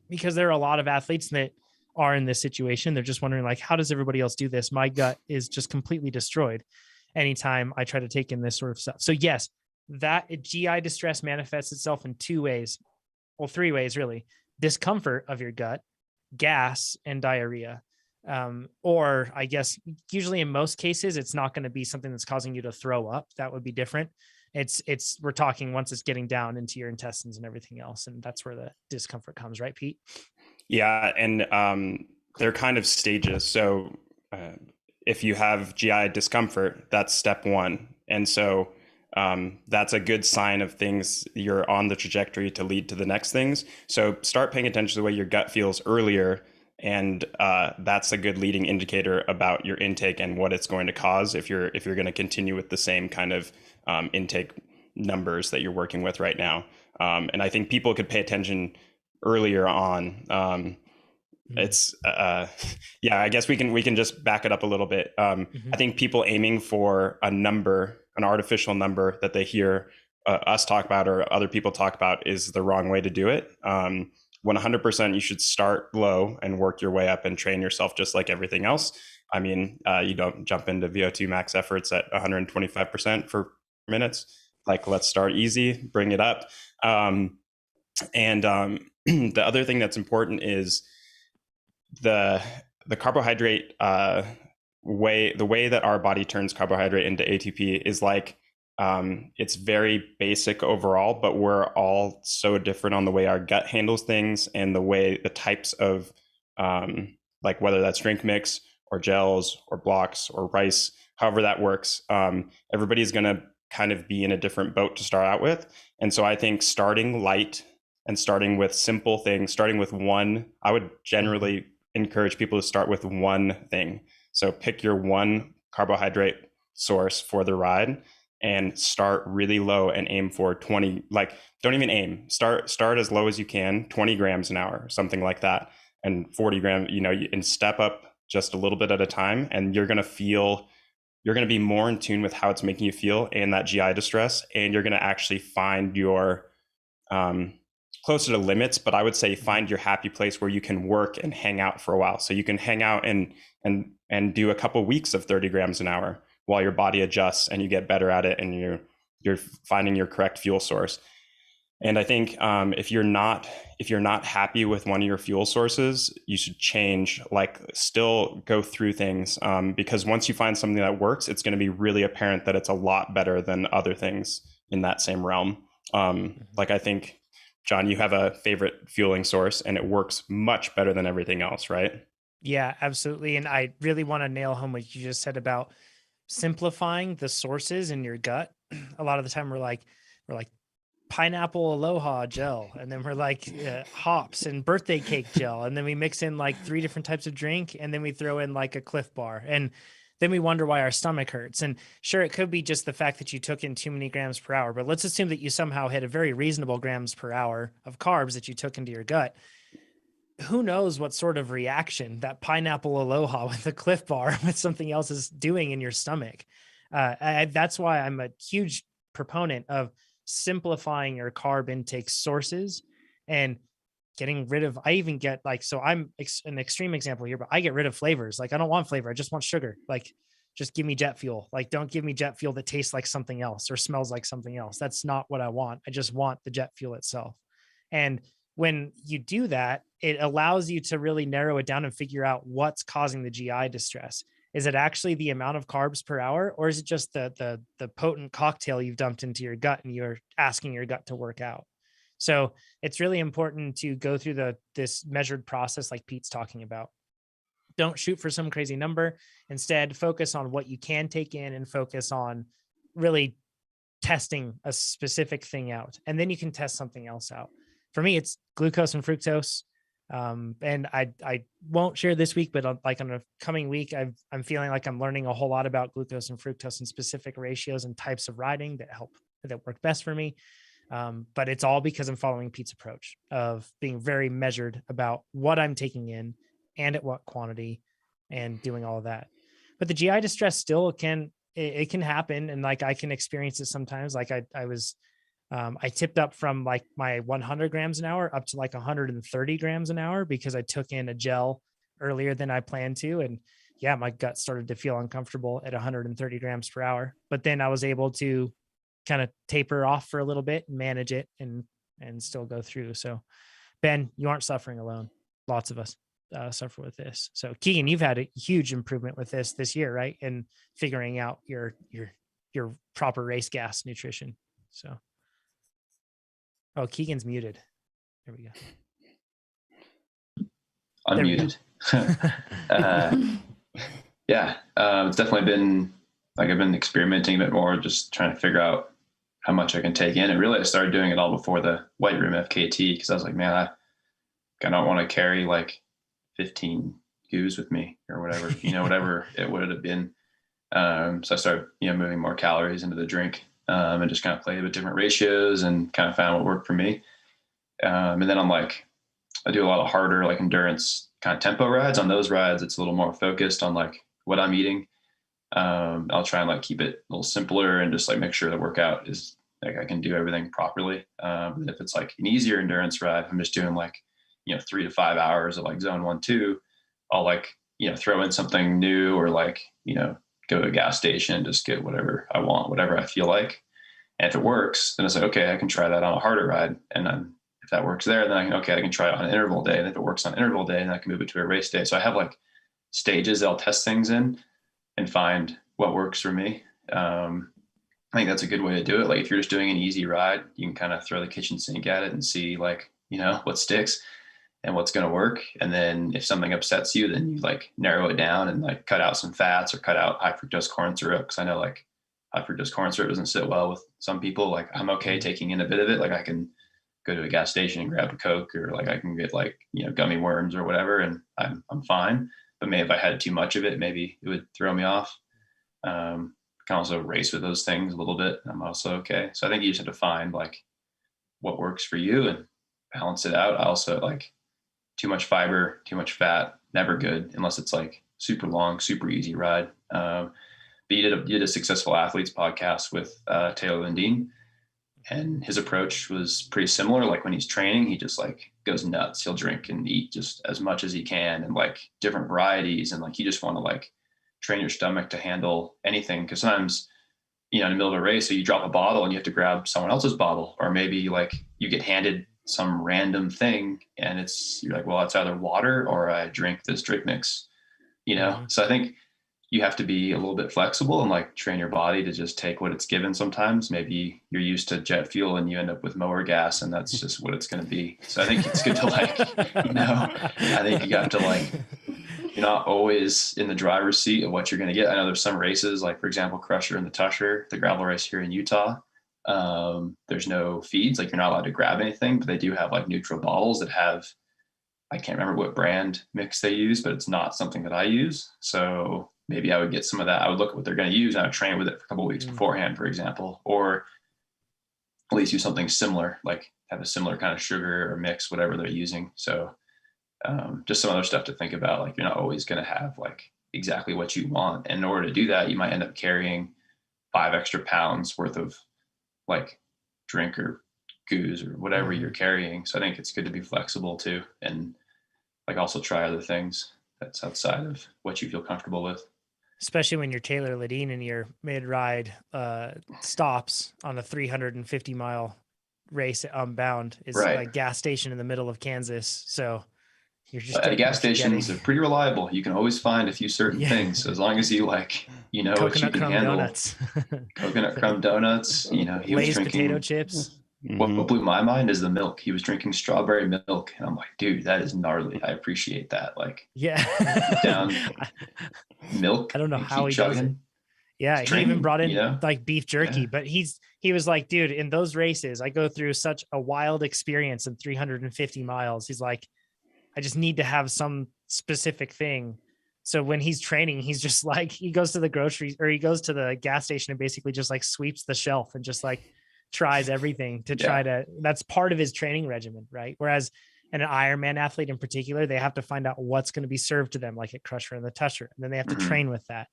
because there are a lot of athletes that are in this situation. They're just wondering like, how does everybody else do this? My gut is just completely destroyed anytime I try to take in this sort of stuff. So yes, that GI distress manifests itself in two ways. Well, three ways really: discomfort of your gut, gas, and diarrhea. Or I guess usually in most cases, it's not going to be something that's causing you to throw up. That would be different. We're talking once it's getting down into your intestines and everything else. And that's where the discomfort comes, right, Pete? Yeah. And, they're kind of stages. So, if you have GI discomfort, that's step one. And so, that's a good sign of things. You're on the trajectory to lead to the next things. So start paying attention to the way your gut feels earlier. And that's a good leading indicator about your intake and what it's going to cause if you're going to continue with the same kind of intake numbers that you're working with right now. And I think people could pay attention earlier on. It's yeah, I guess we can just back it up a little bit. I think people aiming for a number, an artificial number that they hear us talk about or other people talk about is the wrong way to do it. 100% you should start low and work your way up and train yourself just like everything else. I mean, you don't jump into VO2 max efforts at 125% for minutes. Like, let's start easy, bring it up. The other thing that's important is the carbohydrate way that our body turns carbohydrate into ATP is like, it's very basic overall, but we're all so different on the way our gut handles things and the types of like whether that's drink mix or gels or blocks or rice, however that works. Everybody's going to kind of be in a different boat to start out with. And so I think starting light and starting with simple things, starting with one, I would generally encourage people to start with one thing. So pick your one carbohydrate source for the ride and start really low and aim for 20, like don't even aim, start as low as you can, 20 grams an hour, something like that. And 40 grams, and step up just a little bit at a time. And you're going to be more in tune with how it's making you feel and that GI distress. And you're going to actually find your, closer to limits, but I would say find your happy place where you can work and hang out for a while. So you can hang out and do a couple weeks of 30 grams an hour while your body adjusts and you get better at it and you're finding your correct fuel source. And I think if you're not happy with one of your fuel sources, you should change, like still go through things because once you find something that works, it's going to be really apparent that it's a lot better than other things in that same realm. Like I think, John, you have a favorite fueling source and it works much better than everything else, right? Yeah, absolutely. And I really want to nail home what you just said about simplifying the sources in your gut. A lot of the time we're like pineapple aloha gel, and then we're like hops and birthday cake gel, and then we mix in like 3 different types of drink, and then we throw in like a Cliff Bar, and then we wonder why our stomach hurts. And sure, it could be just the fact that you took in too many grams per hour, but let's assume that you somehow hit a very reasonable grams per hour of carbs that you took into your gut. Who knows what sort of reaction that pineapple aloha with the Cliff Bar with something else is doing in your stomach. That's why I'm a huge proponent of simplifying your carb intake sources and getting rid of, I even get like, so I'm an extreme example here, but I get rid of flavors. Like I don't want flavor. I just want sugar. Like just give me jet fuel. Like don't give me jet fuel that tastes like something else or smells like something else. That's not what I want. I just want the jet fuel itself. And when you do that, it allows you to really narrow it down and figure out what's causing the GI distress. Is it actually the amount of carbs per hour, or is it just the potent cocktail you've dumped into your gut and you're asking your gut to work out? So it's really important to go through this measured process like Pete's talking about. Don't shoot for some crazy number. Instead, focus on what you can take in and focus on really testing a specific thing out. And then you can test something else out. For me, it's glucose and fructose. And I won't share this week, but on a coming week, I'm feeling like I'm learning a whole lot about glucose and fructose and specific ratios and types of riding that work best for me. But it's all because I'm following Pete's approach of being very measured about what I'm taking in and at what quantity and doing all of that. But the GI distress still can happen. And like, I can experience it sometimes. Like I tipped up from like my 100 grams an hour up to like 130 grams an hour because I took in a gel earlier than I planned to. And yeah, my gut started to feel uncomfortable at 130 grams per hour, but then I was able to kind of taper off for a little bit and manage it and still go through. So Ben, you aren't suffering alone. Lots of us suffer with this. So Keegan, you've had a huge improvement with this year, right? And figuring out your proper race gas nutrition. So. Oh, Keegan's muted. There we go. Unmuted. Yeah, it's definitely been like I've been experimenting a bit more, just trying to figure out how much I can take in. And really, I started doing it all before the White Room FKT, because I was like, man, I don't want to carry like 15 goos with me or whatever, whatever it would have been. So I started, moving more calories into the drink, and just kind of played with different ratios and kind of found what worked for me. And then I do a lot of harder, like endurance kind of tempo rides. On those rides, it's a little more focused on like what I'm eating. I'll try and like keep it a little simpler and just like make sure the workout is like I can do everything properly. If it's like an easier endurance ride, I'm just doing like, 3 to 5 hours of like zone 1, 2, I'll like, throw in something new, or like, go to a gas station, just get whatever I want, whatever I feel like. And if it works, then it's like, okay, I can try that on a harder ride. And then if that works there, then I can try it on an interval day. And if it works on interval day, then I can move it to a race day. So I have like stages I'll test things in and find what works for me. I think that's a good way to do it. Like if you're just doing an easy ride, you can kind of throw the kitchen sink at it and see like, what sticks and what's going to work. And then if something upsets you, then you like narrow it down and like cut out some fats or cut out high fructose corn syrup. Cause I know like high fructose corn syrup doesn't sit well with some people. Like I'm okay taking in a bit of it. Like I can go to a gas station and grab a Coke, or like I can get like, gummy worms or whatever, and I'm fine. But maybe if I had too much of it, maybe it would throw me off. Can also race with those things a little bit. I'm also okay. So I think you just have to find like what works for you and balance it out. I also like too much fiber, too much fat, never good unless it's like super long, super easy ride. But you did a Successful Athletes podcast with Taylor Lundeen, and his approach was pretty similar. Like when he's training, he just like goes nuts. He'll drink and eat just as much as he can, and like different varieties. And like, you just want to like train your stomach to handle anything. Cause sometimes, in the middle of a race, so you drop a bottle and you have to grab someone else's bottle, or maybe like you get handed some random thing and you're like, well, it's either water or I drink this drink mix, Mm-hmm. So I think you have to be a little bit flexible and like train your body to just take what it's given. Sometimes maybe you're used to jet fuel and you end up with mower gas, and that's just what it's going to be. So I think it's good to like, I think you have to like, you're not always in the driver's seat of what you're going to get. I know there's some races, like for example, Crusher and the Tusher, the gravel race here in Utah. There's no feeds, like you're not allowed to grab anything, but they do have like neutral bottles that have, I can't remember what brand mix they use, but it's not something that I use. So maybe I would get some of that. I would look at what they're going to use and I would train with it for a couple of weeks beforehand, for example, or at least use something similar, like have a similar kind of sugar or mix, whatever they're using. So just some other stuff to think about. Like you're not always going to have like exactly what you want. And in order to do that, you might end up carrying 5 extra pounds worth of like drink or goos or whatever you're carrying. So I think it's good to be flexible too, and like also try other things that's outside of what you feel comfortable with. Especially when you're Taylor Ladine and your mid-ride stops on a 350-mile race at Unbound is a gas station in the middle of Kansas. So you're just at gas stations are pretty reliable. You can always find a few certain things. So as long as you like, what you can handle. Donuts. Coconut crumb donuts. He Lay's was drinking potato chips. What blew my mind is the milk. He was drinking strawberry milk, and I'm like, dude, that is gnarly. I appreciate that. Like, down milk. I don't know how he does it. Yeah, he even brought in like beef jerky, but he was like, dude, in those races, I go through such a wild experience in 350 miles. He's like, I just need to have some specific thing. So when he's training, he's just like, he goes to the groceries or he goes to the gas station and basically just like sweeps the shelf and just like tries everything to try to, that's part of his training regimen. Right. Whereas an Ironman athlete in particular, they have to find out what's going to be served to them, like at Crusher and the Tusher. And then they have to train with that,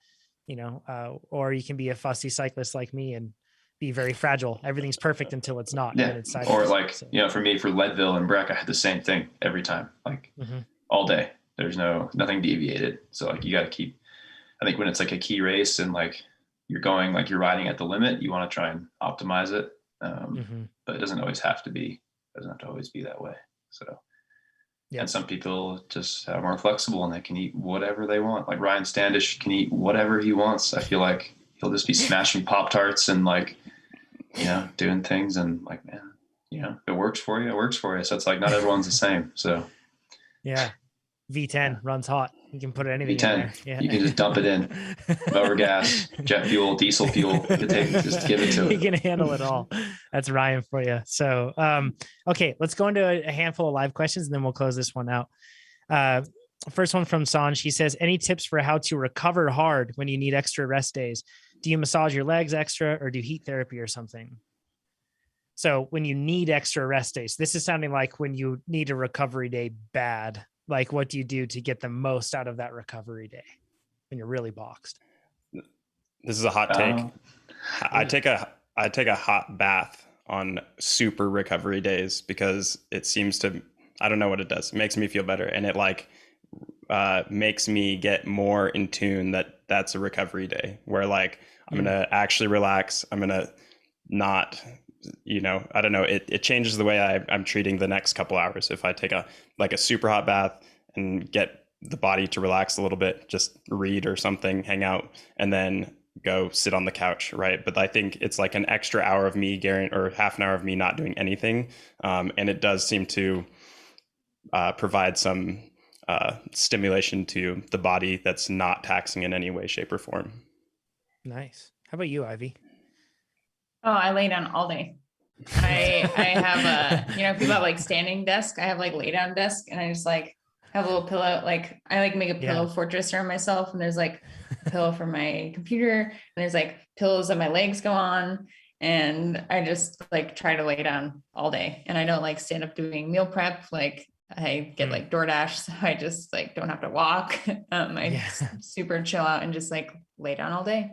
or you can be a fussy cyclist like me and be very fragile. Everything's perfect until it's not. Yeah. It's or like, for me, for Leadville and Breck, I had the same thing every time, like all day. There's nothing deviated. So like, you got to keep, I think when it's like a key race and like you're going, like you're riding at the limit, you want to try and optimize it. But it doesn't always always be that way. So, and some people just are more flexible and they can eat whatever they want. Like Ryan Standish can eat whatever he wants. I feel like he'll just be smashing Pop-Tarts and like, doing things and like, man, if it works for you, it works for you. So it's like, not everyone's the same. So yeah. V10 runs hot. You can put anything in V10. there. Yeah. You can just dump it in. Motor gas, jet fuel, diesel fuel. Just give it to You it. can handle it all. That's Ryan for you. So, okay, let's go into a handful of live questions and then we'll close this one out. First one from Sanj. She says, any tips for how to recover hard when you need extra rest days? Do you massage your legs extra or do heat therapy or something? So when you need extra rest days, this is sounding like when you need a recovery day bad. Like, what do you do to get the most out of that recovery day when you're really boxed? This is a hot take. I take a hot bath on super recovery days because it seems to, I don't know what it does. It makes me feel better. And it like makes me get more in tune that that's a recovery day where like, I'm going to actually relax. I'm going to not, I don't know. It changes the way I'm treating the next couple hours. If I take a super hot bath and get the body to relax a little bit, just read or something, hang out, and then go sit on the couch. Right. But I think it's like an extra hour of me, or half an hour of me not doing anything. And it does seem to provide some stimulation to the body that's not taxing in any way, shape, or form. Nice. How about you, Ivy? Oh, I lay down all day. I have people have like standing desk. I have like lay down desk, and I just like have a little pillow. Like I like make a pillow fortress around myself, and there's like a pillow for my computer, and there's like pillows that my legs go on, and I just like try to lay down all day. And I don't like stand up doing meal prep. Like I get like DoorDash, so I just like don't have to walk. I super chill out and just like lay down all day.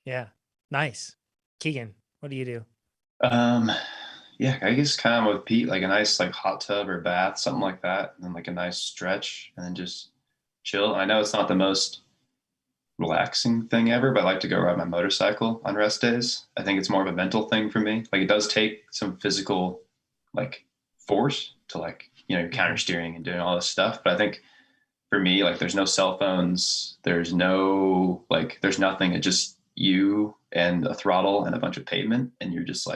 Yeah, nice. Keegan, what do you do? Yeah, I guess kind of with Pete, like a nice like hot tub or bath, something like that, and then like a nice stretch, and then just chill. I know it's not the most relaxing thing ever, but I like to go ride my motorcycle on rest days. I think it's more of a mental thing for me. Like it does take some physical like force to like, counter steering and doing all this stuff. But I think for me, like there's no cell phones, there's nothing. It just you and a throttle and a bunch of pavement, and you're just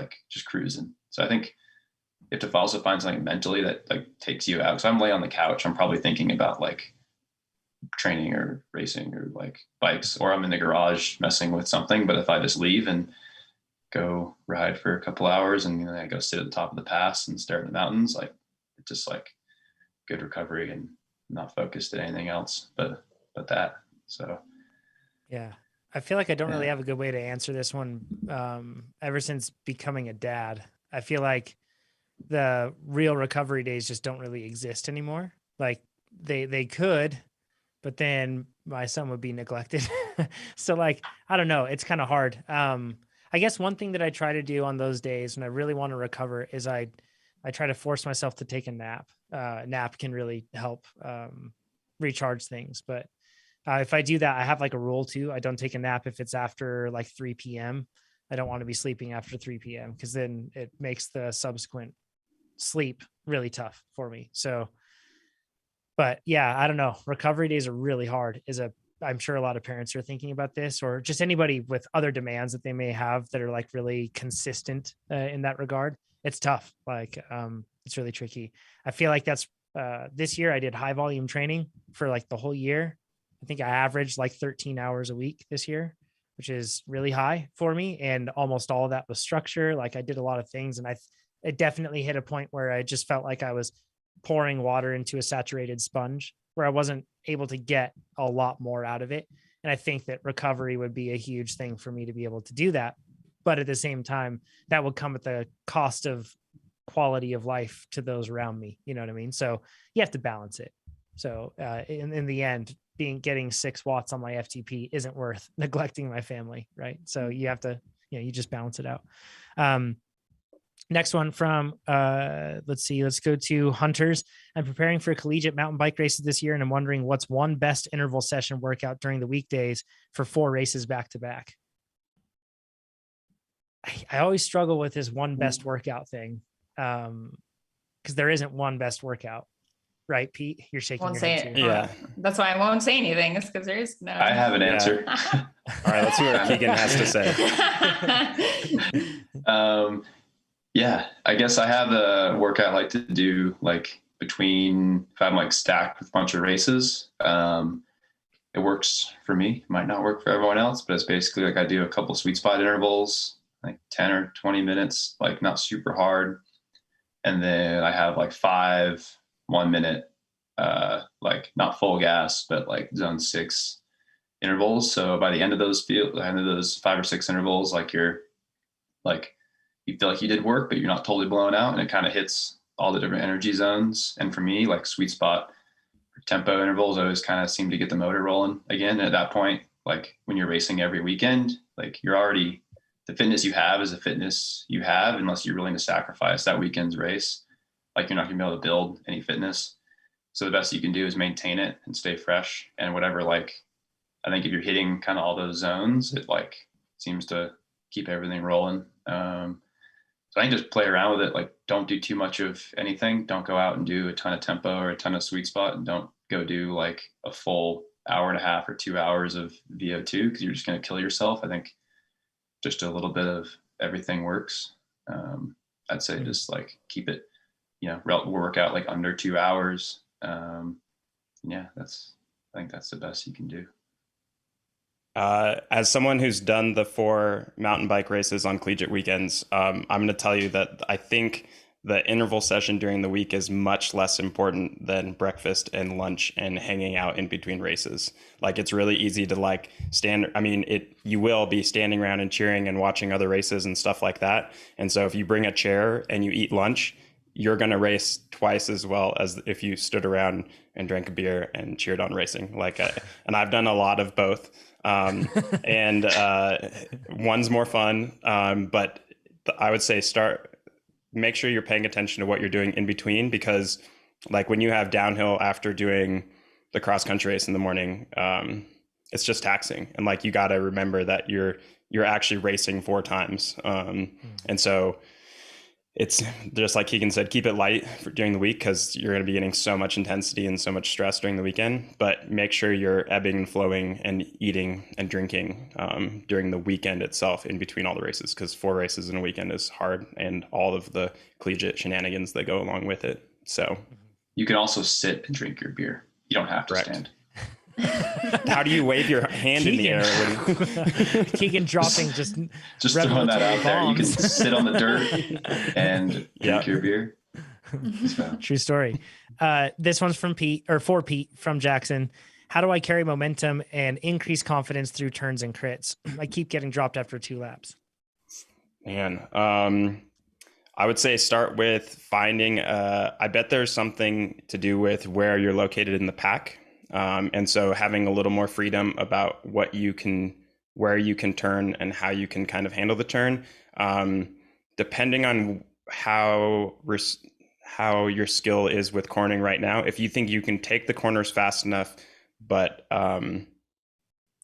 cruising. So I think you have to also find something mentally that like takes you out. So I'm laying on the couch, I'm probably thinking about like training or racing or like bikes, or I'm in the garage messing with something. But if I just leave and go ride for a couple hours and I go sit at the top of the pass and stare at the mountains, like it's just like good recovery and not focused at anything else but that. So yeah, I feel like I don't really have a good way to answer this one. Ever since becoming a dad, I feel like the real recovery days just don't really exist anymore. Like they could, but then my son would be neglected. So like, I don't know. It's kind of hard. I guess one thing that I try to do on those days when I really want to recover is I try to force myself to take a nap. Nap can really help recharge things. But if I do that, I have like a rule too. I don't take a nap if it's after like 3 p.m. I don't want to be sleeping after 3 p.m. because then it makes the subsequent sleep really tough for me. So, but yeah, I don't know. Recovery days are really hard. I'm sure a lot of parents are thinking about this, or just anybody with other demands that they may have that are like really consistent in that regard. It's tough. Like, it's really tricky. I feel like that's this year I did high volume training for like the whole year. I think I averaged like 13 hours a week this year, which is really high for me. And almost all of that was structure. Like I did a lot of things, and it definitely hit a point where I just felt like I was pouring water into a saturated sponge, where I wasn't able to get a lot more out of it. And I think that recovery would be a huge thing for me to be able to do that. But at the same time, that would come at the cost of quality of life to those around me. You know what I mean? So you have to balance it. So in the end, getting 6 watts on my FTP isn't worth neglecting my family. Right. So you have to, you just balance it out. Next one from, let's go to Hunters. I'm preparing for collegiate mountain bike races this year, and I'm wondering what's one best interval session workout during the weekdays for 4 races back to back. I always struggle with this one best workout thing. Because there isn't one best workout, right, Pete? You're shaking your head too. Yeah. That's why I won't say anything. It's because there's no. I have an answer. All right, let's see what Keegan has to say. Yeah, I guess I have a workout I like to do like between, if I'm like stacked with a bunch of races, it works for me. It might not work for everyone else, but it's basically like I do a couple sweet spot intervals, like 10 or 20 minutes, like not super hard. And then I have like 5 1-minute, like not full gas, but like zone 6 intervals. So by the end of those 5 or 6 intervals, like you feel like you did work, but you're not totally blown out, and it kind of hits all the different energy zones. And for me, like sweet spot tempo intervals always kind of seem to get the motor rolling again. And at that point, like when you're racing every weekend, like you're already, the fitness you have is the fitness you have, unless you're willing to sacrifice that weekend's race. Like you're not gonna be able to build any fitness. So the best you can do is maintain it and stay fresh. And whatever, like, I think if you're hitting kind of all those zones, it like seems to keep everything rolling. So I think just play around with it. Like, don't do too much of anything. Don't go out and do a ton of tempo or a ton of sweet spot, and don't go do like a full hour and a half or 2 hours of VO2, because you're just going to kill yourself. I think just a little bit of everything works. I'd say just like keep it, work out like under 2 hours. I think that's the best you can do. As someone who's done the 4 mountain bike races on collegiate weekends, I'm going to tell you that I think the interval session during the week is much less important than breakfast and lunch and hanging out in between races. Like, it's really easy to like you will be standing around and cheering and watching other races and stuff like that. And so if you bring a chair and you eat lunch, you're going to race twice as well as if you stood around and drank a beer and cheered on racing. And I've done a lot of both. And one's more fun. But I would say make sure you're paying attention to what you're doing in between, because like when you have downhill after doing the cross country race in the morning, it's just taxing. And like, you got to remember that you're actually racing 4 times. And so it's just like Keegan said, keep it light during the week, because you're going to be getting so much intensity and so much stress during the weekend. But make sure you're ebbing and flowing and eating and drinking during the weekend itself in between all the races, because 4 races in a weekend is hard, and all of the collegiate shenanigans that go along with it. So you can also sit and drink your beer. You don't have to stand. How do you wave your hand Keegan. in the air? Keegan dropping just throwing that out there. You can bombs. sit on the dirt and drink your beer. So. True story. This one's for Pete from Jackson. How do I carry momentum and increase confidence through turns and crits? I keep getting dropped after 2 laps. Man, I would say start with finding, I bet there's something to do with where you're located in the pack. And so having a little more freedom about where you can turn and how you can kind of handle the turn, depending on how your skill is with cornering right now. If you think you can take the corners fast enough, but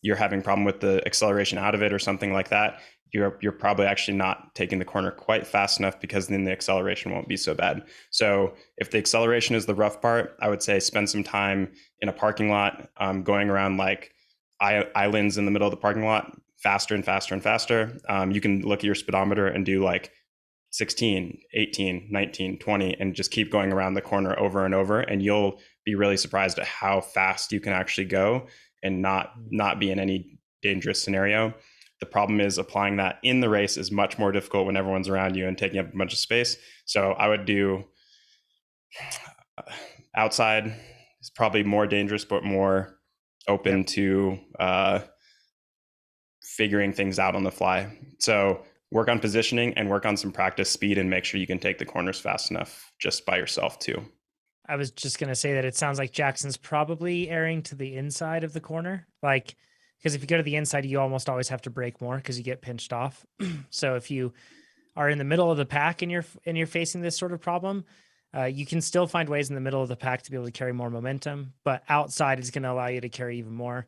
you're having a problem with the acceleration out of it or something like that, you're probably actually not taking the corner quite fast enough, because then the acceleration won't be so bad. So if the acceleration is the rough part, I would say spend some time in a parking lot, going around like islands in the middle of the parking lot, faster and faster and faster. You can look at your speedometer and do like 16, 18, 19, 20, and just keep going around the corner over and over. And you'll be really surprised at how fast you can actually go and not be in any dangerous scenario. The problem is applying that in the race is much more difficult when everyone's around you and taking up a bunch of space. So I would do outside. It's probably more dangerous, but more open to figuring things out on the fly. So work on positioning and work on some practice speed, and make sure you can take the corners fast enough just by yourself too. I was just going to say that it sounds like Jackson's probably erring to the inside of the corner. Because if you go to the inside, you almost always have to brake more because you get pinched off. So if you are in the middle of the pack and you're facing this sort of problem, you can still find ways in the middle of the pack to be able to carry more momentum, but outside is going to allow you to carry even more.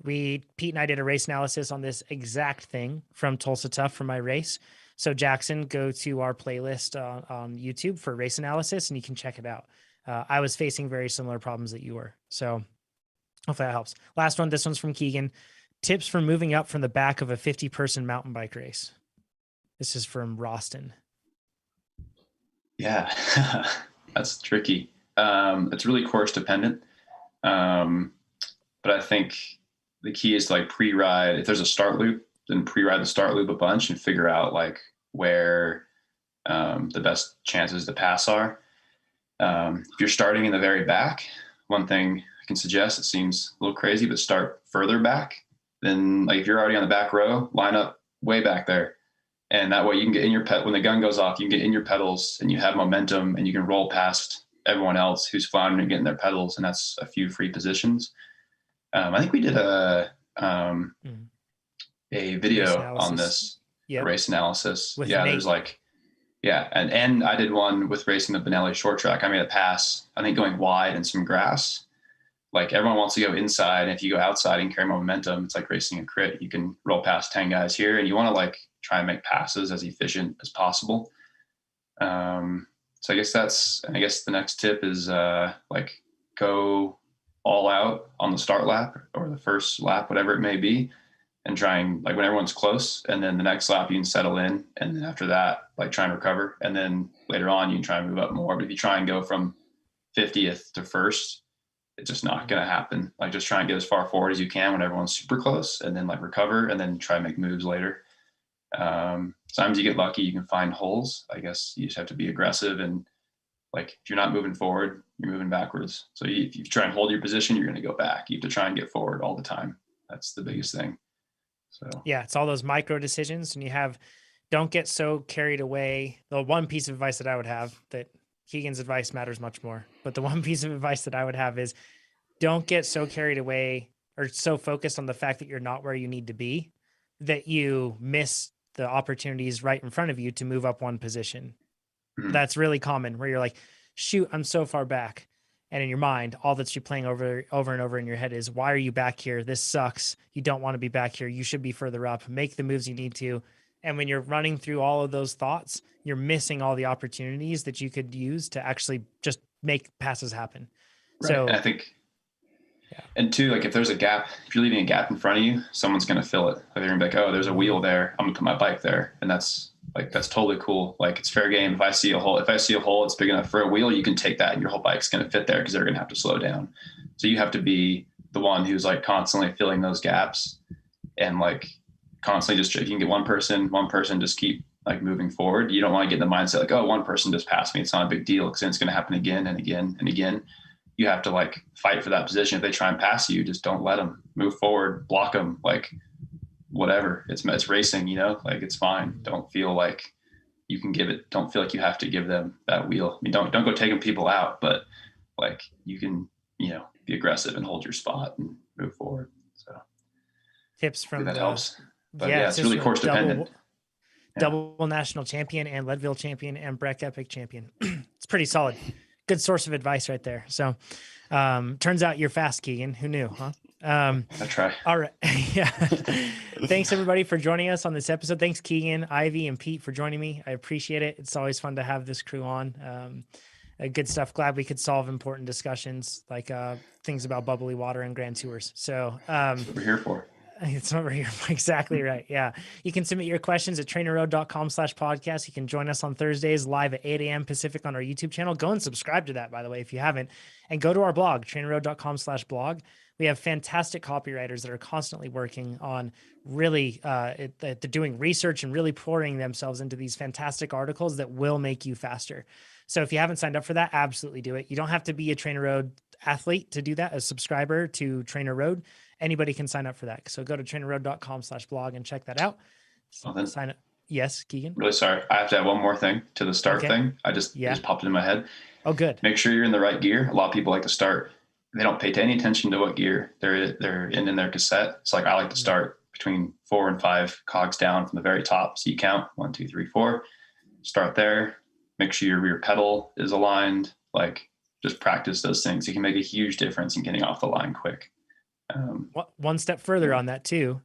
Pete and I did a race analysis on this exact thing from Tulsa Tough for my race. So Jackson, go to our playlist on YouTube for race analysis, and you can check it out. I was facing very similar problems that you were. So hopefully that helps. Last one. This one's from Keegan. Tips for moving up from the back of a 50-person mountain bike race. This is from Roston. Yeah, that's tricky. It's really course dependent. But I think the key is to like pre-ride. If there's a start loop, then pre-ride the start loop a bunch and figure out like where the best chances to pass are. If you're starting in the very back, one thing I can suggest, it seems a little crazy, but start further back. Then like if you're already on the back row, line up way back there. And that way you can get in your when the gun goes off, you can get in your pedals and you have momentum and you can roll past everyone else who's floundering and getting their pedals. And that's a few free positions. I think we did a video on this, race analysis. With yeah, Nate. There's like, yeah. And I did one with racing the Benelli short track. I made a pass, I think going wide and some grass. Like everyone wants to go inside. And if you go outside and carry momentum, it's like racing a crit. You can roll past 10 guys here and you want to like try and make passes as efficient as possible. So I guess the next tip is like go all out on the start lap or the first lap, whatever it may be, and trying like when everyone's close, and then the next lap you can settle in, and then after that like try and recover, and then later on you can try and move up more. But if you try and go from 50th to first, it's just not going to happen. Like just try and get as far forward as you can when everyone's super close, and then like recover and then try and make moves later. Sometimes you get lucky, you can find holes. I guess you just have to be aggressive, and like if you're not moving forward, you're moving backwards. So if you try and hold your position, you're going to go back. You have to try and get forward all the time. That's the biggest thing. So yeah, it's all those micro decisions, and don't get so carried away. The one piece of advice that I would have, that Keegan's advice matters much more, but the one piece of advice that I would have is don't get so carried away or so focused on the fact that you're not where you need to be that you miss the opportunities right in front of you to move up one position. Mm-hmm. That's really common, where you're like, shoot, I'm so far back. And in your mind, all that you're playing over and over in your head is, why are you back here? This sucks. You don't want to be back here. You should be further up. Make the moves you need to. And when you're running through all of those thoughts, you're missing all the opportunities that you could use to actually just make passes happen. Right. So and I think, and two, like if there's a gap, if you're leaving a gap in front of you, someone's going to fill it. Like they're going to be like, oh, there's a wheel there. I'm gonna put my bike there. And that's totally cool. Like it's fair game. If I see a hole, it's big enough for a wheel, you can take that and your whole bike's going to fit there because they're going to have to slow down. So you have to be the one who's like constantly filling those gaps, and like constantly just, if you can get one person just keep like moving forward. You don't want to get in the mindset like, oh, one person just passed me, it's not a big deal, because then it's going to happen again and again and again. You have to like fight for that position. If they try and pass you, just don't let them. Move forward, block them, like whatever. It's racing, like it's fine. Don't feel like you can don't feel like you have to give them that wheel. I mean, don't go taking people out, but like you can, be aggressive and hold your spot and move forward. So tips from that helps. But yeah, it's really course dependent. Double national champion and Leadville champion and Breck Epic champion. It's pretty solid. Good source of advice right there. So turns out you're fast, Keegan. Who knew, huh? I try. All right. Yeah. Thanks everybody for joining us on this episode. Thanks Keegan, Ivy, and Pete for joining me. I appreciate it. It's always fun to have this crew on. Good stuff. Glad we could solve important discussions like things about bubbly water and grand tours. So what we're here for. It's not right here. Exactly right. Yeah. You can submit your questions at trainerroad.com/podcast. You can join us on Thursdays live at 8 a.m. Pacific on our YouTube channel. Go and subscribe to that, by the way, if you haven't, and go to our blog, trainerroad.com/blog. We have fantastic copywriters that are constantly working on really, they're doing research and really pouring themselves into these fantastic articles that will make you faster. So if you haven't signed up for that, absolutely do it. You don't have to be a TrainerRoad athlete to do that, a subscriber to TrainerRoad. Anybody can sign up for that. So go to trainerroad.com/blog and check that out. Sign up. Yes, Keegan. Really sorry. I have to add one more thing to the start thing. It just popped into my head. Oh, good. Make sure you're in the right gear. A lot of people like to start. They don't pay any attention to what gear they're in their cassette. It's like I like to start between 4 and 5 cogs down from the very top. So you count 1, 2, 3, 4. Start there. Make sure your rear pedal is aligned. Like just practice those things. It can make a huge difference in getting off the line quick. One step further on that too,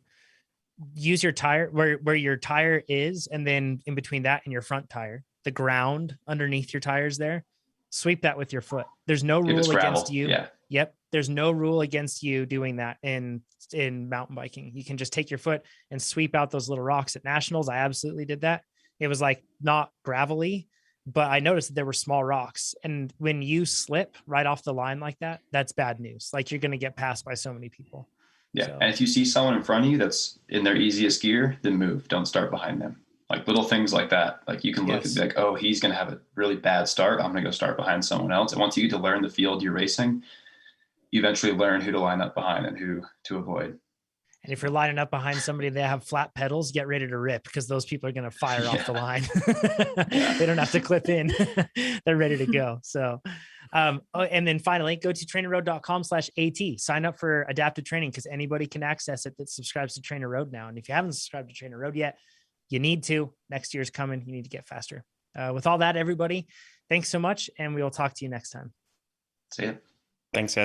use your tire where your tire is, and then in between that and your front tire, the ground underneath your tires there, sweep that with your foot. There's no rule against you. Yeah. Yep. There's no rule against you doing that in mountain biking. You can just take your foot and sweep out those little rocks at nationals. I absolutely did that. It was like not gravelly, but I noticed that there were small rocks. And when you slip right off the line like that, that's bad news. Like you're going to get passed by so many people. Yeah. So. And if you see someone in front of you that's in their easiest gear, then move. Don't start behind them. Like little things like that. Like you can look and be like, oh, he's going to have a really bad start. I'm going to go start behind someone else. And once you get to learn the field you're racing, you eventually learn who to line up behind and who to avoid. And if you're lining up behind somebody that have flat pedals, get ready to rip, because those people are going to fire off the line. They don't have to clip in. They're ready to go. So, and then finally go to trainerroad.com/AT, sign up for adaptive training, because anybody can access it that subscribes to TrainerRoad now. And if you haven't subscribed to TrainerRoad yet, you need to. Next year's coming. You need to get faster. With all that, everybody, thanks so much. And we will talk to you next time. See ya. Thanks, guys.